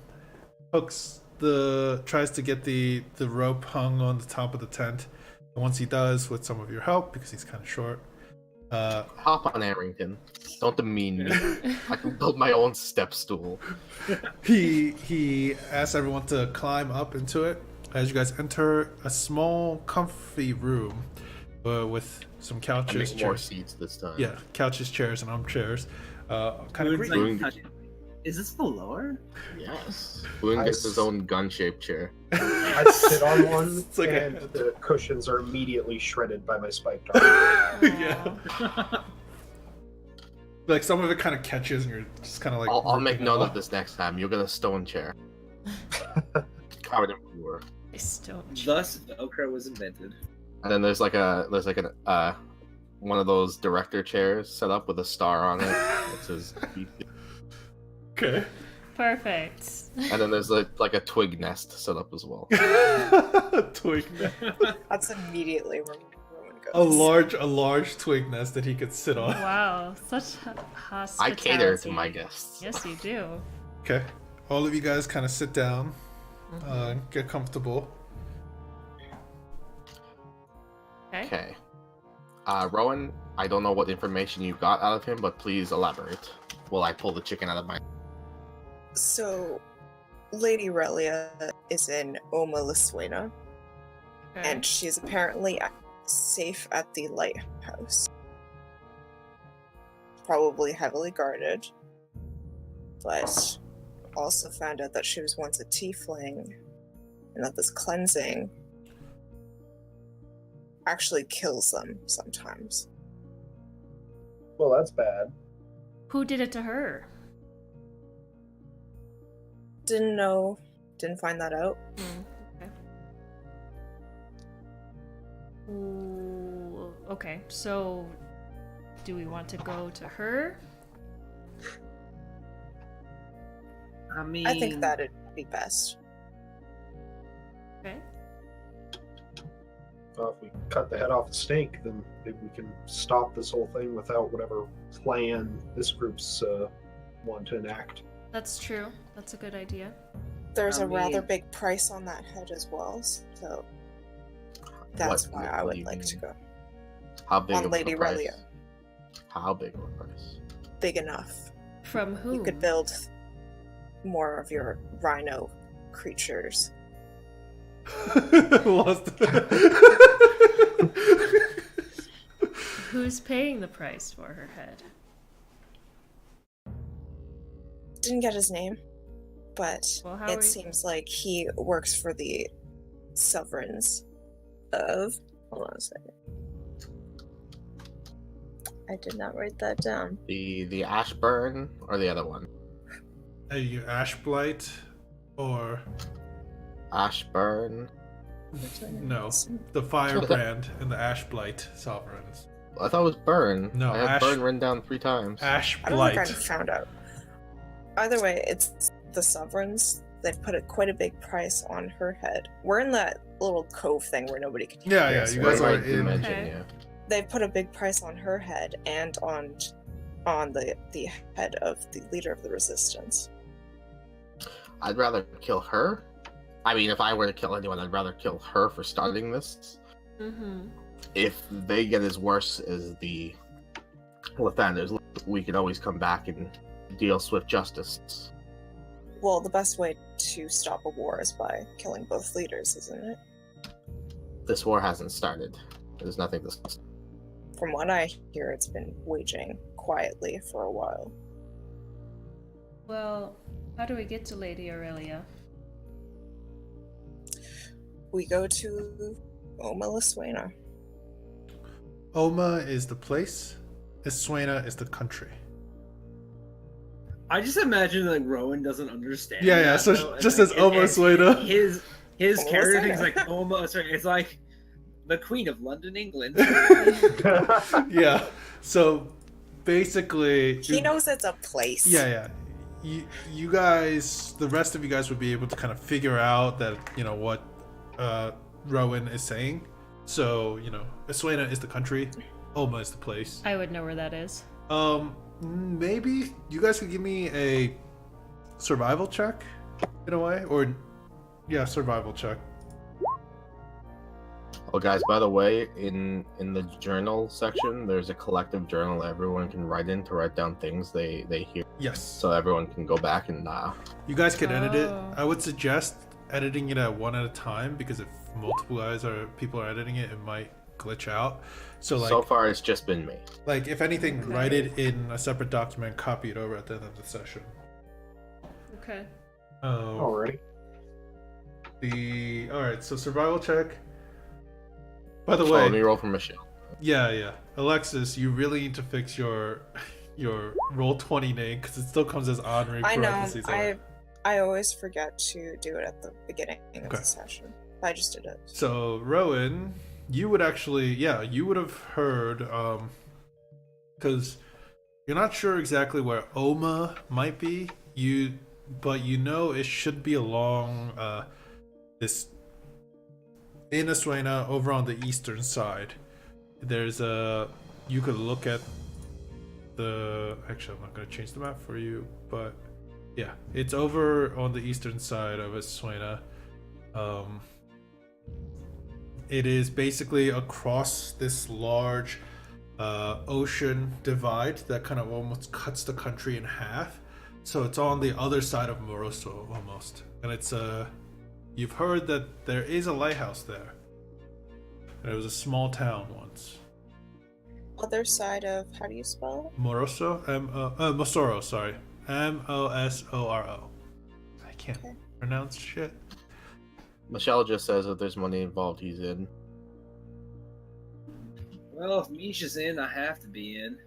tries to get the rope hung on the top of the tent. And once he does, with some of your help, because he's kind of short, Hop on Arrington. Don't demean me. I can build my own step stool. he asks everyone to climb up into it. As you guys enter a small, comfy room with some couches, I make more chairs. seats this time. Yeah, couches, chairs, and armchairs. Kind of Boon's green. like touching. Is this the lore? Yes. Boone gets his own gun-shaped chair. I sit on one, It's like and a- the cushions are immediately shredded by my spiked armor. Yeah. Like some of it kind of catches, and you're just kind of like. I'll make ripping note off. of this next time. You'll get a stone chair. Covered in fur. Just don't. Thus, Velcro was invented. And then there's like an one of those director chairs set up with a star on it. It says Okay. Perfect. and then there's like a twig nest set up as well. Twig nest. That's immediately where Rowan goes. A large twig nest that he could sit on. Wow, such hospitality. I cater to my guests. Yes, you do. Okay. All of you guys kind of sit down, get comfortable. Okay. Okay. Rowan, I don't know what information you got out of him, but please elaborate. While I pull the chicken out of my. So, Lady Relia is in Oma Liswena, Okay. and she's apparently safe at the lighthouse. Probably heavily guarded, but also found out that she was once a tiefling, and that this cleansing actually kills them sometimes. Well, that's bad. Who did it to her? Didn't know, didn't find that out. Okay. Ooh, okay, so do we want to go to her? I mean, I think that'd be best. Okay. If we cut the head off the snake, then maybe we can stop this whole thing without whatever plan this group's want to enact. That's true. That's a good idea. There's I a rather mean- big price on that head as well, so that's why I what would do you like to mean? go. How big On of Lady a price? Relia. How big of a price? Big enough. From who? You could build more of your rhino creatures. Lost. Who's paying the price for her head? Didn't get his name, but Well, how it seems like he works for the sovereigns of. Hold on a second. I did not write that down. The Ashburn or the other one? Are you Ashblight or Ashburn. no? The Firebrand and the Ashblight sovereigns. I thought it was Burn. No, I had Ash- Burn written down 3 times. I don't think I Ashblight. found out. Either way, it's the sovereigns. They've put quite a big price on her head. We're in that little cove thing where nobody can hear Yeah, us, you right? guys Right are in. dimension, Okay. yeah. They've put a big price on her head and on the head of the leader of the resistance. I'd rather kill her. I mean, if I were to kill anyone, I'd rather kill her for starting this. Mm-hmm. If they get as worse as the Lathanders, we can always come back and deal swift justice. Well, the best way to stop a war is by killing both leaders, isn't it? This war hasn't started. There's nothing to stop. From what I hear, it's been waging quietly for a while. Well, how do we get to Lady Aurelia? We go to Oma Liswena. Oma is the place. Iswena is the country. I just imagine like Rowan doesn't understand. Yeah, that, so though, and, just like, as Oma Iswena. His Oma character Iswena. thing's like Oma. Sorry, it's like the Queen of London, England. Yeah. So basically, He knows it's a place. Yeah. You guys, the rest of you guys would be able to kind of figure out that what Rowan is saying. So Iswena is the country, Oma is the place. I would know where that is. Maybe you guys could give me a survival check in a way, or survival check. Oh, guys, by the way, in the journal section, there's a collective journal everyone can write in to write down things they hear, Yes. so everyone can go back and You guys can edit it. Oh. I would suggest editing it at one at a time, because if multiple people are editing it, it might glitch out. So so far it's just been me. if anything, Okay. write it in a separate document, copy it over at the end of the session. Okay. Alrighty. Alright, so survival check. By the Oh, way, let me roll for Michelle. yeah. Alexis, you really need to fix your roll 20 name because it still comes as honorary I know. parentheses. I always forget to do it at the beginning of Okay. the session. I just did it. So Rowan, you would actually, you would have heard, because you're not sure exactly where Oma might be. But you know it should be along this in Asuena over on the eastern side. There's you could look at actually I'm not going to change the map for you, but yeah, it's over on the eastern side of Asuena. It is basically across this large ocean divide that kind of almost cuts the country in half. So it's on the other side of Moroso almost, and it's you've heard that there is a lighthouse there. It was a small town once. Other side of, how do you spell it? Moroso, Mosoro, sorry, Mosoro. I can't pronounce shit. Michelle just says if there's money involved, he's in. Well, if Misha's in, I have to be in.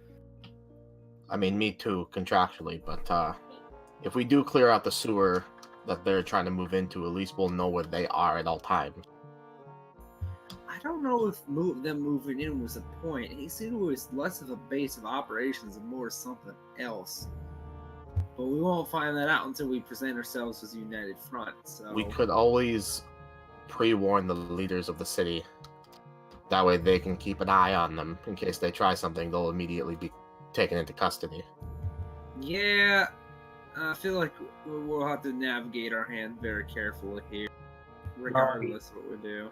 I mean, me too, contractually, but if we do clear out the sewer that they're trying to move into, at least we'll know where they are at all times. I don't know if them moving in was a point. He seemed it was less of a base of operations and more something else. But we won't find that out until we present ourselves as a united front. So We could always pre-warn the leaders of the city. That way they can keep an eye on them. In case they try something, they'll immediately be taken into custody. yeah, I feel like we'll have to navigate our hand very carefully here, regardless of what we do.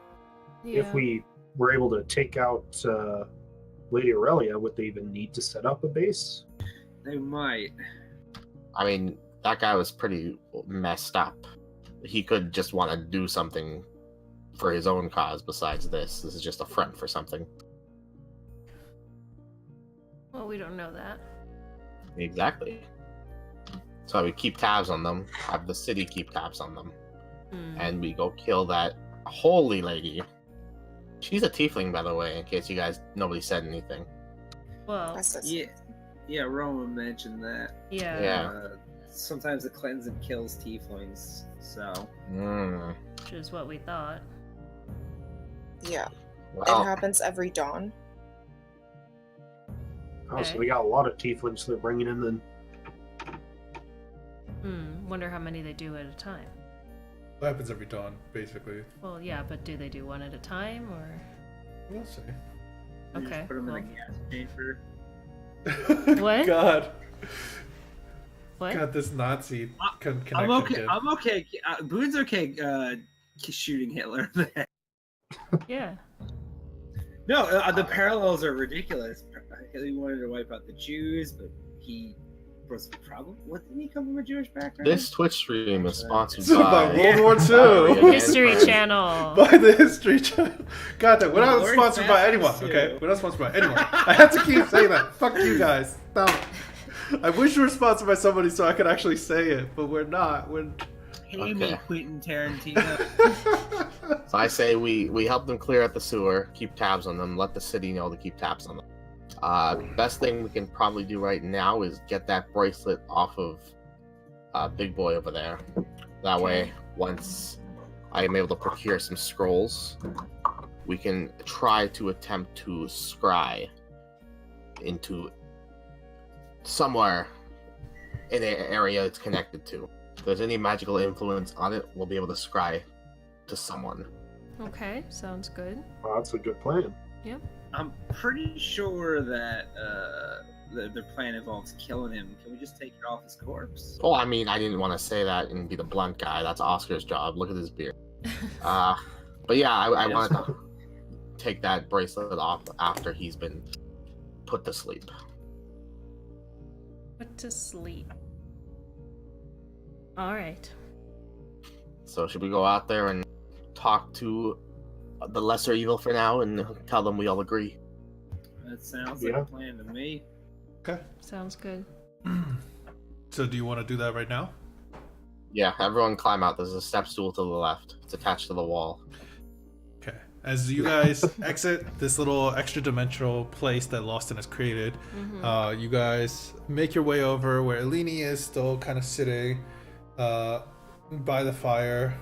If we were able to take out Lady Aurelia, would they even need to set up a base? They might. I mean, that guy was pretty messed up. He could just want to do something for his own cause besides this. This is just a front for something. Well, we don't know that. Exactly. So we keep tabs on them, have the city keep tabs on them, and we go kill that holy lady. She's a tiefling, by the way, in case you guys, nobody said anything. Well, Yeah, Roman mentioned that. yeah. Sometimes the cleansing kills tieflings, so. Which is what we thought. Yeah. Well, It happens every dawn. Oh, so we got a lot of tieflings they're bringing in then. Wonder how many they do at a time. That happens every dawn, basically. Well, yeah, but do they do one at a time, or? We'll see. You Okay. just put them well. in a gas chamber. What? God. What? God, this Nazi connection. I'm okay. again. I'm okay. Boone's okay. Shooting Hitler. Yeah. No, the parallels are ridiculous. He wanted to wipe out the Jews, but he was probably. What did he come from a Jewish background? this Twitch stream is sponsored So by by World War II. History Channel. By the History Channel. God damn, we're not Glorious sponsored by anyone, Bastards okay? too. We're not sponsored by anyone. I have to keep saying that. Fuck you guys. Stop. I wish we were sponsored by somebody so I could actually say it, but we're not. Pay me, Okay. Quentin Tarantino. So I say we help them clear out the sewer, keep tabs on them, let the city know to keep tabs on them. Best thing we can probably do right now is get that bracelet off of Big Boy over there. That way, once I am able to procure some scrolls, we can try to attempt to scry into somewhere in the area it's connected to. If there's any magical influence on it, we'll be able to scry to someone. Okay, sounds good. Well, that's a good plan. I'm pretty sure that their plan involves killing him. Can we just take it off his corpse? Oh, I mean, I didn't want to say that and be the blunt guy. That's Oscar's job. Look at his beard. But yeah, I wanted to take that bracelet off after he's been put to sleep. Put to sleep. Alright. So should we go out there and talk to the lesser evil for now and tell them we all agree? That sounds like a plan to me. Okay. Sounds good. So do you want to do that right now? Yeah, everyone climb out. There's a step stool to the left. It's attached to the wall. Okay. As you guys exit this little extra dimensional place that Lawson has created, you guys make your way over where Eleni is still kind of sitting by the fire.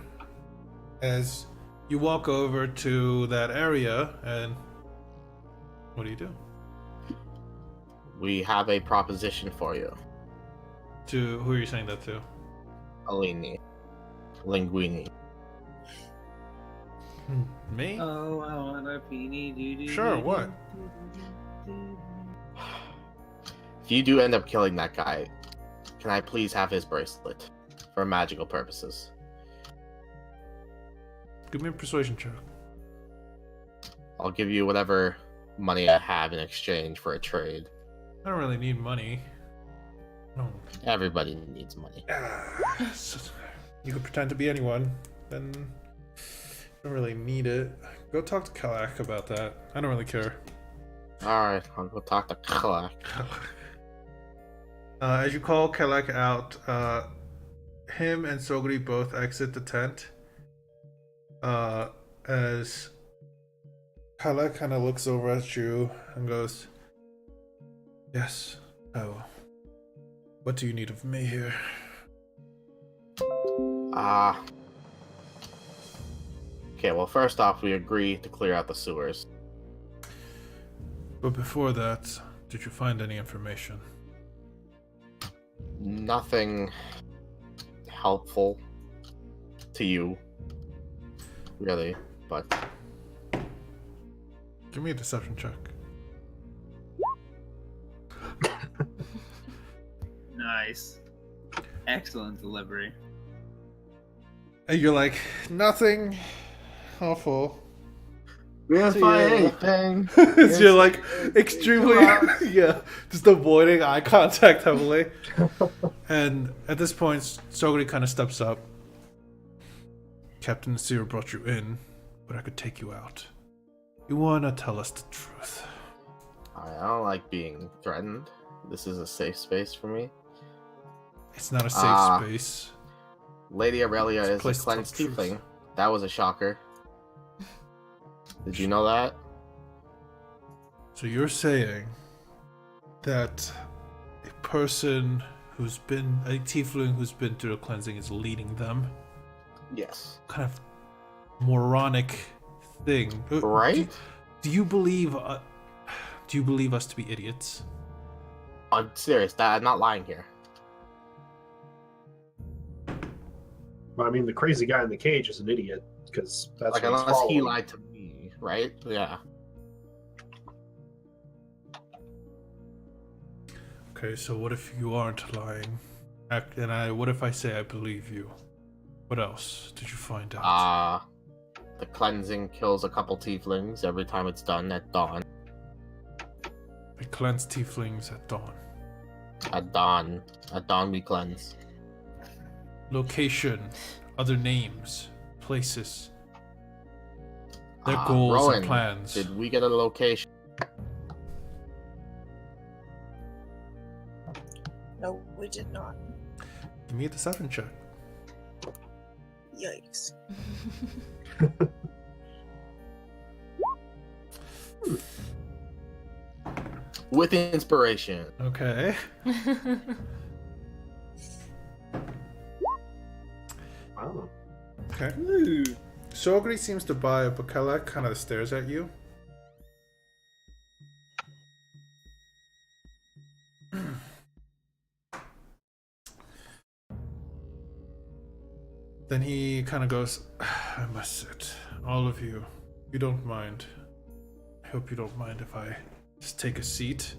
As you walk over to that area, and what do you do? We have a proposition for you. To who are you saying that to? Alini. Linguini. Me? Oh, I want a peenie. Sure, what? If you do end up killing that guy, can I please have his bracelet for magical purposes? Give me a persuasion check. I'll give you whatever money I have in exchange for a trade. I don't really need money. No. Everybody needs money. You could pretend to be anyone, then you don't really need it. Go talk to Kalak about that. I don't really care. Alright, I'll go talk to Kalak. As you call Kalak out, him and Sogri both exit the tent. As Kalak kind of looks over at you and goes, "Yes, I will. What do you need of me here?" Okay, well, first off, we agree to clear out the sewers. But before that, did you find any information? Nothing helpful to you, really, but Give me a deception check. Nice. Excellent delivery. And you're like, nothing awful. we didn't find anything. So you're like extremely, yeah, just avoiding eye contact heavily. And at this point, Sogri kind of steps up. Captain Nasir brought you in, but I could take you out. You wanna tell us the truth? I don't like being threatened. This is a safe space for me. It's not a safe space. Lady Aurelia It's a is a place to tell cleansed the truth. tiefling. That was a shocker. Did you know that? So you're saying that a person who's been a tiefling who's been through the cleansing is leading them? Yes. Kind of moronic thing, Right? Do you believe? Do you believe us to be idiots? I'm serious. I'm not lying here. Well, I mean, the crazy guy in the cage is an idiot because that's Like, what he's unless he following. lied to me, right? Yeah. Okay, so what if you aren't lying? What if I say I believe you? What else did you find out? The cleansing kills a couple tieflings every time it's done at dawn. I cleanse tieflings at dawn. At dawn. At dawn we cleanse. Location, other names, places, their goals and Rowan, plans. did we get a location? No, we did not. Give me a deception check. Yikes. With inspiration. Okay. Wow. Okay. Ooh. Sogri seems to buy it, but Kalak kind of stares at you. Then he kind of goes, I must sit. All of you, you don't mind. I hope you don't mind if I just take a seat.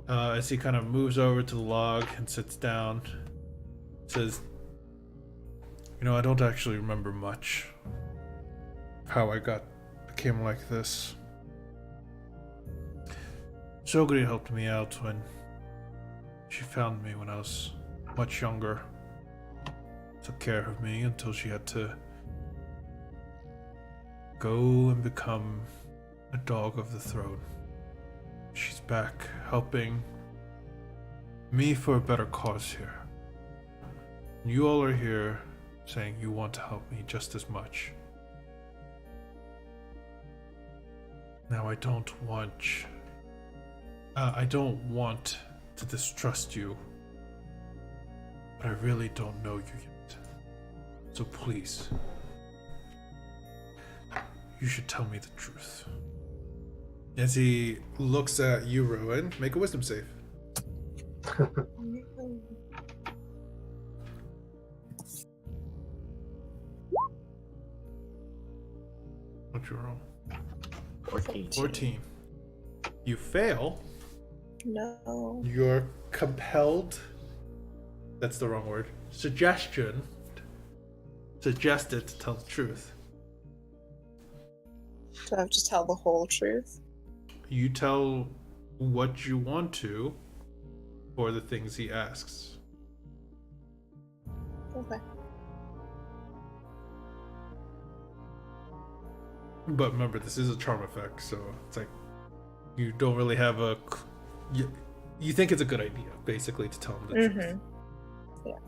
As he kind of moves over to the log and sits down, says, you know, I don't actually remember much of how I became like this. Sogri helped me out when she found me when I was much younger. Took care of me until she had to go and become a dog of the throne. She's back helping me for a better cause here. You all are here saying you want to help me just as much. Now, I don't want to distrust you, but I really don't know you yet. So please, you should tell me the truth. As he looks at you, Rowan, make a wisdom save. What's your roll? 14. You fail. No. You're compelled. That's the wrong word. Suggested to tell the truth. Do I have to tell the whole truth? You tell what you want to, or the things he asks. Okay. But remember, this is a charm effect, so it's like you don't really have a. You think it's a good idea, basically, to tell him the truth. Yeah.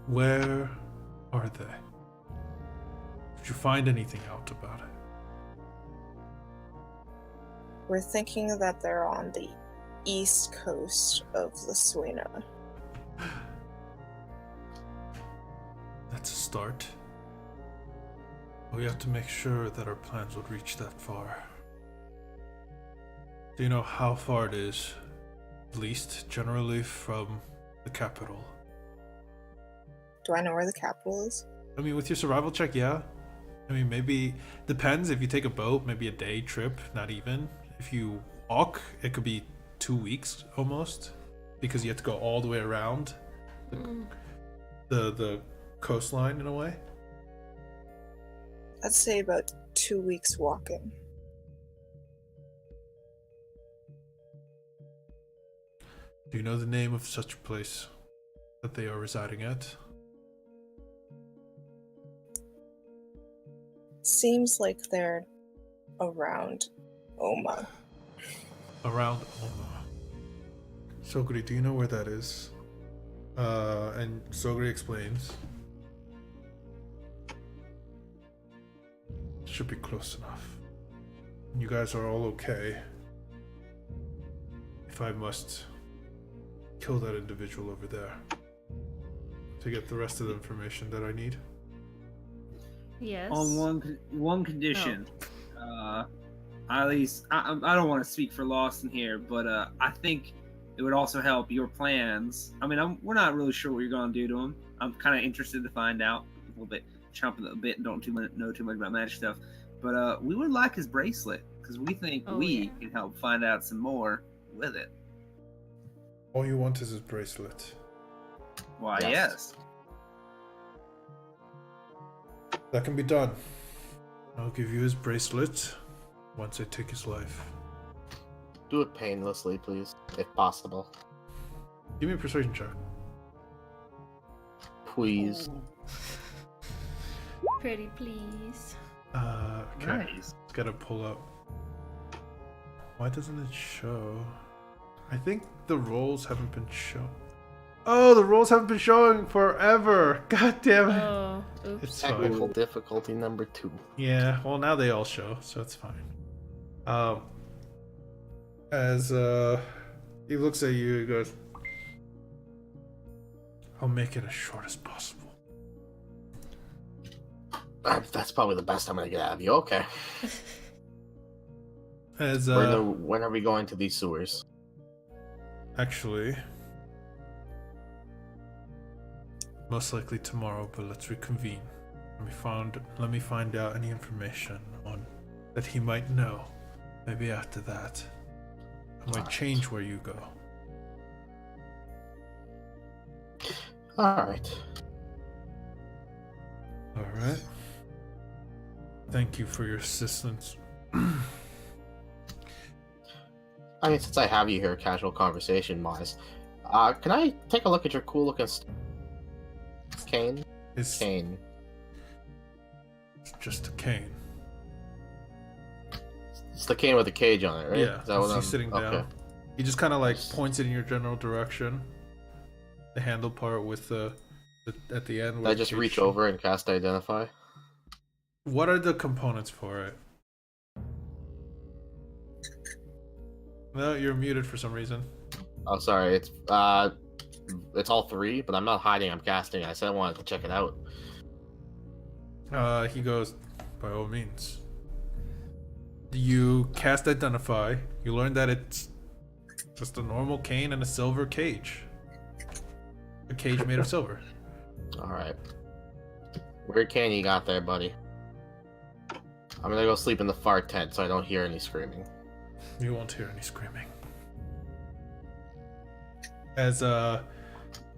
Where are they? Did you find anything out about it? We're thinking that they're on the east coast of Lathanders. That's a start. We have to make sure that our plans would reach that far. Do you know how far it is, at least generally, from the capital? Do I know where the capital is? I mean, with your survival check, yeah. I mean, maybe depends. If you take a boat, maybe a day trip, not even. If you walk, it could be 2 weeks almost, because you have to go all the way around the coastline in a way. I'd say about 2 weeks walking. Do you know the name of such a place that they are residing at? Seems like they're around Oma. Around Oma. Sogri, do you know where that is? And Sogri explains. Should be close enough. You guys are all okay. If I must kill that individual over there to get the rest of the information that I need. Yes. On one condition. At least I don't want to speak for Lawson here, but I think it would also help your plans. I mean, we're not really sure what you're going to do to him. I'm kind of interested to find out a little bit, chomping a bit, and don't know too much about magic stuff. But we would like his bracelet because we think can help find out some more with it. All you want is his bracelet. Why, yes. That can be done. I'll give you his bracelet once I take his life. Do it painlessly, please, if possible. Give me a persuasion check. Please. Pretty please. Okay. Nice. It's gotta pull up. Why doesn't it show? I think the rolls haven't been shown. Oh, the rolls haven't been showing forever. God damn it. Oh, oops. It's Technical fine. difficulty number 2. Yeah, well now they all show, so it's fine. As he looks at you, he goes, I'll make it as short as possible. That's probably the best I'm gonna get out of you. Okay. As When are we going to these sewers? actually, most likely tomorrow, but let's reconvene. Let me find out any information on that he might know. Maybe after that, I might change where you go. Alright. Alright. Thank you for your assistance. I mean, since I have you here, casual conversation wise, can I take a look at your cool looking cane? It's Cane. just a cane. It's the cane with the cage on it, right? Yeah, Is that what he's I'm... sitting down. Okay. He just kind of like points it in your general direction. the handle part with the at the end. Can where I the just cage reach should- over and cast Identify? What are the components for it? No, you're muted for some reason. Oh, sorry. It's all three, but I'm not hiding. I'm casting. I said I wanted to check it out. He goes, by all means. You cast Identify. You learn that it's just a normal cane and a silver cage. A cage made of silver. All right. Weird cane you got there, buddy. I'm gonna go sleep in the far tent so I don't hear any screaming. You won't hear any screaming. As Oh,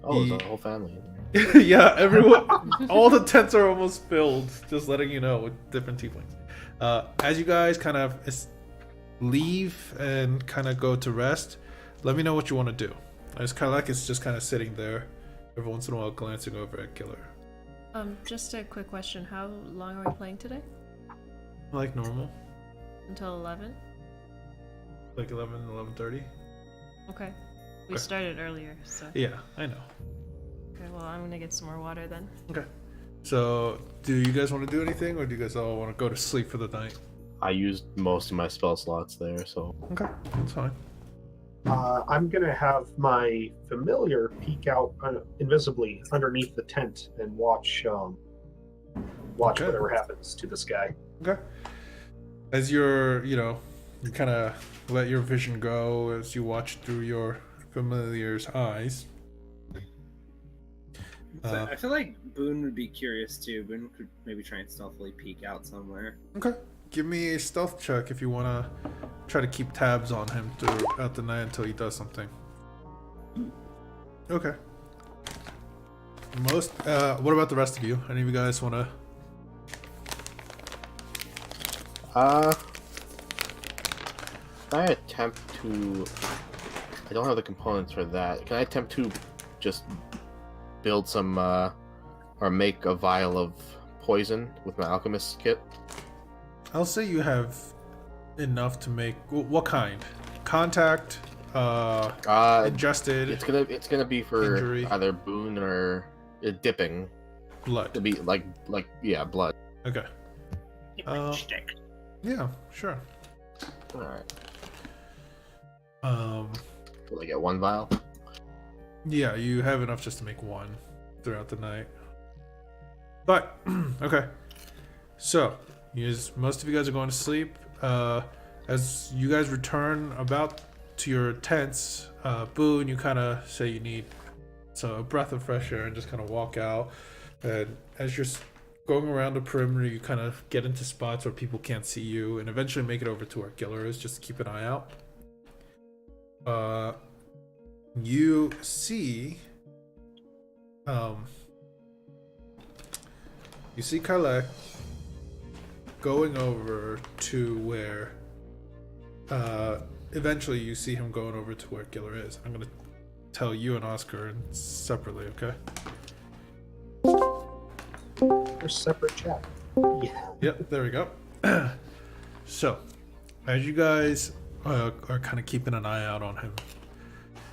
there's a whole family in there. yeah, everyone, all the tents are almost filled. Just letting you know, with different tieflings. As you guys kind of leave and kind of go to rest, let me know what you want to do. As Kalak is just kind of sitting there, every once in a while glancing over at Killer. Just a quick question. How long are we playing today? Like normal, Until 11? like 11, 11:30. Okay. We Okay. started earlier, so. Yeah, I know. Okay, well, I'm gonna get some more water then. Okay. So, do you guys want to do anything, or do you guys all want to go to sleep for the night? I used most of my spell slots there, so Okay, that's fine. I'm gonna have my familiar peek out invisibly underneath the tent and watch Okay. whatever happens to this guy. Okay. As you're, you kind of let your vision go as you watch through your familiar's eyes. So I feel like Boone would be curious too. Boone could maybe try and stealthily peek out somewhere. Okay. Give me a stealth check if you want to try to keep tabs on him throughout the night until he does something. Okay. What about the rest of you? Any of you guys want to? Can I attempt to... I don't have the components for that. Can I attempt to just build some, or make a vial of poison with my alchemist kit? I'll say you have enough to make. What kind? Contact. Ingested. It's gonna be for Injury. either boon or dipping. Blood. To be like yeah, blood. Okay. Stick. Yeah. Sure. All right. Um. Will I get one vial? Yeah, you have enough just to make one throughout the night. But okay. So, most of you guys are going to sleep. As you guys return about to your tents, Boone, you kind of say you need a breath of fresh air and just kind of walk out. And as you're going around the perimeter, you kind of get into spots where people can't see you, and eventually make it over to where Giller is, just to keep an eye out. You see, Kalek going over to where, eventually you see him going over to where Giller is. I'm gonna tell you and Oscar separately, okay? They're separate chat. Yeah. Yep, there we go. So, as you guys are kind of keeping an eye out on him,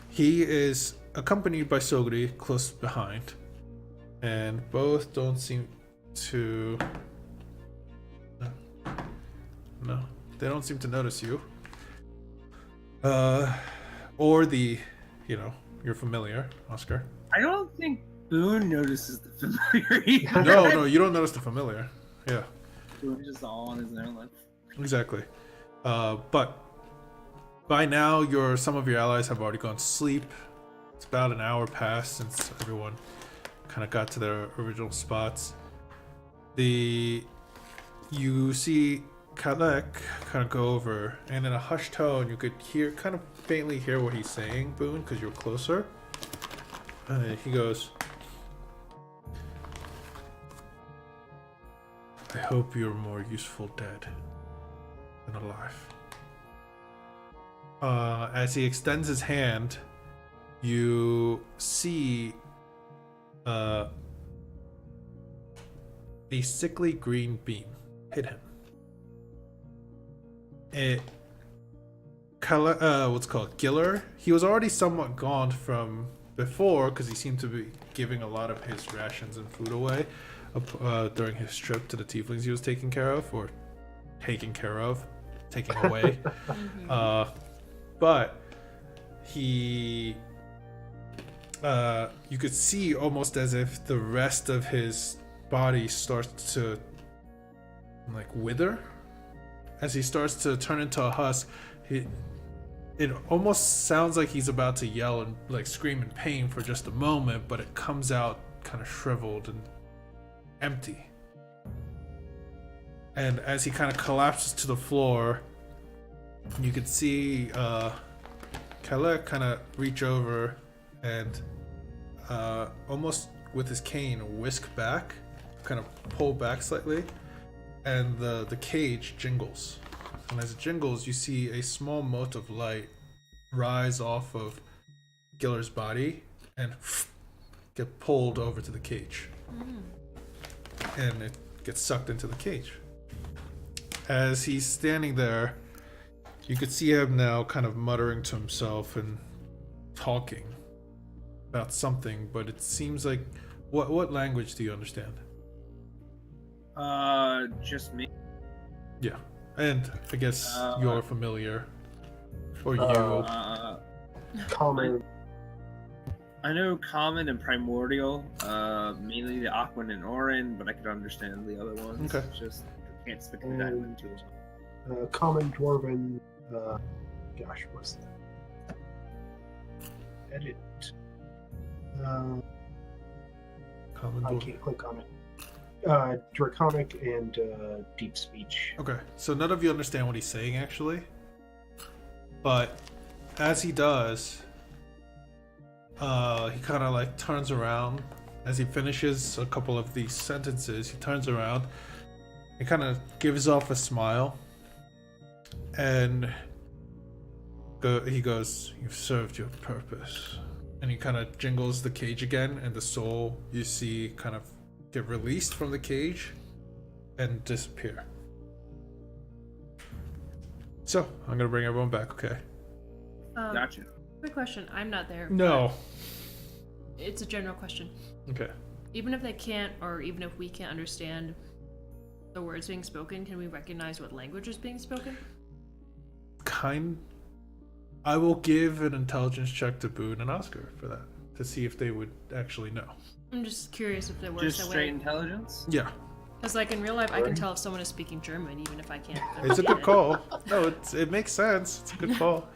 he is accompanied by Sogri close behind, and both don't seem to... No, they don't seem to notice you. Or your familiar, Oscar. I don't think Boone notices the familiar either. No, you don't notice the familiar. Yeah. Boone's just all on his own, like. Exactly. But by now, some of your allies have already gone to sleep. It's about an hour past since everyone kind of got to their original spots. You see Kalek kind of go over, and in a hushed tone, you could kind of faintly hear what he's saying, Boone, because you're closer. He goes, "I hope you're more useful dead than alive." As he extends his hand, you see a sickly green beam hit him. Giller, he was already somewhat gaunt from before, because he seemed to be giving a lot of his rations and food away during his trip to the tieflings he was taking care of, or taking away. But he, you could see almost as if the rest of his body starts to like wither as he starts to turn into a husk. It almost sounds like he's about to yell and like scream in pain for just a moment, but it comes out kind of shriveled and empty. And as he kind of collapses to the floor, you could see Calais kind of reach over and almost with his cane whisk back, kind of pull back slightly, and the cage jingles. And as it jingles, you see a small mote of light rise off of Giller's body and get pulled over to the cage. And it gets sucked into the cage. As he's standing there, you could see him now kind of muttering to himself and talking about something, but it seems like... What language do you understand? Just me. Yeah. And I guess you're familiar. Or you. Common. I know Common and Primordial, mainly the Aquan and Orin, but I could understand the other ones. Okay. Just can't speak the dialect too well. Common, Dwarven. Gosh, what's that? Edit. Common I Dwarf. can't click on it. Draconic and deep speech. Okay, so none of you understand what he's saying actually, but as he does, he kind of like turns around as he finishes a couple of these sentences. He turns around and kind of gives off a smile, and he goes, "You've served your purpose," and he kind of jingles the cage again, and the soul you see kind of get released from the cage and disappear. So I'm gonna bring everyone back, okay? Gotcha. Quick question. I'm not there. No. but It's a general question. Okay. Even if they can't, or even if we can't understand the words being spoken, can we recognize what language is being spoken? I will give an intelligence check to Boone and Oscar for that, to see if they would actually know. I'm just curious if it works Just that straight way. intelligence? Yeah. Because like in real life, I can tell if someone is speaking German, even if I can't. It's a good understand it. call. No, it makes sense. It's a good call.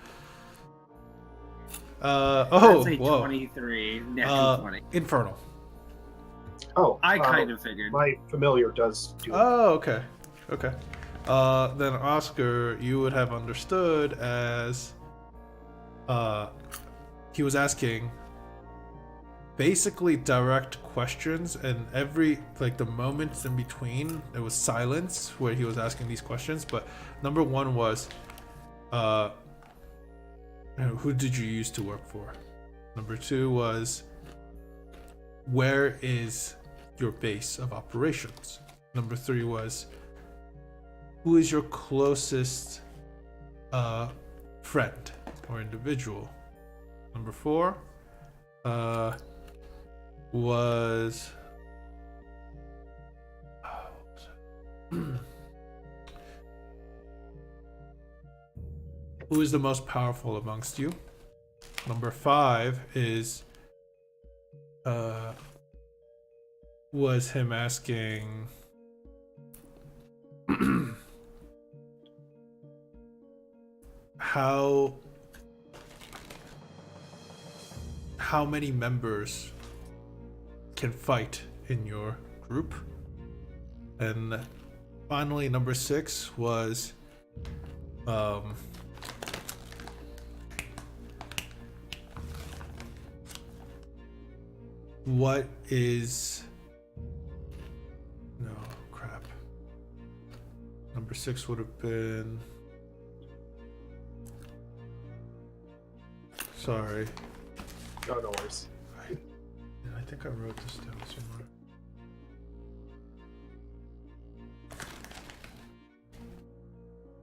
I'd say Whoa. 23, natural 20. Infernal. Oh, I kind of figured. My familiar does do. Oh, okay. Okay. Then Oscar, you would have understood as he was asking basically direct questions, and every like the moments in between there was silence where he was asking these questions. But number one was who did you used to work for? Number two was, where is your base of operations? Number three was, who is your closest friend or individual? Number four was who is the most powerful amongst you? Number five is was him asking how many members can fight in your group? And finally, number six was what is no crap. Number six would have been, sorry. Oh, no worries. I think I wrote this down somewhere.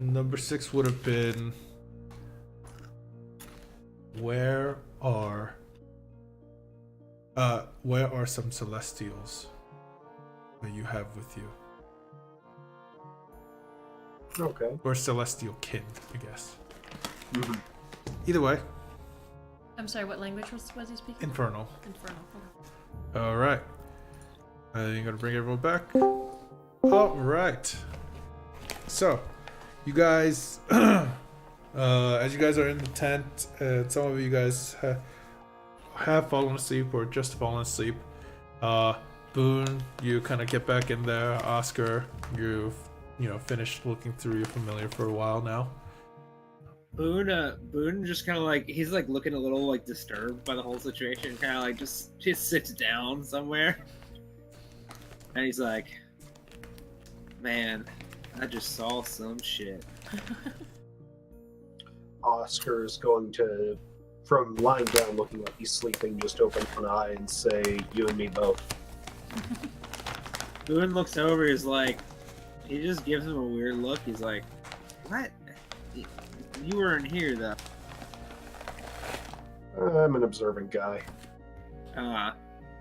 Number six would have been, where are Where are some Celestials that you have with you? Okay. Or Celestial kin, I guess. Mm-hmm. Either way, I'm sorry, what language was he speaking? Infernal. Infernal. Alright. I'm gonna bring everyone back. Alright. So, you guys, as you guys are in the tent, and some of you guys have fallen asleep or just fallen asleep. Boone, you kind of get back in there. Oscar, you've finished looking through your familiar for a while now. Boone just kind of like, he's like looking a little like disturbed by the whole situation, kind of like just sits down somewhere, and he's like, man, I just saw some shit. Oscar is going to, from lying down looking like he's sleeping, just open one eye and say, you and me both. Boone looks over, he's like, he just gives him a weird look, he's like, what? You weren't here though. I'm an observant guy.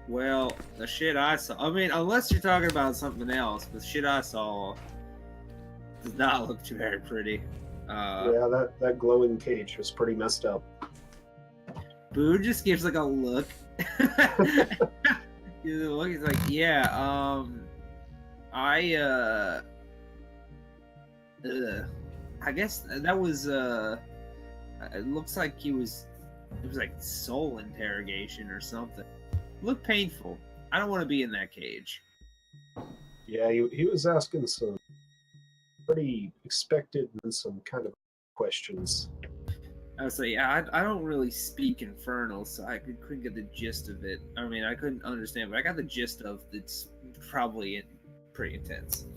Well, the shit I saw, I mean, unless you're talking about something else, the shit I saw does not look very pretty. Yeah, that glowing cage was pretty messed up. Boo just gives like a look. He's like, yeah, I guess that was, it looks like it was like soul interrogation or something. It looked painful. I don't want to be in that cage. Yeah, he was asking some pretty expected and some kind of questions. I was like, yeah, I don't really speak Infernal, so I couldn't get the gist of it. I mean, I couldn't understand, but I got the gist of it's probably pretty intense.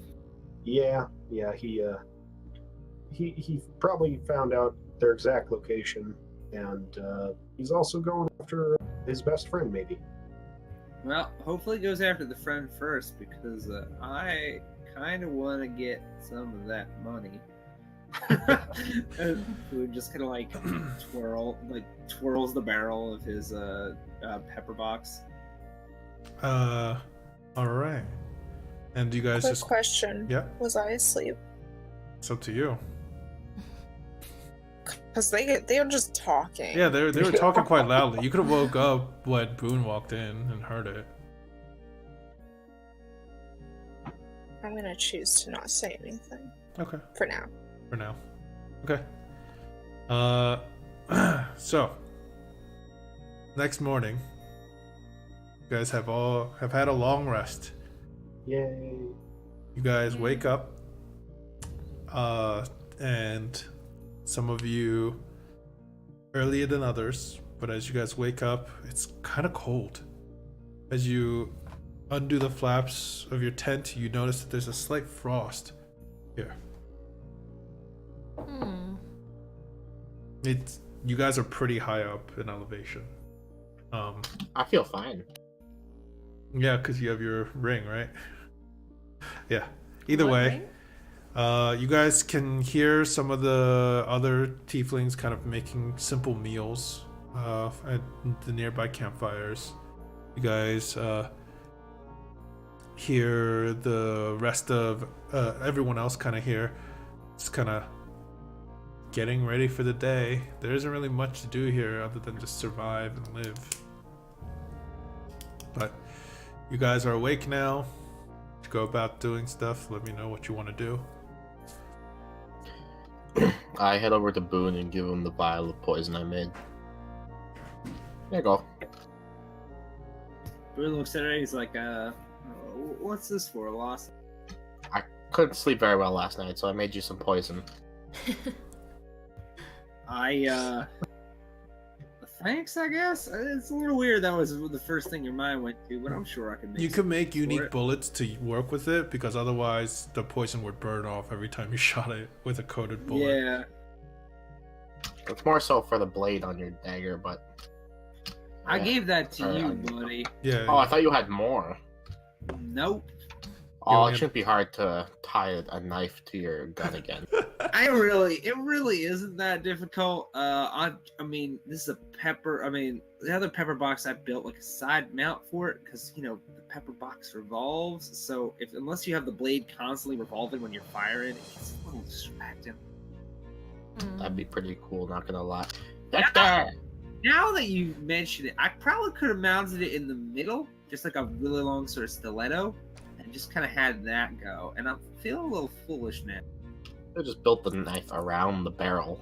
Yeah, he probably found out their exact location, and he's also going after his best friend, maybe. Well, hopefully he goes after the friend first, because I kind of want to get some of that money. Who just kind of like twirls the barrel of his pepper box. All right. And you guys Quick just question. Yeah. Was I asleep? It's up to you. Because they were just talking. Yeah, they were talking quite loudly. You could have woke up when Boone walked in and heard it. I'm gonna choose to not say anything. Okay. For now. For now. Okay. So next morning, you guys have had a long rest. Yay. You guys wake up, and some of you earlier than others, but as you guys wake up, it's kind of cold. As you undo the flaps of your tent, you notice that there's a slight frost here. You guys are pretty high up in elevation. I feel fine. Yeah, because you have your ring, right? Yeah. Either What way, ring? you guys can hear some of the other tieflings kind of making simple meals at the nearby campfires. You guys hear the rest of everyone else kind of here. It's kind of getting ready for the day. There isn't really much to do here other than just survive and live. But you guys are awake now. Go about doing stuff. Let me know what you want to do. I head over to Boone and give him the vial of poison I made. There you go. Boone looks at it, he's like, what's this for, Lost? I couldn't sleep very well last night, so I made you some poison. Thanks, I guess. It's a little weird that was the first thing your mind went to, but I'm sure I can make You can make unique it. bullets to work with it, because otherwise the poison would burn off every time you shot it with a coated bullet. Yeah. It's more so for the blade on your dagger, but... I yeah. gave that to you, Alright. buddy. Yeah. Oh, I thought you had more. Nope. Oh, Yeah. it shouldn't be hard to tie a knife to your gun again. It really isn't that difficult. I mean, this is a pepper. I mean, the other pepper box I built like a side mount for it because the pepper box revolves. So unless you have the blade constantly revolving when you're firing, it gets a little distracting. That'd be pretty cool. Not gonna lie. Now that you mention it, I probably could have mounted it in the middle, just like a really long sort of stiletto, and just kind of had that go. And I'm feeling a little foolish now. I just built the knife around the barrel.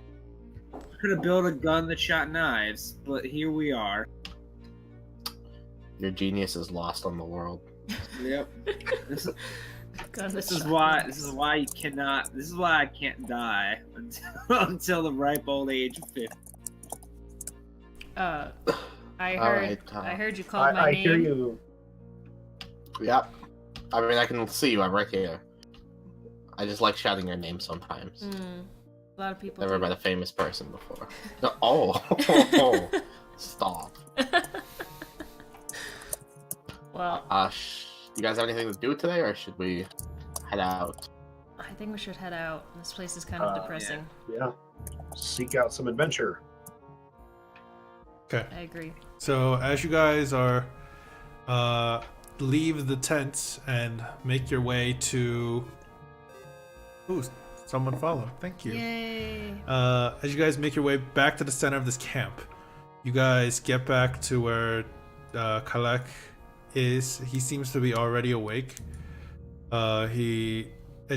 Could have built a gun that shot knives, but here we are. Your genius is lost on the world. Yep. This is why you cannot. This is why I can't die until the ripe old age of 50. I heard you call my I name. hear you. Yep. I mean, I can see you. I'm right here. I just like shouting your name sometimes. A lot of people. Never do. met a famous person before. Oh, stop. Well, you guys have anything to do today, or should we head out? I think we should head out. This place is kind of depressing. Yeah. Seek out some adventure. Okay. I agree. So as you guys are leave the tent and make your way to someone follow. Thank you. Yay. As you guys make your way back to the center of this camp, you guys get back to where Kalek is. He seems to be already awake. As you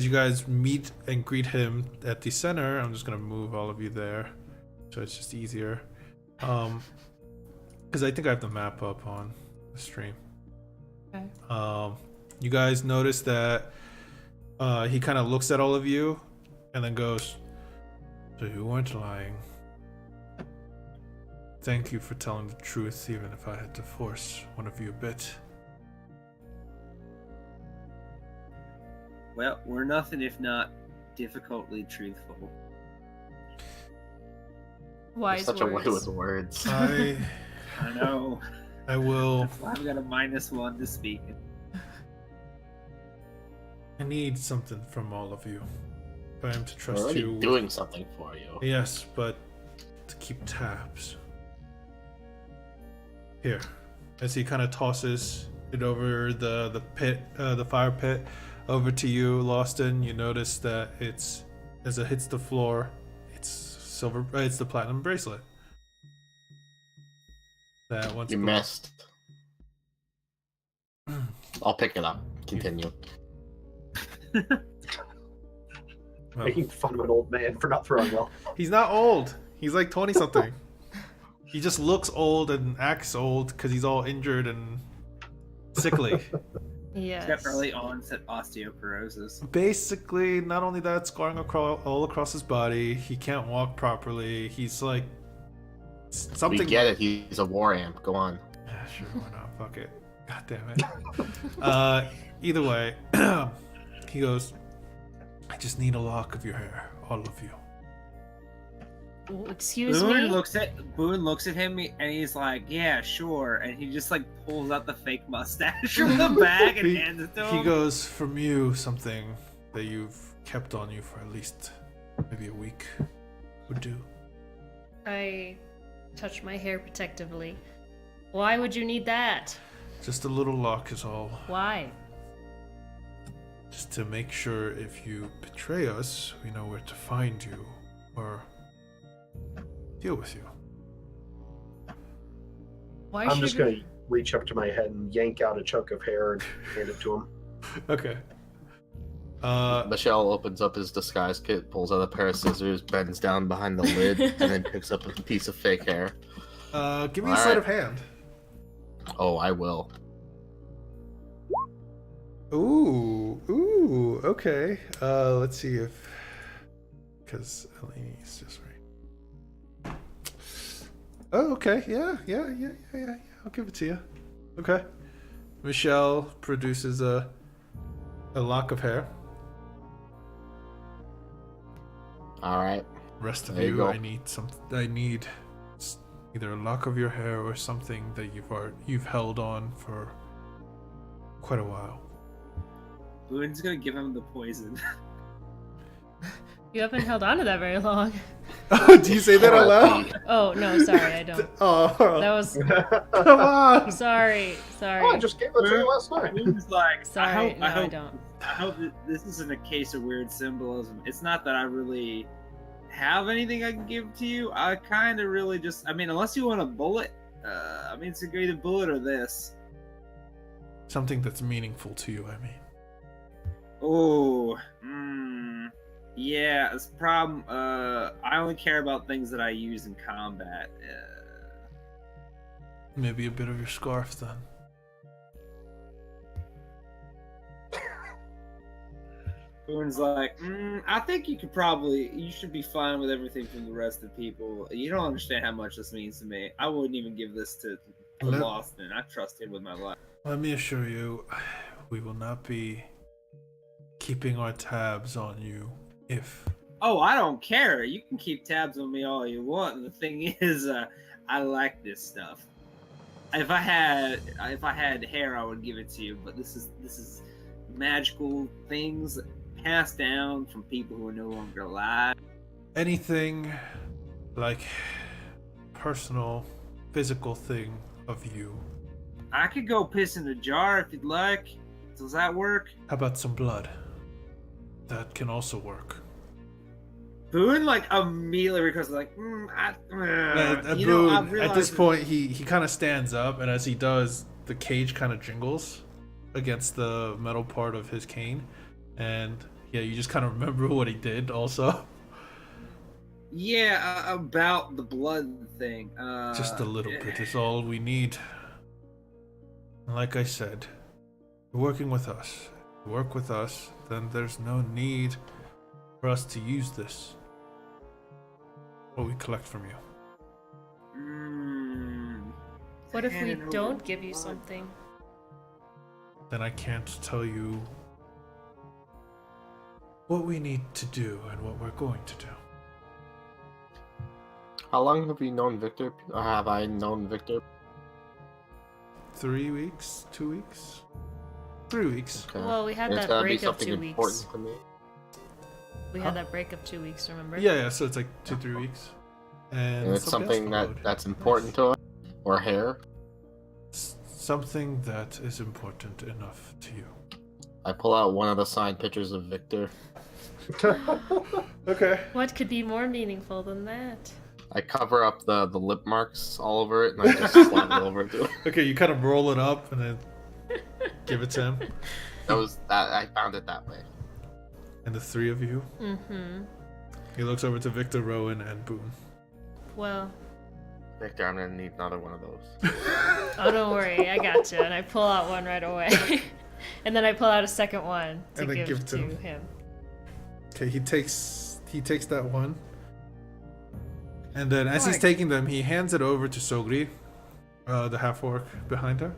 guys meet and greet him at the center, I'm just gonna move all of you there so it's just easier. Because I think I have the map up on the stream. Okay. You guys notice that he kind of looks at all of you and then goes, "So you weren't lying. Thank you for telling the truth, even if I had to force one of you a bit." Well, we're nothing if not difficultly truthful. Wise Such a way words. with words. I know. I will. That's why I've got a -1 to speak. I need something from all of you. If I am to We're trust already you. doing something for you. Yes, but to keep tabs. Here, as he kind of tosses it over the pit, the fire pit, over to you, Lawston. You notice that as it hits the floor, it's silver. It's the platinum bracelet. That once You missed. I'll pick it up. Continue. Well, Making fun of an old man for not throwing well. he's not old. He's like 20 something. He just looks old and acts old because he's all injured and sickly. Yes. He's got early onset osteoporosis. Basically, not only that, scarring all across his body. He can't walk properly. He's like something. We get it. He's a war amp. Go on. Yeah, sure, why not? Fuck it. God damn it. Either way, he goes, "I just need a lock of your hair, all of you." Oh, excuse Boone me. looks at him and he's like, "Yeah, sure," and he just like pulls out the fake mustache from the bag and hands it to him. He goes, "From you, something that you've kept on you for at least maybe a week would do." I touch my hair protectively. Why would you need that? Just a little lock is all. Why? Just to make sure if you betray us, we know where to find you or deal with you. Why I'm should just going to reach up to my head and yank out a chunk of hair and hand it to him. Okay. Michelle opens up his disguise kit, pulls out a pair of scissors, bends down behind the lid, and then picks up a piece of fake hair. Give me a All sleight right. of hand. Oh, I will. Ooh, okay. Let's see if, because Eleni's just right. Oh, okay, yeah. I'll give it to you. Okay. Michelle produces a lock of hair. All right. Rest of There you you, go. I need either a lock of your hair or something that you've held on for quite a while. Boone's gonna give him the poison. You haven't held on to that very long. Oh, do you say that out loud? Oh, no, sorry, I don't. Oh, That was... come on. Sorry. Oh, I just gave it to you last night. Boon's like, Sorry, I hope don't. I hope that this isn't a case of weird symbolism. It's not that I really have anything I can give to you. I kind of really just, I mean, unless you want a bullet, I mean, it's either bullet or this. Something that's meaningful to you, I mean. Oh, yeah, it's a problem. I only care about things that I use in combat. Maybe a bit of your scarf then. Boon's like, I think you should be fine with everything from the rest of the people. You don't understand how much this means to me. I wouldn't even give this to Lawson. I trust him with my life. Let me assure you, we will not be keeping our tabs on you if... Oh, I don't care. You can keep tabs on me all you want. And the thing is, I like this stuff. If I had hair, I would give it to you. But this is magical things passed down from people who are no longer alive. Anything like personal, physical thing of you. I could go piss in a jar if you'd like. Does that work? How about some blood? That can also work. Boone like immediately requests like, Boone, I've realized at this point, he kind of stands up, and as he does, the cage kind of jingles against the metal part of his cane, and yeah, you just kind of remember what he did also. Yeah, about the blood thing. Just a little bit is all we need. Like I said, you're working with us. You work with us, then there's no need for us to use this. What we collect from you. What if we don't give you something? Then I can't tell you what we need to do and what we're going to do. How long have you known Victor? Or have I known Victor? 3 weeks? 2 weeks? 3 weeks. Okay. Well, we had And it's that gotta be break of something 2 important weeks. to me. We had that break of 2 weeks, remember? Yeah, so it's like 2-3 weeks. And And it's something else followed. that's important to us? Or hair? Something that is important enough to you. I pull out one of the signed pictures of Victor. Okay. What could be more meaningful than that? I cover up the lip marks all over it, and I just slide it over to him. Okay, you kind of roll it up and then give it to him. I found it that way. And the three of you. Mm-hmm. He looks over to Victor, Rowan, and Boone. Well, Victor, I'm gonna need another one of those. oh, don't worry, I got you. And I pull out one right away. And then I pull out a second one to And then give to him. him. Okay, he takes that one. And then as he's taking them, he hands it over to Sogri, the half-orc behind him.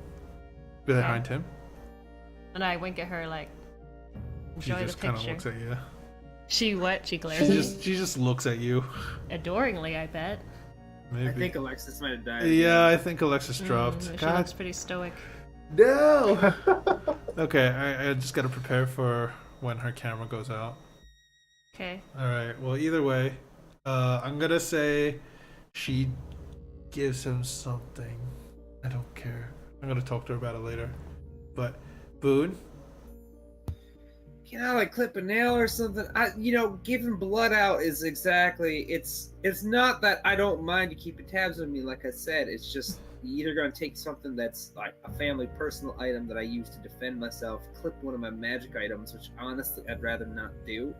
And I wink at her like, She enjoy just the kind of picture. looks at you. She what? She glares at me? She just looks at you. Adoringly, I bet. Maybe. I think Alexis might have died. Yeah, I think Alexis dropped. She God, looks pretty stoic. no! Okay, I just gotta prepare for when her camera goes out. Okay. Alright, well, either way, I'm gonna say she gives him something. I don't care. I'm gonna talk to her about it later. But, Boone? Can I like clip a nail or something? Giving blood out is exactly. It's not that I don't mind you keeping tabs on me. Like I said, it's just you're either gonna take something that's like a family personal item that I use to defend myself, clip one of my magic items, which honestly I'd rather not do.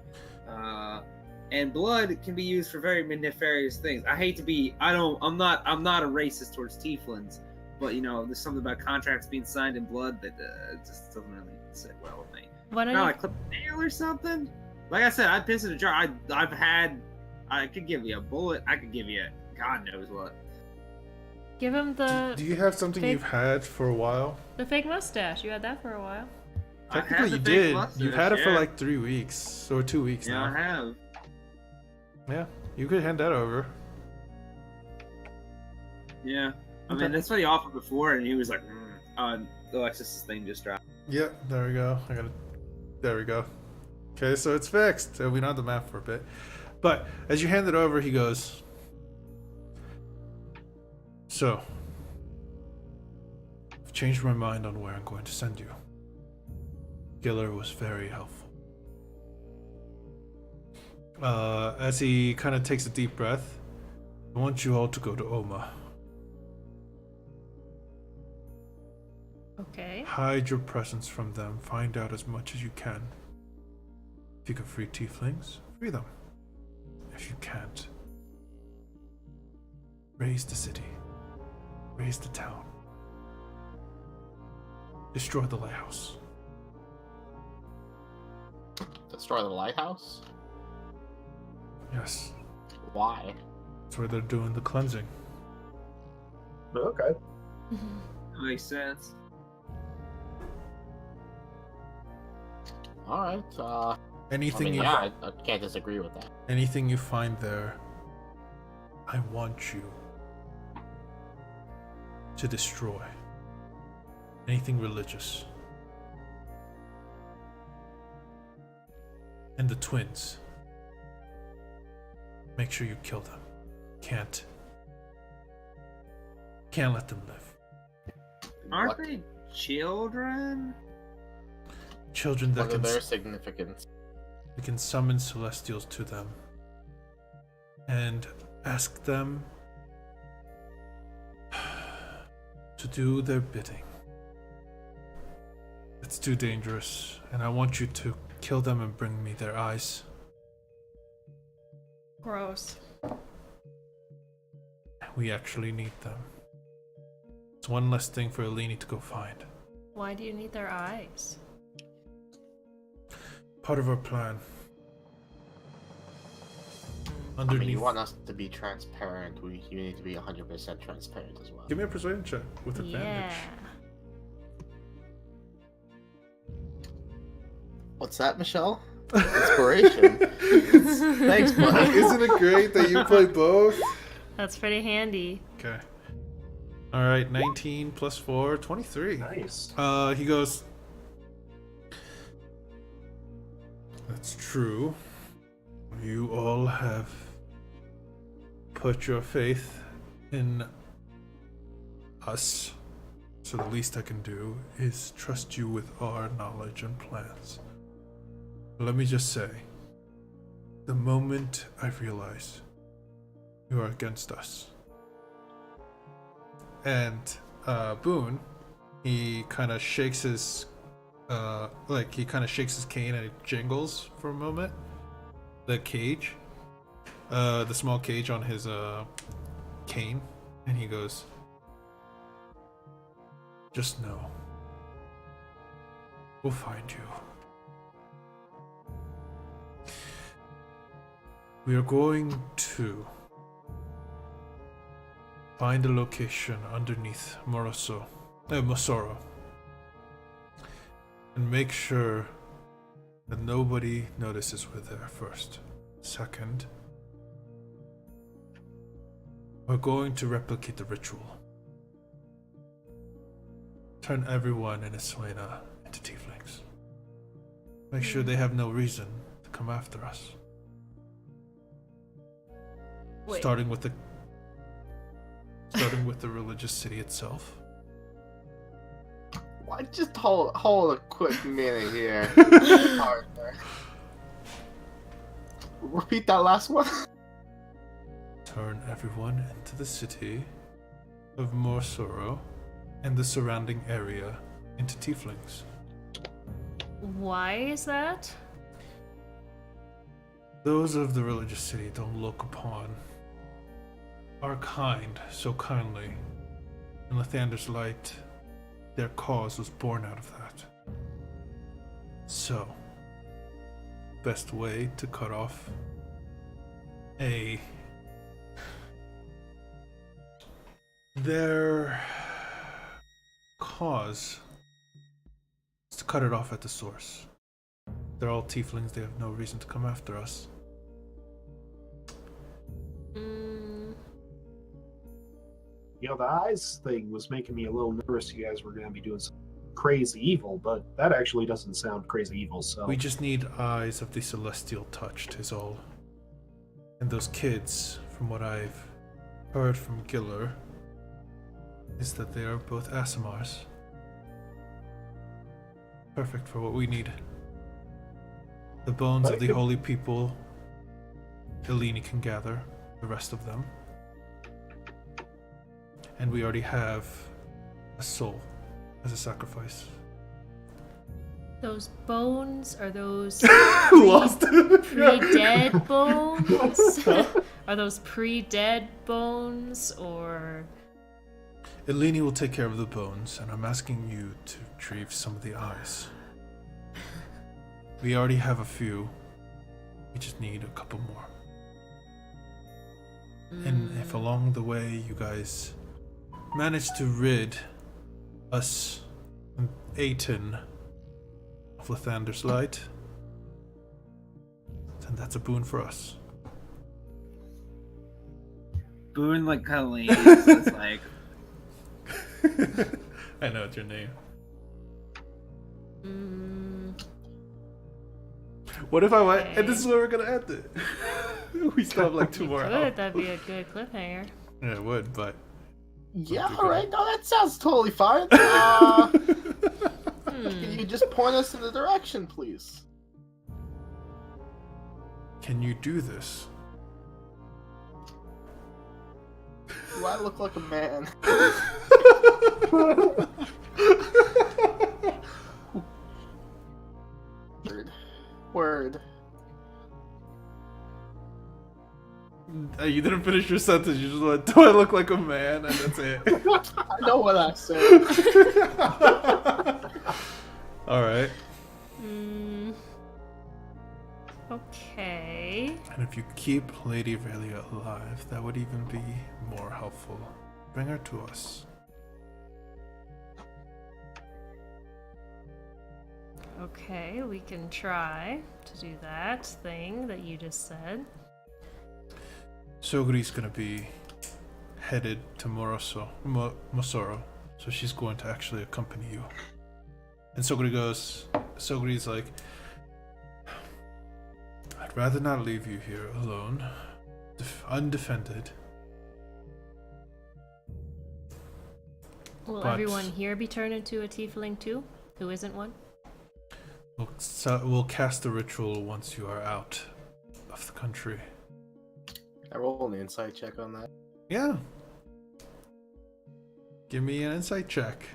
And blood can be used for very nefarious things. I hate to be. I'm not a racist towards tieflings, but there's something about contracts being signed in blood that just doesn't really sit well with me. Why don't No, you like clip a nail or something. Like I said, I'd piss in a jar. I could give you a bullet. I could give you God knows what. give him the Do you have something fake- you've had for a while? the fake mustache? You had that for a while. I've had Technically, the you fake did. mustache, You've had it for yeah. like 3 weeks or 2 weeks Yeah, I now. have. Yeah, you could hand that over. Yeah. I Okay. mean, that's what he offered before, and he was like, Alexis's thing just dropped. Yeah, there we go. There we go. Okay, so it's fixed. So we don't have the map for a bit. But as you hand it over, he goes, so, I've changed my mind on where I'm going to send you. Giller was very helpful. As he kind of takes a deep breath, I want you all to go to Oma. Okay. Hide your presence from them. Find out as much as you can. If you can free tieflings, free them. If you can't, raise the city. Raise the town. Destroy the lighthouse. Destroy the lighthouse? Yes. Why? That's where they're doing the cleansing. Okay. Makes sense. Alright, Anything I can't disagree with that. anything you find there, I want you to destroy. Anything religious. And the twins. Make sure you kill them. Can't let them live. Aren't they children? Children that What are their significance? we can summon celestials to them and ask them to do their bidding. It's too dangerous, and I want you to kill them and bring me their eyes. Gross. We actually need them. It's one less thing for Eleni to go find. Why do you need their eyes? Part of our plan. I mean, Underneath. you want us to be transparent, you need to be 100% transparent as well. Give me a persuasion check with advantage. Yeah. What's that, Michelle? Inspiration. Thanks, buddy. Isn't it great that you play both? That's pretty handy. Okay. Alright, 19 plus 4, 23. Nice. He goes, that's true. You all have put your faith in us. So the least I can do is trust you with our knowledge and plans. Let me just say, the moment I realize you are against us, and Boone, he kind of shakes his, cane and it jingles for a moment. The cage, the small cage on his cane, and he goes, "Just know, we'll find you. We are going to find a location underneath Mosoro, and make sure that nobody notices we're there first. Second, we're going to replicate the ritual. Turn everyone in Islena into tieflings. Make sure they have no reason to come after us. Wait. Starting with the religious city itself. Why just hold a quick minute here. Partner. Repeat that last one. Turn everyone into the city of Morsoro and the surrounding area into tieflings. Why is that? Those of the religious city don't look upon our kind so kindly. In Lathanders Light, their cause was born out of that. So, best way to cut off their cause is to cut it off at the source. They're all tieflings, they have no reason to come after us. You know, the eyes thing was making me a little nervous. You guys were going to be doing something crazy evil, but that actually doesn't sound crazy evil, so... We just need eyes of the celestial touched is all. And those kids, from what I've heard from Giller, is that they are both Asimars. Perfect for what we need. The bones of the holy people, Eleni can gather the rest of them. And we already have a soul as a sacrifice. Those bones are those Lost. pre-dead bones? Are those pre-dead bones or? Eleni will take care of the bones, and I'm asking you to retrieve some of the eyes. We already have a few. We just need a couple more. And if along the way you guys manage to rid us and Aiton of Lathanders Light, then that's a boon for us. Boone like kind of leans. It's like, I know it's your name. What if I went, and this is where we're gonna end it? We still have like 2 more hours. Good, that'd be a good cliffhanger. Yeah, it would, but Yeah, alright, no, that sounds totally fine. Can you just point us in the direction, please? can you do this? Do I look like a man? Word. You didn't finish your sentence. You just went, "Do I look like a man?" And that's it. I know what I said. All right. Okay. And if you keep Lady Velia alive, that would even be more helpful. Bring her to us. Okay, we can try to do that thing that you just said. Sogri's gonna be headed to Mosoro, so she's going to actually accompany you. And Sogri's like, I'd rather not leave you here alone, undefended. Will But- everyone here be turned into a tiefling too? Who isn't one? We'll cast a ritual once you are out of the country. I roll an insight check on that. Yeah. Give me an insight check.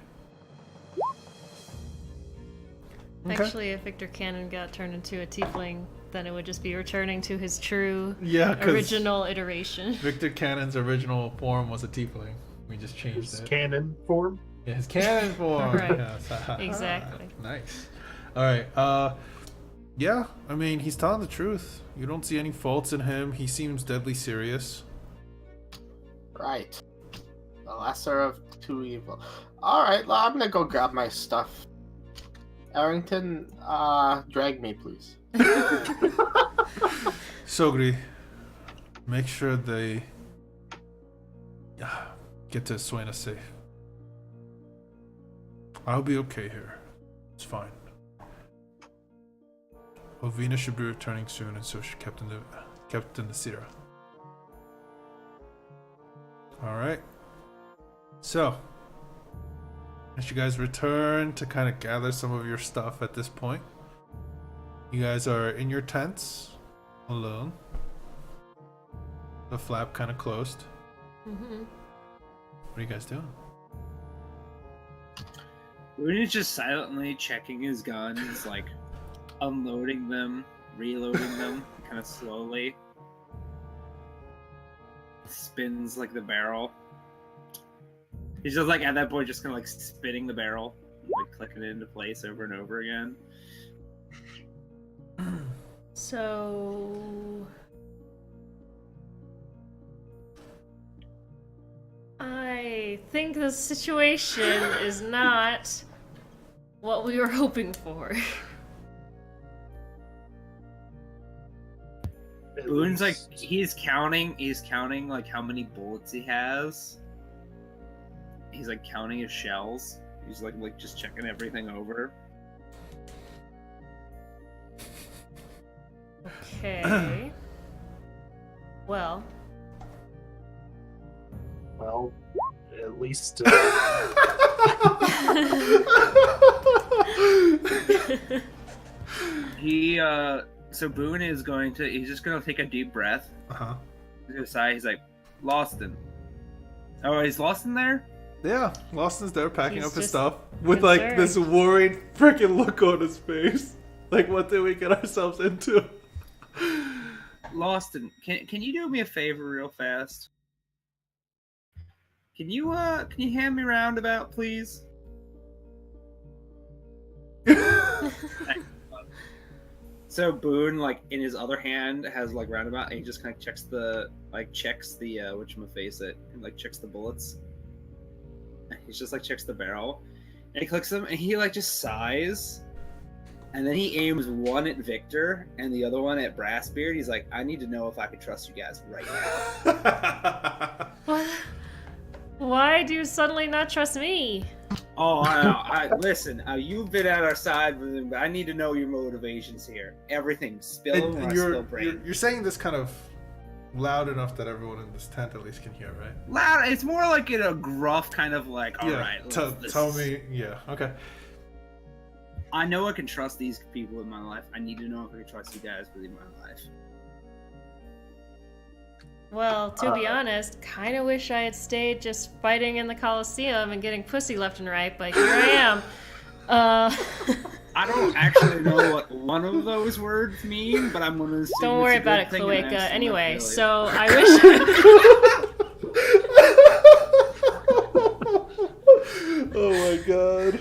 Okay. Actually, if Victor Cannon got turned into a tiefling, then it would just be returning to his true Yeah, 'cause original iteration. Victor Cannon's original form was a tiefling. We just changed His it. canon form. Yeah, his cannon form. Right. Yes. Exactly. Nice. All right. Yeah. I mean, he's telling the truth. You don't see any faults in him. He seems deadly serious. Right. The lesser of two evil. Alright, well, I'm gonna go grab my stuff. Arrington, drag me, please. Sogri, make sure they get to Suena safe. I'll be okay here. It's fine. Ovina should be returning soon, and so should Captain Nasira. Alright. So, as you guys return to kind of gather some of your stuff at this point, you guys are in your tents, alone. The flap kind of closed. Mm-hmm. What are you guys doing? Rudy's just silently checking his guns, like unloading them, reloading them, kind of slowly. Spins like the barrel. He's just like at that point, just kind of like spinning the barrel, like clicking it into place over and over again. So I think the situation is not what we were hoping for. Boone's like he's counting like how many bullets he has. He's like counting his shells. He's like just checking everything over. Okay. Well, Well, at least He so Boone is he's just gonna take a deep breath. Uh-huh. He's gonna sigh. He's like, Lawson. Oh, is Lawson there? Yeah, Lawson's there packing He's up his just stuff with like concerned. this worried freaking look on his face. Like, what did we get ourselves into? Lawson, can you do me a favor real fast? Can you hand me roundabout, please? So Boone, like in his other hand, has like roundabout, and he just kind of checks the whatchamaface it, and like checks the bullets. He just like checks the barrel, and he clicks them, and he like just sighs, and then he aims one at Victor and the other one at Brassbeard. He's like, I need to know if I can trust you guys right now. what? Why do you suddenly not trust me? Oh, I listen. You've been at our side with him, but I need to know your motivations here. Everything. Spill them or I spill brain. You're saying this kind of loud enough that everyone in this tent at least can hear, right? Loud. It's more like in a gruff kind of like. All right. Tell me. Yeah. Okay. I know I can trust these people in my life. I need to know if I can trust you guys with my life. Well, to be honest, kind of wish I had stayed just fighting in the Coliseum and getting pussy left and right, but here I am. I don't actually know what one of those words mean, but I'm going to assume Don't worry it's a about it, good thing and Cloaca. Anyway, absolutely. so I wish... Oh my god.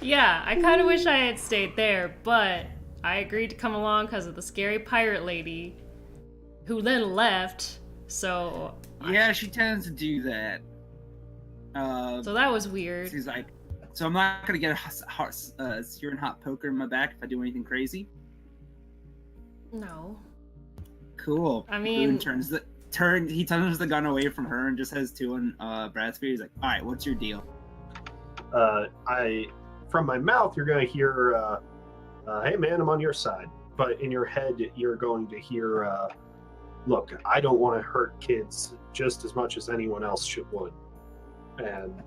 Yeah, I kind of wish I had stayed there, but I agreed to come along because of the scary pirate lady, who then left, so... Yeah, she tends to do that. So that was weird. She's like, so I'm not going to get a searing hot poker in my back if I do anything crazy? No. Cool. I mean... Boone he turns the gun away from her and just has two on Brad's feet. He's like, alright, what's your deal? From my mouth, you're going to hear, hey man, I'm on your side. But in your head, you're going to hear, look, I don't want to hurt kids just as much as anyone else would. And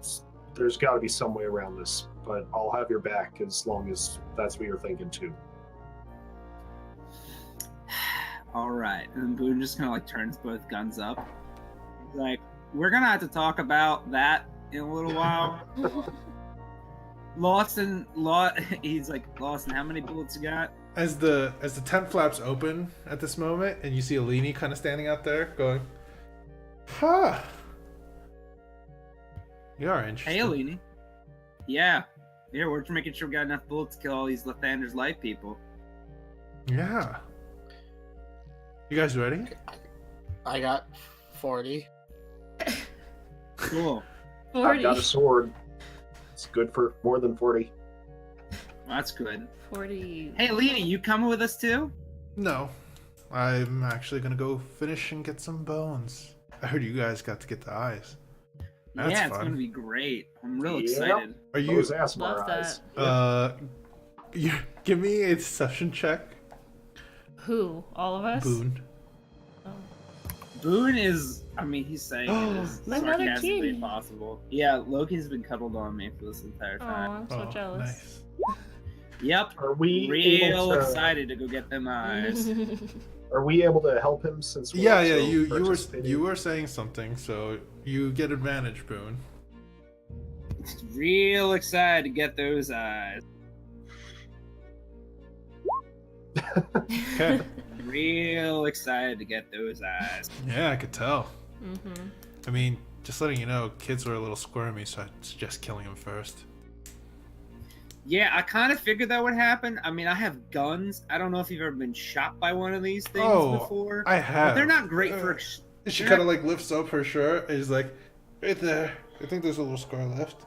there's got to be some way around this. But I'll have your back as long as that's what you're thinking too. Alright. And then Boone just kind of like turns both guns up. He's like, we're going to have to talk about that in a little while. He's like, Lawson, how many bullets you got? As the tent flaps open at this moment, and you see Alini kind of standing out there, going, "Huh, you are interesting." Hey, Alini. Yeah, we're just making sure we got enough bullets to kill all these Lathanders Light people. Yeah. You guys ready? I got 40. Cool. 40. I've got a sword. It's good for more than 40. That's good. 40. Hey, Alini, you coming with us too? No, I'm actually gonna go finish and get some bones. I heard you guys got to get the eyes. That's yeah, it's fun. gonna be great. I'm real Yep. excited. Are you? Those ass Love eyes. Give me a deception check, Who? All of us? Boone. Boone is, I mean, he's saying it as Another sarcastically kitty. possible. Yeah, Loki's been cuddled on me for this entire Oh, time. I'm so jealous. Nice. Yep. Are we Real able to, excited to go get them eyes. Are we able to help him since we're Yeah, also you participating? were saying something, so you get advantage, Boone. Real excited to get those eyes. Okay. Real excited to get those eyes. Yeah, I could tell. Mm-hmm. I mean, just letting you know, kids were a little squirmy, so I'd suggest killing them first. Yeah, I kind of figured that would happen. I mean, I have guns. I don't know if you've ever been shot by one of these things before. I have. But they're not great for... She kind of like lifts up her shirt and is like, right there. I think there's a little scar left.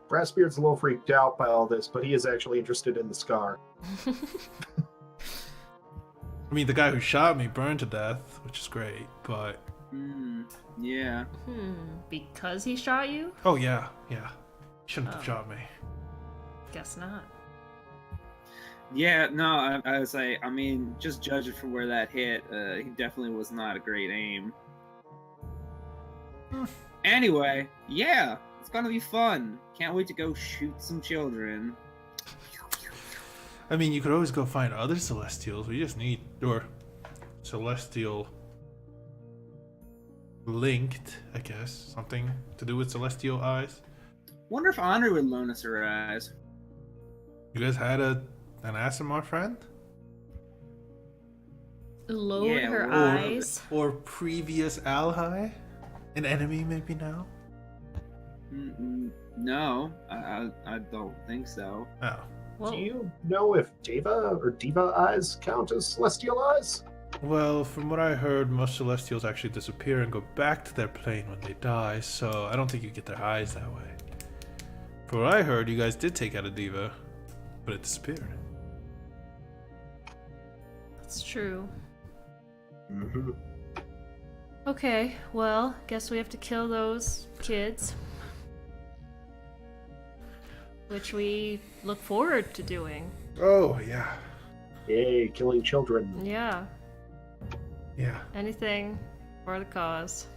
Brassbeard's a little freaked out by all this, but he is actually interested in the scar. I mean, the guy who shot me burned to death, which is great, but Yeah. Because he shot you? Oh yeah. Shouldn't have Oh. shot me. Guess not. Yeah, no, I was like, I mean, just judging from where that hit, he definitely was not a great aim. Anyway, yeah, it's gonna be fun. Can't wait to go shoot some children. I mean, you could always go find other Celestials. We just need Celestial linked, I guess. Something to do with Celestial eyes. Wonder if Andre would loan us her eyes. You guys had an ASMR friend? Load Yeah, her or- eyes. Or previous ally? An enemy maybe now? No, I don't think so. Oh. Well, Do you know if Diva eyes count as celestial eyes? Well, from what I heard, most Celestials actually disappear and go back to their plane when they die, so I don't think you get their eyes that way. From what I heard, you guys did take out a Diva, but it disappeared. that's true. Mm-hmm. Okay, well, guess we have to kill those kids. Which we look forward to doing. Oh, yeah. Yay, killing children. Yeah, Yeah. anything for the cause.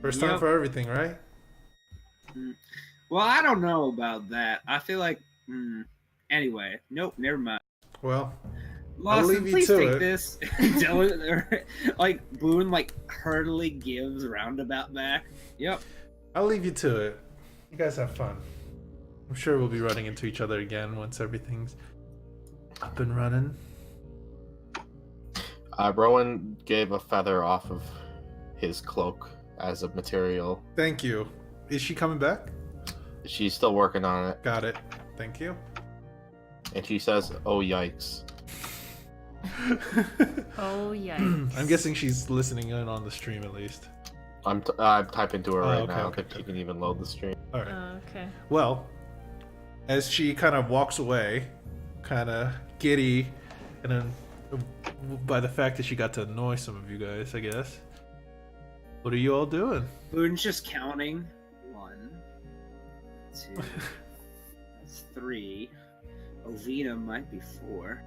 First time Yep. for everything, right? Well, I don't know about that. I feel like. Anyway, nope, never mind. Well, Lawson, leave you please to take it. this. Like Boone, like heartily gives roundabout back. Yep. I'll leave you to it. You guys have fun. I'm sure we'll be running into each other again once everything's up and running. Rowan gave a feather off of his cloak as a material. Thank you. Is she coming back? She's still working on it, Got it. Thank you. and she says, "Oh yikes!" Oh, yikes. I'm guessing she's listening in on the stream at least. I'm typing to her right okay, now. I don't okay, think she can even load the stream. All right. Okay. Well, as she kind of walks away, kind of giddy, and then by the fact that she got to annoy some of you guys, I guess. What are you all doing? Boone's just counting. 1, 2, that's 3. Ovina might be 4.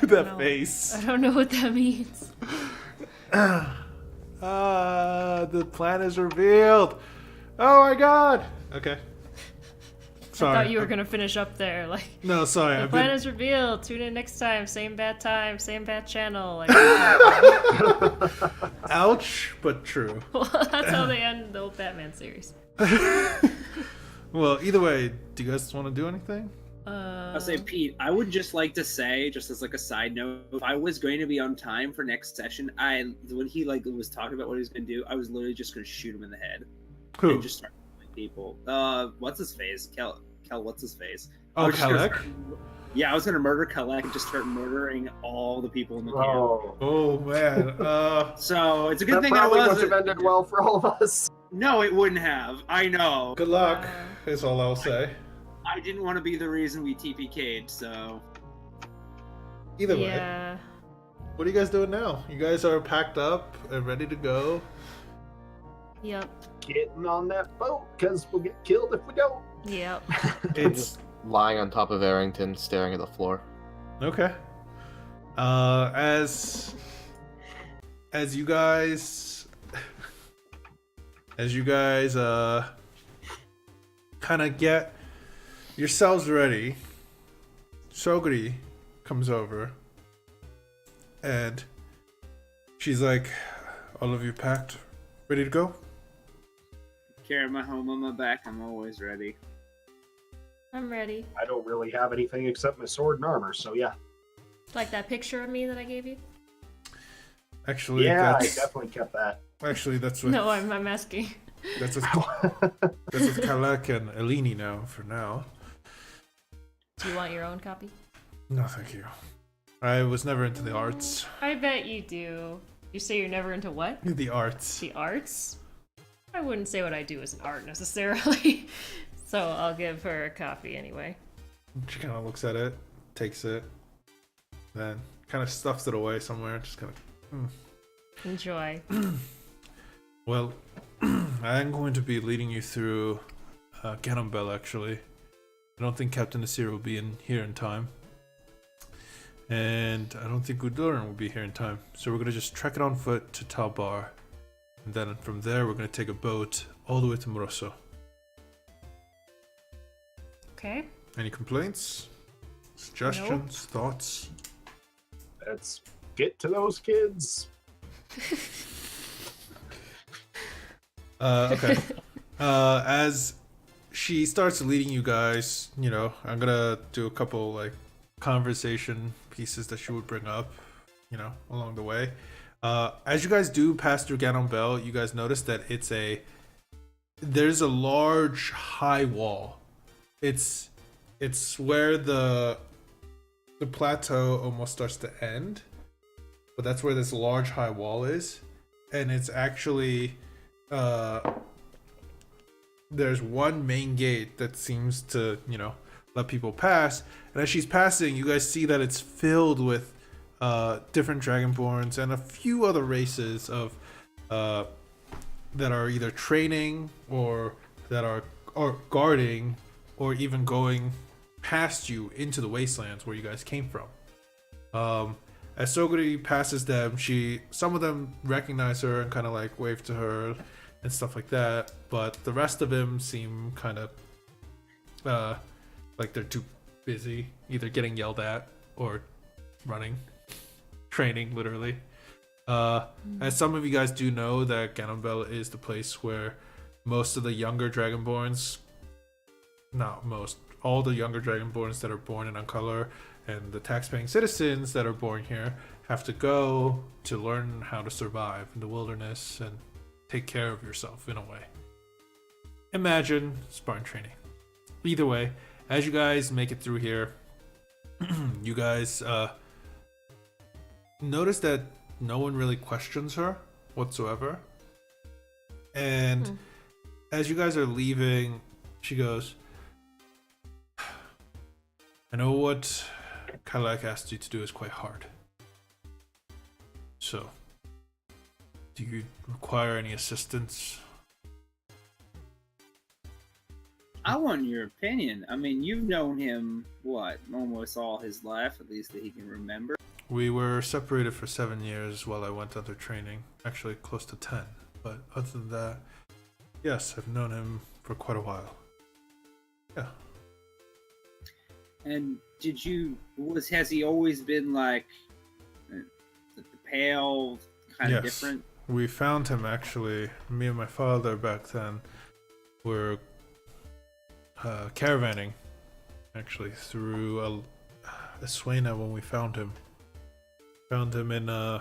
That know. face. I don't know what that means. The plan is revealed. Oh my god. Okay. Sorry. I thought you were gonna finish up there. Like, No, sorry. the I've plan been... is revealed. Tune in next time. Same bad time. Same bad channel. Like, Ouch, but true. well, that's how they end the old Batman series. Well, either way, do you guys want to do anything? I'll say, Pete, I would just like to say, just as like a side note, if I was going to be on time for next session, when he like was talking about what he was going to do, I was literally just going to shoot him in the head Who? and just start killing people. What's his face? Kel, what's his face? Oh, Kalek? Yeah, I was going to murder Kalek and just start murdering all the people in the camp. Oh, Oh man. So it's a good that thing I probably would wasn't. have ended well for all of us. No, it wouldn't have. I know. Good luck. Is all I'll say. I didn't want to be the reason we TPK'd, so. Either way, Yeah. what are you guys doing now? You guys are packed up and ready to go. Yep. Getting on that boat, because we'll get killed if we don't. Yep. It's Lying on top of Arrington, staring at the floor. okay. As you guys kind of get yourselves ready, Soguri comes over and she's like, all of you packed, ready to go? Carry my home on my back, I'm always ready. I'm ready. I don't really have anything except my sword and armor, so yeah. Like that picture of me that I gave you? Actually, Yeah, I that's definitely kept that. that's with No, I'm asking. that's with Kalek and Eleni now for now. Do you want your own copy? No, thank you. I was never into the arts. I bet you do. You say you're never into what? The arts. The arts? I wouldn't say what I do is an art necessarily. So I'll give her a copy anyway. She kind of looks at it, takes it, then kind of stuffs it away somewhere. Just kind of. Enjoy. Well, I'm going to be leading you through Ganon actually. I don't think Captain Nasir will be in here in time. And I don't think Udurin will be here in time. So we're going to just trek it on foot to Talbar. And then from there, we're going to take a boat all the way to Moroso. Okay. Any complaints? Suggestions? Thoughts? Let's get to those kids. Okay. As she starts leading you guys, you know, I'm gonna do a couple like conversation pieces that she would bring up, you know, along the way. As you guys do pass through Ganon, you guys notice that there's a large high wall. It's where the plateau almost starts to end, but that's where this large high wall is, and it's actually there's one main gate that seems to, you know, let people pass, and as she's passing, you guys see that it's filled with different dragonborns and a few other races of that are either training or that are guarding or even going past you into the wastelands where you guys came from. As Soguri passes them, some of them recognize her and kind of like wave to her and stuff like that, but the rest of them seem kind of like they're too busy either getting yelled at or running, training literally. As some of you guys do know, that Ganon is the place where most of the younger dragonborns, not most, all the younger dragonborns that are born in Uncolor and the tax-paying citizens that are born here have to go to learn how to survive in the wilderness and take care of yourself in a way. Imagine Spartan training. Either way, as you guys make it through here, you guys notice that no one really questions her whatsoever. And as you guys are leaving, she goes, I know what Kalak asked you to do is quite hard. So, do you require any assistance? I want your opinion. I mean, you've known him, what, almost all his life, at least that he can remember. We were separated for 7 years while I went under training. Actually, close to 10. But other than that, yes, I've known him for quite a while. Yeah. And has he always been like the pale, kind of different? We found him actually. Me and my father back then were caravanning actually through Eswena when we found him. Found him in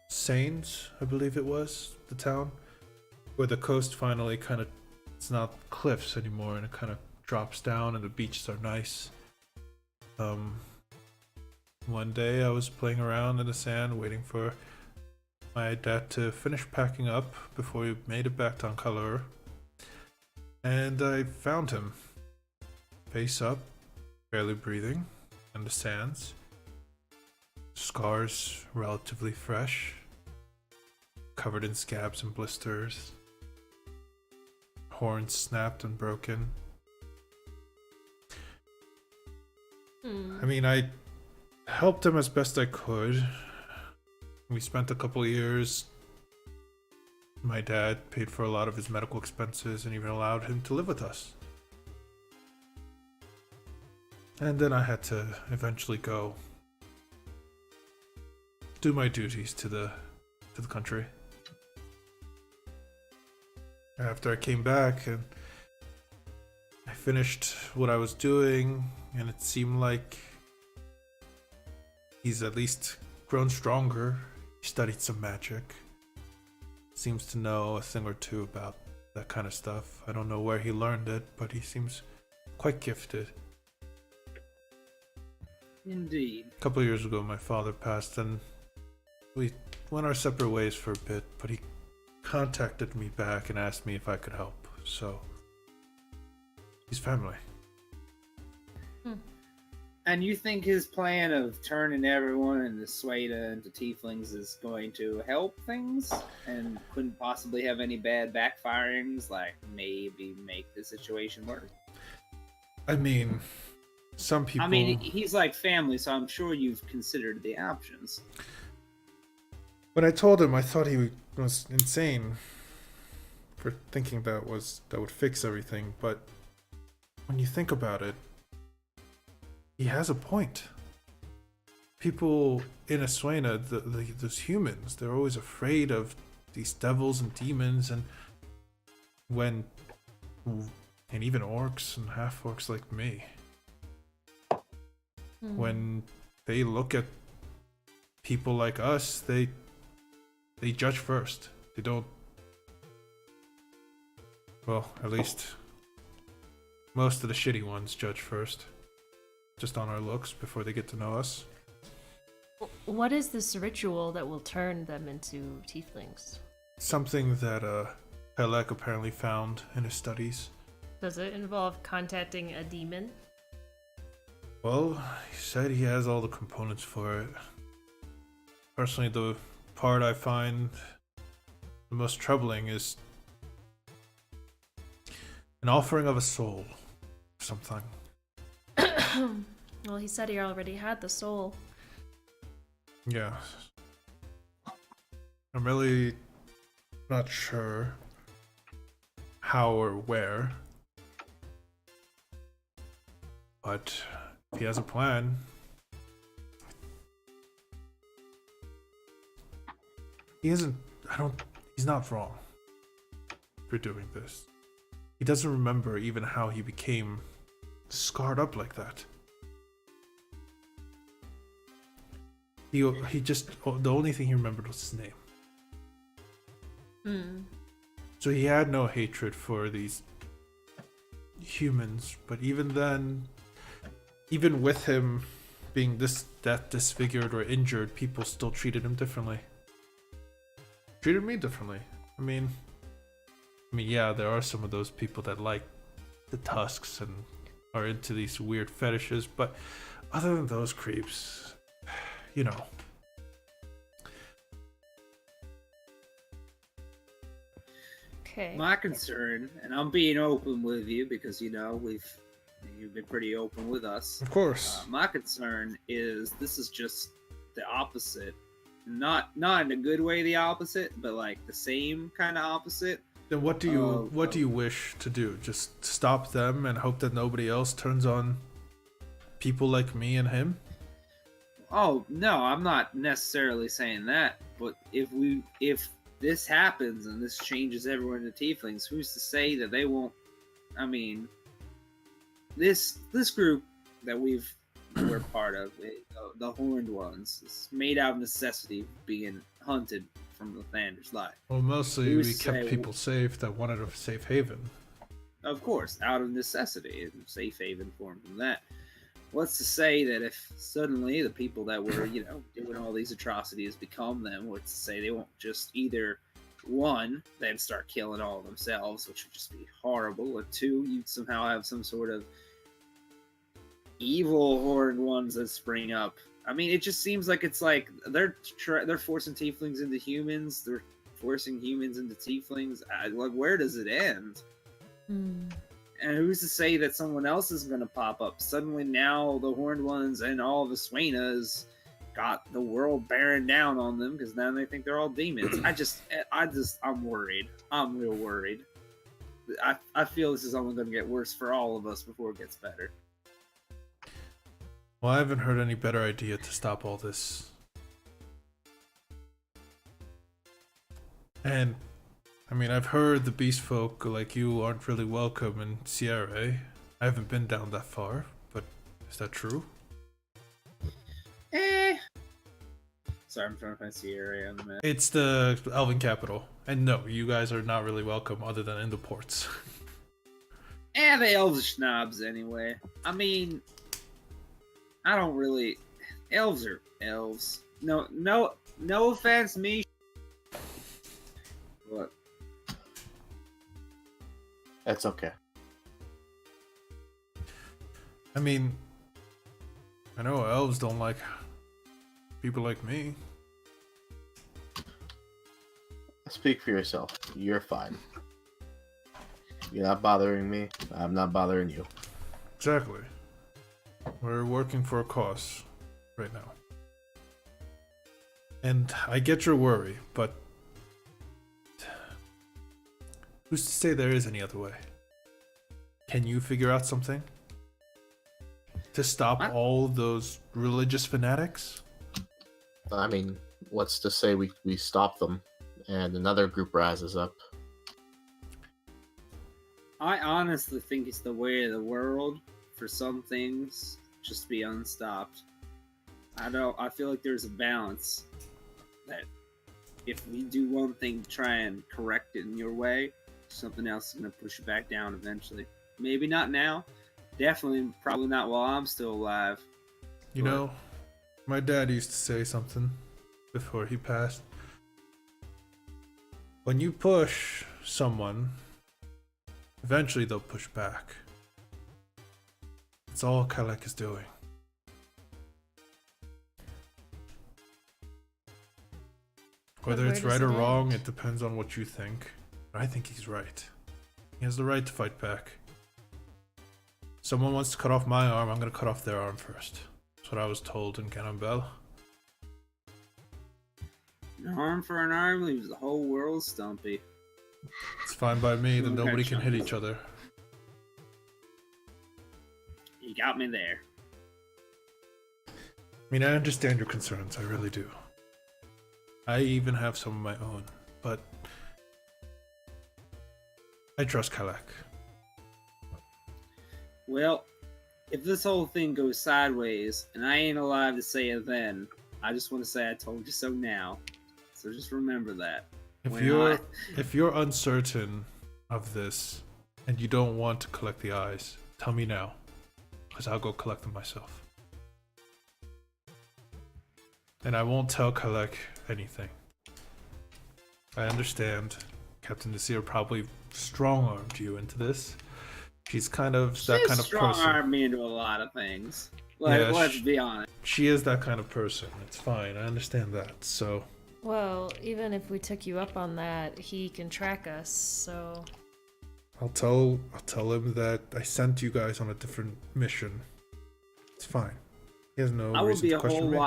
Sains, I believe it was, the town, where the coast finally kind of, it's not cliffs anymore and it kind of drops down and the beaches are nice. One day I was playing around in the sand waiting for my dad to finish packing up before we made it back to Uncolor, and I found him face up, barely breathing, in the sands, scars relatively fresh, covered in scabs and blisters, horns snapped and broken. I mean, I helped him as best I could. We spent a couple years. My dad paid for a lot of his medical expenses and even allowed him to live with us. And then I had to eventually go do my duties to the country. After I came back and I finished what I was doing, and it seemed like he's at least grown stronger. He studied some magic. Seems to know a thing or two about that kind of stuff. I don't know where he learned it, but he seems quite gifted. Indeed. A couple of years ago, my father passed, and we went our separate ways for a bit, but he contacted me back and asked me if I could help. So, he's family. And you think his plan of turning everyone into Sueda into tieflings is going to help things? And couldn't possibly have any bad backfirings, like maybe make the situation worse? I mean, some people... I mean, he's like family, so I'm sure you've considered the options. When I told him, I thought he was insane for thinking that would fix everything, but when you think about it, he has a point. People in Aswena, those humans, they're always afraid of these devils and demons, and even orcs and half-orcs like me. When they look at people like us, they judge first. They don't... Well, at least most of the shitty ones judge first. Just on our looks before they get to know us. What is this ritual that will turn them into tieflings? Something that Helek apparently found in his studies. Does it involve contacting a demon? Well, he said he has all the components for it. Personally, the part I find the most troubling is an offering of a soul. Something. Well, he said he already had the soul. Yeah. I'm really not sure how or where. But if he has a plan. He's not wrong for doing this. He doesn't remember even how he became scarred up like that. He just, the only thing he remembered was his name. So he had no hatred for these humans, but even then, even with him being that disfigured or injured, people still treated him differently. Treated me differently. I mean, yeah, there are some of those people that like the tusks and are into these weird fetishes, but other than those creeps, you know. Okay. My concern, and I'm being open with you because you've been pretty open with us. Of course. My concern is this is just the opposite, not in a good way, the opposite, but like the same kind of opposite. Then what do you wish to do? Just stop them and hope that nobody else turns on people like me and him? Oh no, I'm not necessarily saying that. But if this happens and this changes everyone into tieflings, who's to say that they won't? I mean, this group that we're part of, the Horned Ones, is made out of necessity, being hunted from Lathanders Light. Well, mostly we kept people safe that wanted a safe haven. Of course, out of necessity, and safe haven formed from that. What's to say that if suddenly the people that were, doing all these atrocities become them, what's to say they won't just either, one, then start killing all themselves, which would just be horrible, or two, you'd somehow have some sort of evil Horned Ones that spring up. I mean, it just seems like it's like they're forcing tieflings into humans. They're forcing humans into tieflings. Like, where does it end? And who's to say that someone else is going to pop up? Suddenly now the Horned Ones and all the Swaenas got the world bearing down on them because now they think they're all demons. I'm worried. I'm real worried. I feel this is only going to get worse for all of us before it gets better. Well, I haven't heard any better idea to stop all this. And, I mean, I've heard the beast folk like you aren't really welcome in Sierra. I haven't been down that far, but is that true? Sorry, I'm trying to find Sierra on the map. It's the Elven capital. And no, you guys are not really welcome other than in the ports. The elves are snobs anyway. I mean, I don't really... Elves are elves. No offense, me. What? That's okay. I mean, I know elves don't like people like me. Speak for yourself. You're fine. You're not bothering me. I'm not bothering you. Exactly. We're working for a cause right now. And I get your worry, but who's to say there is any other way? Can you figure out something to stop all those religious fanatics? I mean, what's to say we stop them and another group rises up? I honestly think it's the way of the world for some things just to be unstopped. I feel like there's a balance that if we do one thing to try and correct it in your way, something else is going to push you back down eventually. Maybe not now. Definitely, probably not while I'm still alive. You know, my dad used to say something before he passed. When you push someone, eventually they'll push back. That's all Kalek is doing. Whether it's right or wrong, it depends on what you think. But I think he's right. He has the right to fight back. Someone wants to cut off my arm, I'm gonna cut off their arm first. That's what I was told in Canonbel. An arm for an arm leaves the whole world stumpy. It's fine by me, then nobody can hit each other. You got me there. I mean, I understand your concerns, I really do. I even have some of my own, but I trust Kalek. Well, if this whole thing goes sideways, and I ain't alive to say it then, I just want to say I told you so now. So just remember that. If you're uncertain of this, and you don't want to collect the eyes, tell me now, because I'll go collect them myself. And I won't tell Kalek anything. I understand Captain Nasir probably strong-armed you into this. She's kind of that kind of person. Strong-armed me into a lot of things. Let's be honest. She is that kind of person. It's fine. I understand that. So. Well, even if we took you up on that, he can track us. So. I'll tell him that I sent you guys on a different mission. It's fine. He has no reason to question me.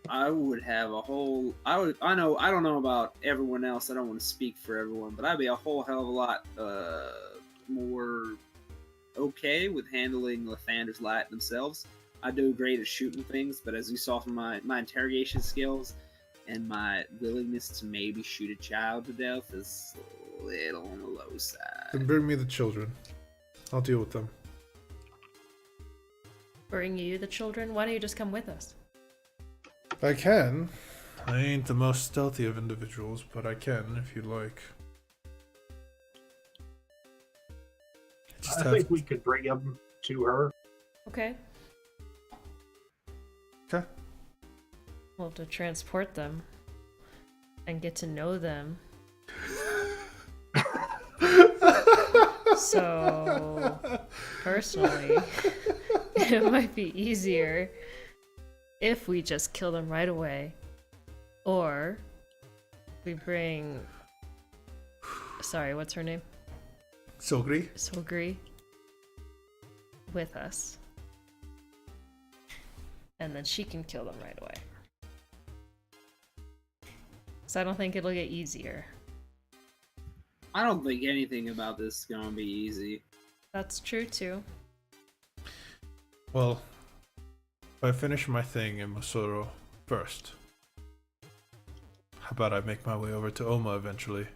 I would have a whole. I don't know about everyone else. I don't want to speak for everyone, but I'd be a whole hell of a lot more okay with handling Lathanders Light themselves. I do great at shooting things, but as you saw from my interrogation skills and my willingness to maybe shoot a child to death is a little on the low side. Then bring me the children. I'll deal with them. Bring you the children? Why don't you just come with us? I can. I ain't the most stealthy of individuals, but I can if you'd like. I think we could bring him to her. Okay. Okay. We'll have to transport them and get to know them. So, personally, it might be easier if we just kill them right away. Or we bring... Sorry, what's her name? Sogri with us. And then she can kill them right away. So I don't think it'll get easier. I don't think anything about this is gonna be easy. That's true too. Well, if I finish my thing in Masoro first, how about I make my way over to Oma eventually?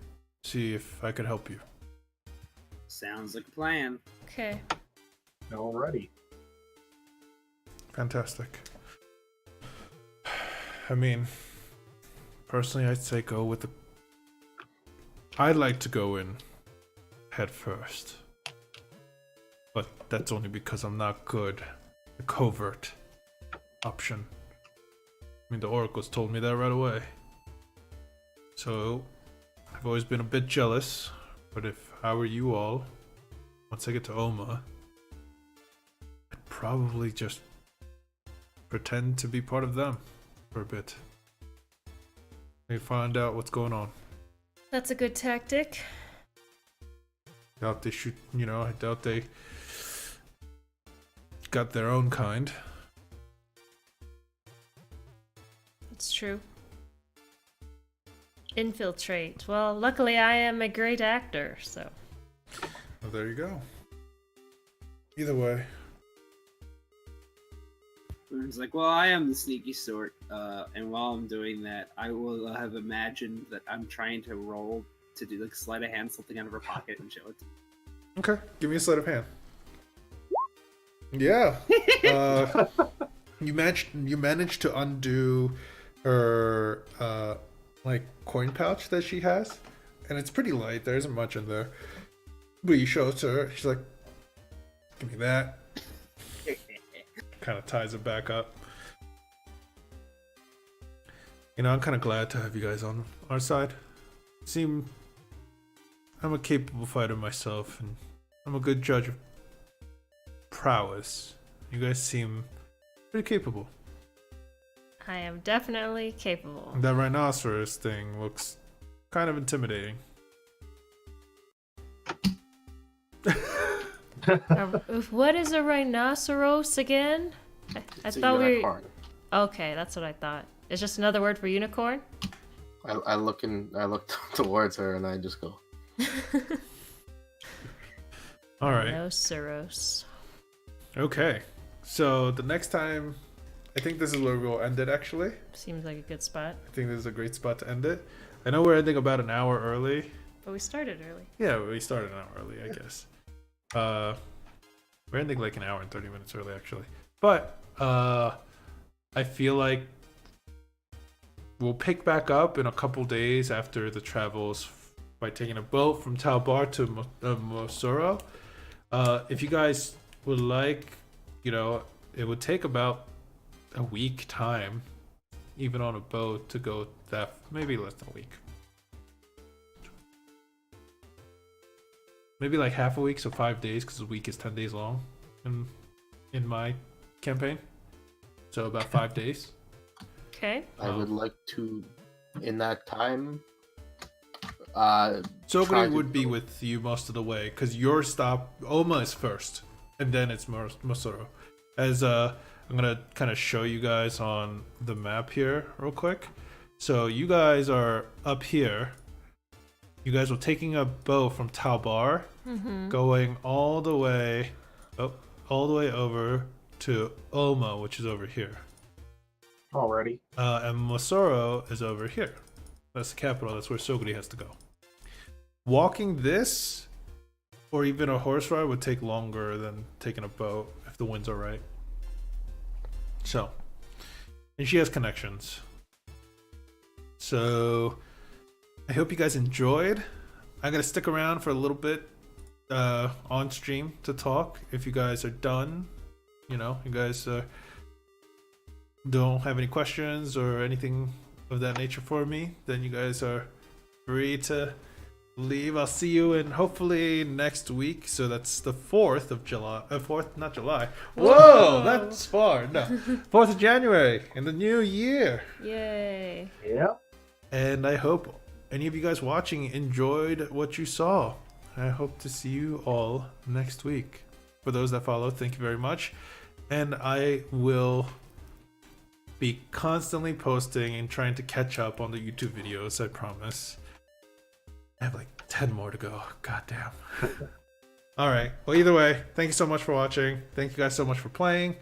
See if I could help you. Sounds like a plan. Okay. Alrighty. Fantastic. I mean, personally, I'd say go with the... I'd like to go in head first. But that's only because I'm not good. The covert option. I mean, the oracles told me that right away. So, I've always been a bit jealous. But if I were you all, once I get to Oma, I'd probably just pretend to be part of them for a bit. They find out what's going on. That's a good tactic. Doubt they shoot, I doubt they got their own kind. It's true. Infiltrate. Well, luckily I am a great actor, so. Well, there you go. Either way. It's like, well, I am the sneaky sort, and while I'm doing that, I will have imagined that I'm trying to roll to do like sleight of hand, something out of her pocket and show it. Okay, give me a sleight of hand. Yeah. You managed to undo her like coin pouch that she has, and it's pretty light. There isn't much in there. But you show it to her. She's like, "Give me that." Kind of ties it back up. I'm kind of glad to have you guys on our side. I'm a capable fighter myself, and I'm a good judge of prowess. You guys seem pretty capable. I am definitely capable. That rhinoceros thing looks kind of intimidating. What is a rhinoceros again? I thought we. Unicorn. Okay, that's what I thought. It's just another word for unicorn. I look towards her and I just go. All right. Rhinoceros. Okay. So the next time, I think this is where we'll end it. Actually, Seems like a good spot. I think this is a great spot to end it. I know we're ending about an hour early. But we started early. Yeah, we started an hour early, I guess. We're ending like an hour and 30 minutes early, actually. But I feel like we'll pick back up in a couple days after the travels by taking a boat from Talbar to Mosoro. If you guys would like, it would take about a week time, even on a boat, to go that, maybe less than a week. Maybe like half a week, so 5 days, because a week is 10 days long in my campaign. So about 5 days. Okay. I would like to, in that time, Soguri would be with you most of the way, because your stop, Oma is first, and then it's Mosoro. As I'm gonna kind of show you guys on the map here real quick. So you guys are up here. You guys were taking a boat from Talbar, going all the way over to Oma, which is over here. Already. And Mosoro is over here. That's the capital. That's where Soguri has to go. Walking this, or even a horse ride, would take longer than taking a boat if the winds are right. So, and she has connections. So, I hope you guys enjoyed. I'm gonna stick around for a little bit on stream to talk. If you guys are done, you guys don't have any questions or anything of that nature for me, then you guys are free to leave. I'll see you in hopefully next week. So that's the 4th of July. 4th, not July. Whoa, that's far. No, 4th of January in the new year. Yay. Yep. And I hope any of you guys watching enjoyed what you saw. I hope to see you all next week. For those that follow, thank you very much. And I will be constantly posting and trying to catch up on the YouTube videos, I promise. I have like 10 more to go. God damn. All right. Well, either way, thank you so much for watching. Thank you guys so much for playing.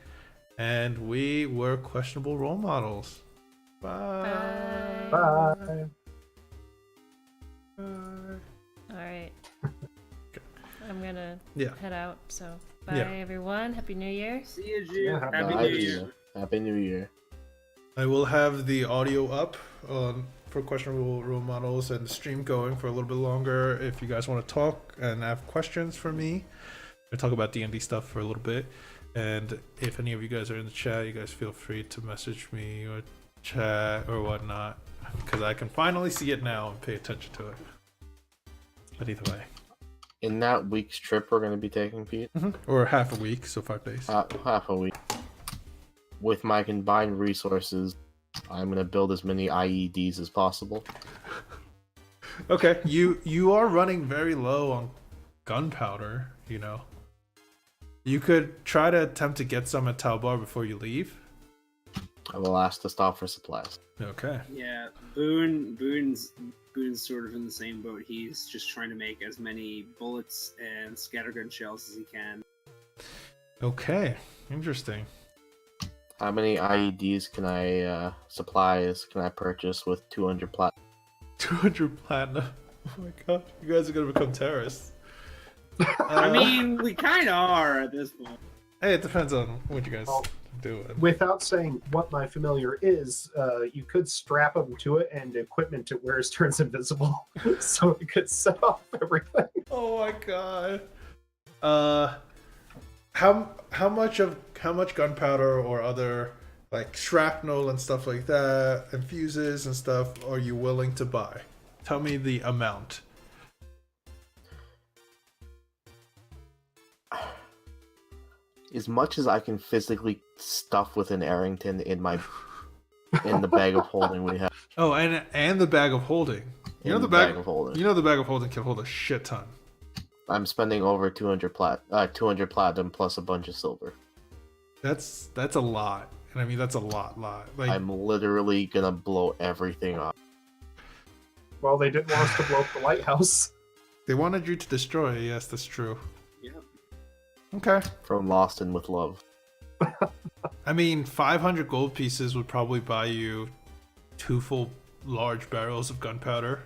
And we were Questionable Role Models. Bye. Bye. Bye. Bye. All right. Okay. I'm gonna Yeah. head out. So bye, Yeah. everyone. Happy New Year. See you, Jim. Yeah, Happy Bye, New Year. Gina. Happy New Year. I will have the audio up for Questionable Role Models and the stream going for a little bit longer if you guys want to talk and have questions for me. I talk about D&D stuff for a little bit. And if any of you guys are in the chat, you guys feel free to message me or chat or whatnot, because I can finally see it now and pay attention to it. But either way. In that week's trip we're going to be taking, Pete, Or half a week, so 5 days. half a week, with my combined resources, I'm gonna build as many IEDs as possible. Okay, you are running very low on gunpowder, you know. You could try to attempt to get some at Talbar before you leave. I will ask to stop for supplies. Okay. Yeah, Boone's sort of in the same boat. He's just trying to make as many bullets and scattergun shells as he can. Okay, interesting. How many IEDs can I supplies can I purchase with 200 plat? 200 platinum. Oh my god, you guys are gonna become terrorists. I mean, we kind of are at this point. Hey, it depends on what you guys do. Without saying what my familiar is, you could strap him to it, and equipment it wears turns invisible, so it could set off everything. Oh my god. How much gunpowder or other like shrapnel and stuff like that and fuses and stuff are you willing to buy? Tell me the amount. As much as I can physically stuff within Arrington in the bag of holding we have. Oh, and the bag of holding. You know the bag of holding. You know the bag of holding can hold a shit ton. I'm spending over 200 platinum plus a bunch of silver. That's a lot. And I mean that's a lot. Like I'm literally gonna blow everything up. Well, they didn't want us to blow up the lighthouse. They wanted you to destroy it. Yes, that's true. Yeah. Okay. From Lost in with Love. I mean, 500 gold pieces would probably buy you 2 full large barrels of gunpowder.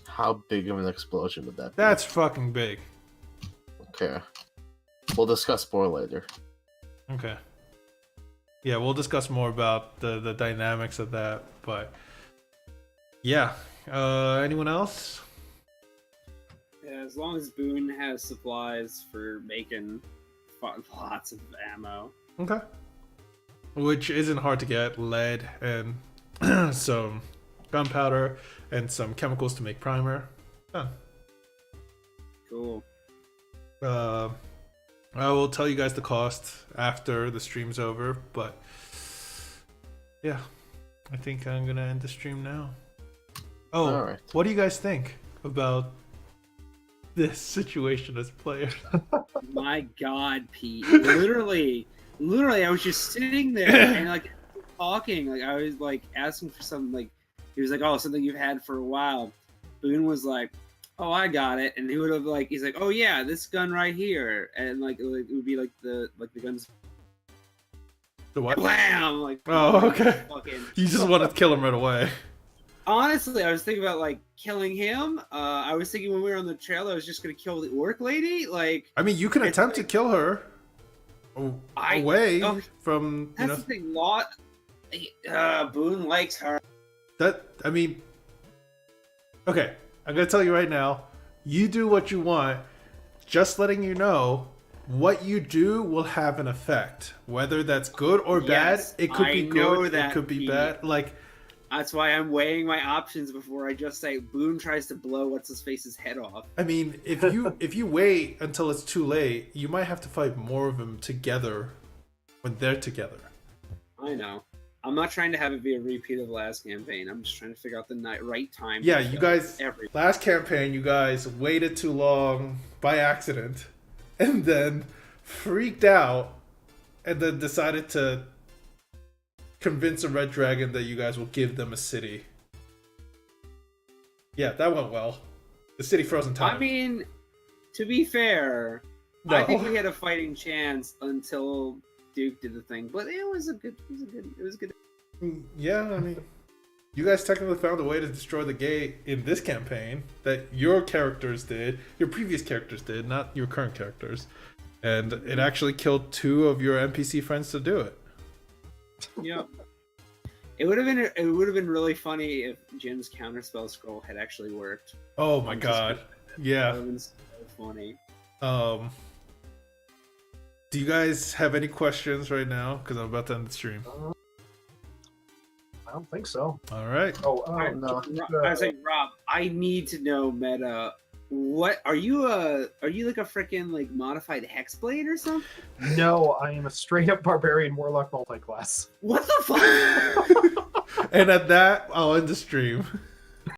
How big of an explosion would that be? That's fucking big. Okay. We'll discuss more later. Okay. Yeah, we'll discuss more about the dynamics of that, but yeah. Anyone else? Yeah, as long as Boone has supplies for making lots of ammo. Okay. Which isn't hard to get. Lead and some gunpowder and some chemicals to make primer. Done. Cool. I will tell you guys the cost after the stream's over, but yeah, I think I'm gonna end the stream now. Oh, all right. What do you guys think about this situation as players? My God, Pete! Literally, I was just sitting there and like talking. Like I was like asking for something. Like he was like, "Oh, something you've had for a while." Boone was like, "Oh, I got it," and he would have like, he's like, "Oh yeah, this gun right here," and like it would be like the guns. The what? Blam! Like, oh, okay. Fucking... You just want to kill him right away. Honestly, I was thinking about like killing him. I was thinking when we were on the trail, I was just gonna kill the orc lady. Like, I mean, you can attempt to kill her away from. That's the thing. Boone likes her. I mean, okay. I'm gonna tell you right now. You do what you want. Just letting you know, what you do will have an effect. Whether that's good or bad, it could be good. It could be bad. Like. That's why I'm weighing my options before I just say Boone tries to blow what's-his-face's head off. I mean, if you wait until it's too late, you might have to fight more of them together when they're together. I know. I'm not trying to have it be a repeat of the last campaign. I'm just trying to figure out the right time. Yeah, you guys, last campaign, you guys waited too long by accident and then freaked out and then decided to convince a red dragon that you guys will give them a city. Yeah, that went well. The city frozen time. I mean, to be fair, no. I think we had a fighting chance until Duke did the thing, but it was good. Yeah, I mean, you guys technically found a way to destroy the gate in this campaign that your characters did, your previous characters did, not your current characters, and it actually killed 2 of your NPC friends to do it. Yep. It would have been really funny if Jim's counterspell scroll had actually worked. Oh my god. Yeah. That would have been so funny. Do you guys have any questions right now? Because I'm about to end the stream. I don't think so. All right. Oh, no. I was like, Rob, I need to know meta What are you? Are you like a freaking like modified hexblade or something? No, I am a straight up barbarian warlock multi-class. What the fuck? And at that, I'll end the stream.